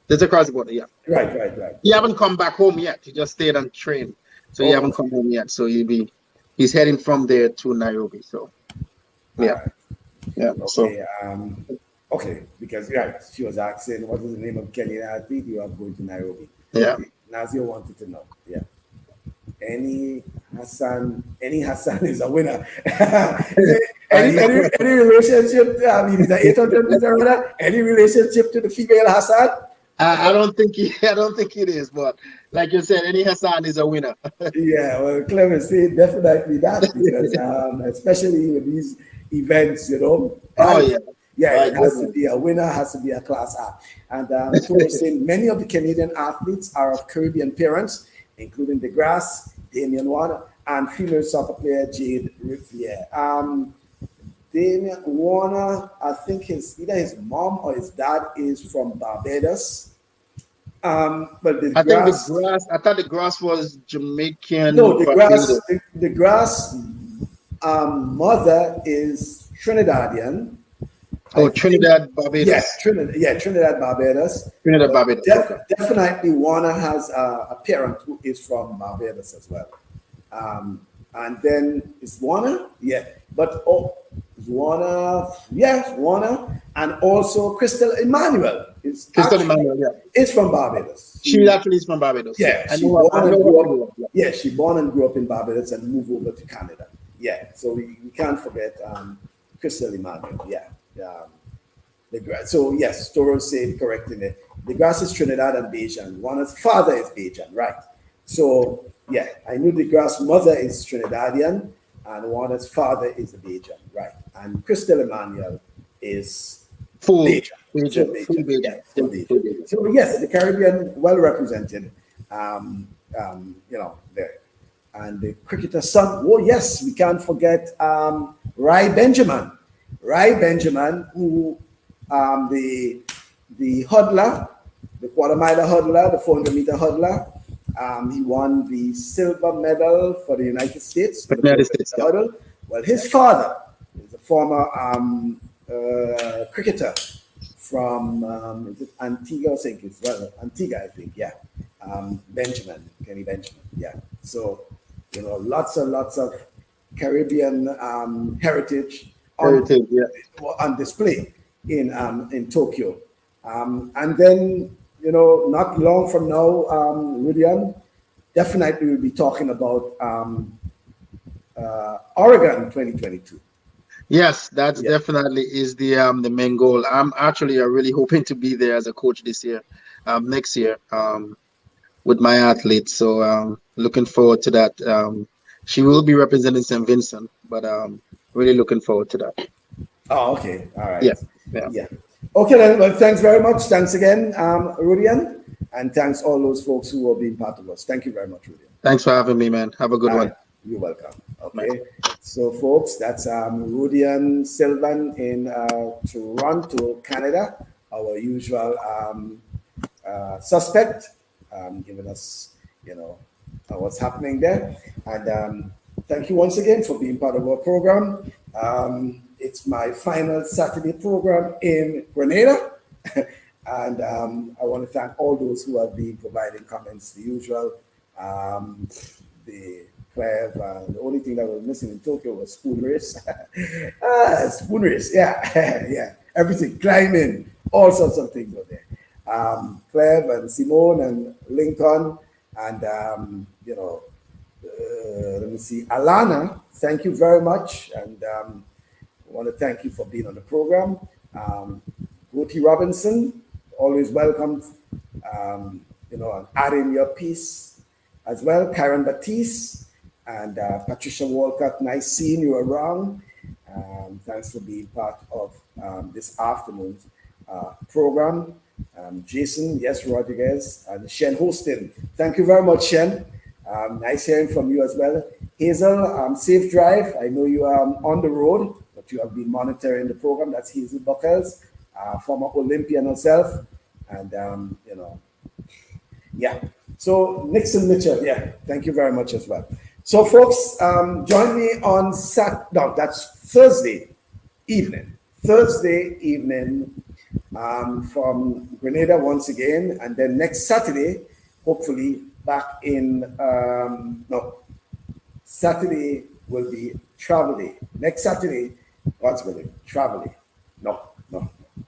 That's across the border. Yeah. Right. He haven't come back home yet. He just stayed and trained, so he haven't come home yet. So he's heading from there to Nairobi. So yeah. Right. Yeah. Okay. So okay, because she was asking what is the name of Kenyan athlete you are going to Nairobi. Yeah. Okay. Nazzio wanted to know. Yeah. Any Hassan is a winner. any relationship? I mean, is the 800 meter runner? Any relationship to the female Hassan? I don't think it is, but like you said, any Hassan is a winner. Yeah, well, Clement said definitely that, because especially with these events, Oh yeah. Yeah, it has to be a winner, has to be a class act. And so we're saying many of the Canadian athletes are of Caribbean parents, including DeGrasse, Damian Warner, and female soccer player Jade Riviere. Damian Warner, I think either his mom or his dad is from Barbados. But I thought the grass was Jamaican. No, the grass mother is Trinidadian. Oh, Trinidad, Barbados. Yes, Trinidad, Barbados. Definitely Warner has a parent who is from Barbados as well. And then is Warner? Yeah. But Warner, yes, Warner. And also Crystal Emmanuel. Is from Barbados. She actually is from Barbados. Yeah, she born and grew up in Barbados and moved over to Canada. Yeah, so we can't forget Crystal Emmanuel. Yeah. So yes, Toro said correctly there. The grass is Trinidad and Bajan. Warner's father is Bajan, right? So yeah, I knew the grass mother is Trinidadian and Warner's father is a Bajan, right? And Crystal Emmanuel is full Bajan. Bajan. So yes, the Caribbean well represented. There. And the cricketer son. Oh yes, we can't forget Rai Benjamin. Rai Benjamin, who the hurdler, the quarter-miler hurdler, the 400-meter hurdler, he won the silver medal for the United States. Hurdle. Well, his father is a former cricketer from Antigua, I think, yeah. Kenny Benjamin, yeah. So, lots of Caribbean heritage on display in Tokyo. And then, not long from now, Rudian, definitely we'll be talking about Oregon 2022. Yes, that's definitely is the main goal. I'm actually really hoping to be there as a coach this year, next year, with my athletes. So looking forward to that. She will be representing St. Vincent, but really looking forward to that. Oh, okay. All right. Yeah. Okay, then. Well, thanks very much. Thanks again, Rudian. And thanks all those folks who are being part of us. Thank you very much, Rudian. Thanks for having me, man. Have a good one. You're welcome. Okay. So, folks, that's Rudian Sylvan in Toronto, Canada, our usual suspect, giving us, what's happening there. And thank you once again for being part of our program. It's my final Saturday program in Grenada. And I want to thank all those who have been providing comments, the usual, the Clev, the only thing that was missing in Tokyo was spoon race. Spoon race, yeah. Everything, climbing, all sorts of things were there. Clev and Simone and Lincoln and, let me see, Alana, thank you very much. And I want to thank you for being on the program. Ruthie Robinson, always welcome, and add in your piece as well. Karen Batiste and Patricia Walcott, nice seeing you around. Thanks for being part of this afternoon's program. Jason, yes, Rodriguez, and Shen hosting. Thank you very much, Shen. Nice hearing from you as well. Hazel, safe drive. I know you are on the road, but you have been monitoring the program. That's Hazel Buckles, former Olympian herself. And, yeah. So Nixon Mitchell, yeah, thank you very much as well. So folks, join me on that's Thursday evening. From Grenada once again, and then next Saturday, hopefully back in, Saturday will be travel day. Next Saturday, God's willing, travel day. No,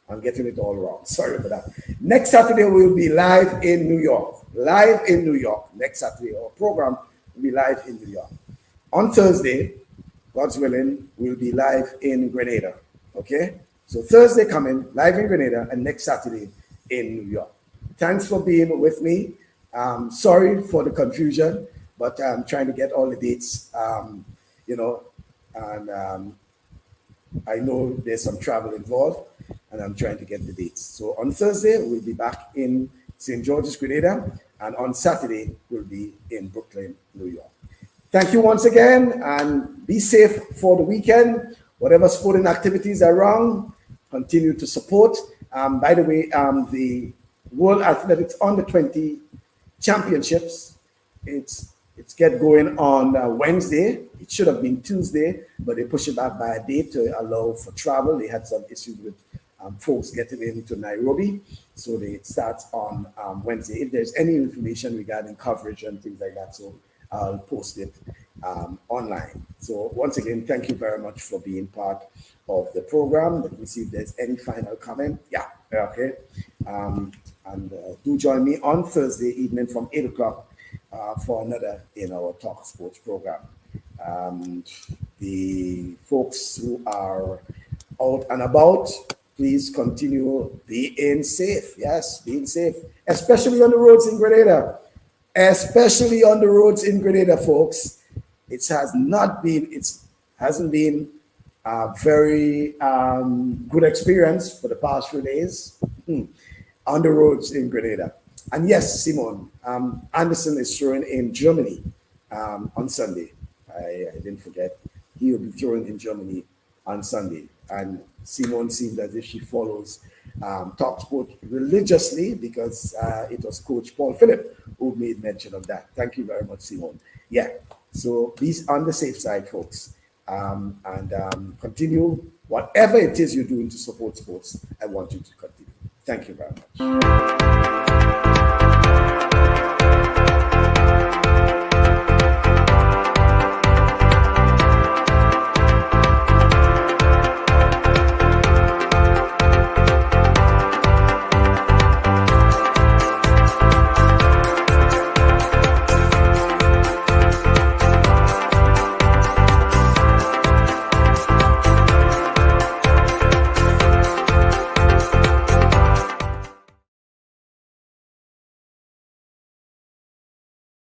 I'm getting it all wrong. Sorry for that. Next Saturday, we'll be live in New York. Next Saturday, our program will be live in New York. On Thursday, God's willing, we'll be live in Grenada. Okay? So Thursday coming, live in Grenada, and next Saturday in New York. Thanks for being with me. Sorry for the confusion, but I'm trying to get all the dates, and I know there's some travel involved, and I'm trying to get the dates. So on Thursday, we'll be back in St. George's, Grenada, and on Saturday, we'll be in Brooklyn, New York. Thank you once again, and be safe for the weekend. Whatever sporting activities are around, continue to support. By the way, the World Athletics U20 Championships, it's get going on Wednesday. It should have been Tuesday, but they pushed it back by a day to allow for travel. They had some issues with folks getting into Nairobi, so it starts on Wednesday. If there's any information regarding coverage and things like that, so I'll post it online. So once again, thank you very much for being part of the program. Let me see if there's any final comment. Yeah, okay. And do join me on Thursday evening from 8 o'clock for another in our TalkSports program. The folks who are out and about, please continue being safe. Yes, being safe, especially on the roads in Grenada. Especially on the roads in Grenada, folks. It hasn't been a very good experience for the past few days on the roads in Grenada. And yes, Simon, Anderson is throwing in Germany on Sunday. I didn't forget. He will be throwing in Germany on Sunday. And Simone seems as if she follows TalkSport religiously because it was Coach Paul Phillip who made mention of that. Thank you very much, Simone. Yeah, so be on the safe side, folks, and continue whatever it is you're doing to support sports. I want you to continue. Thank you very much.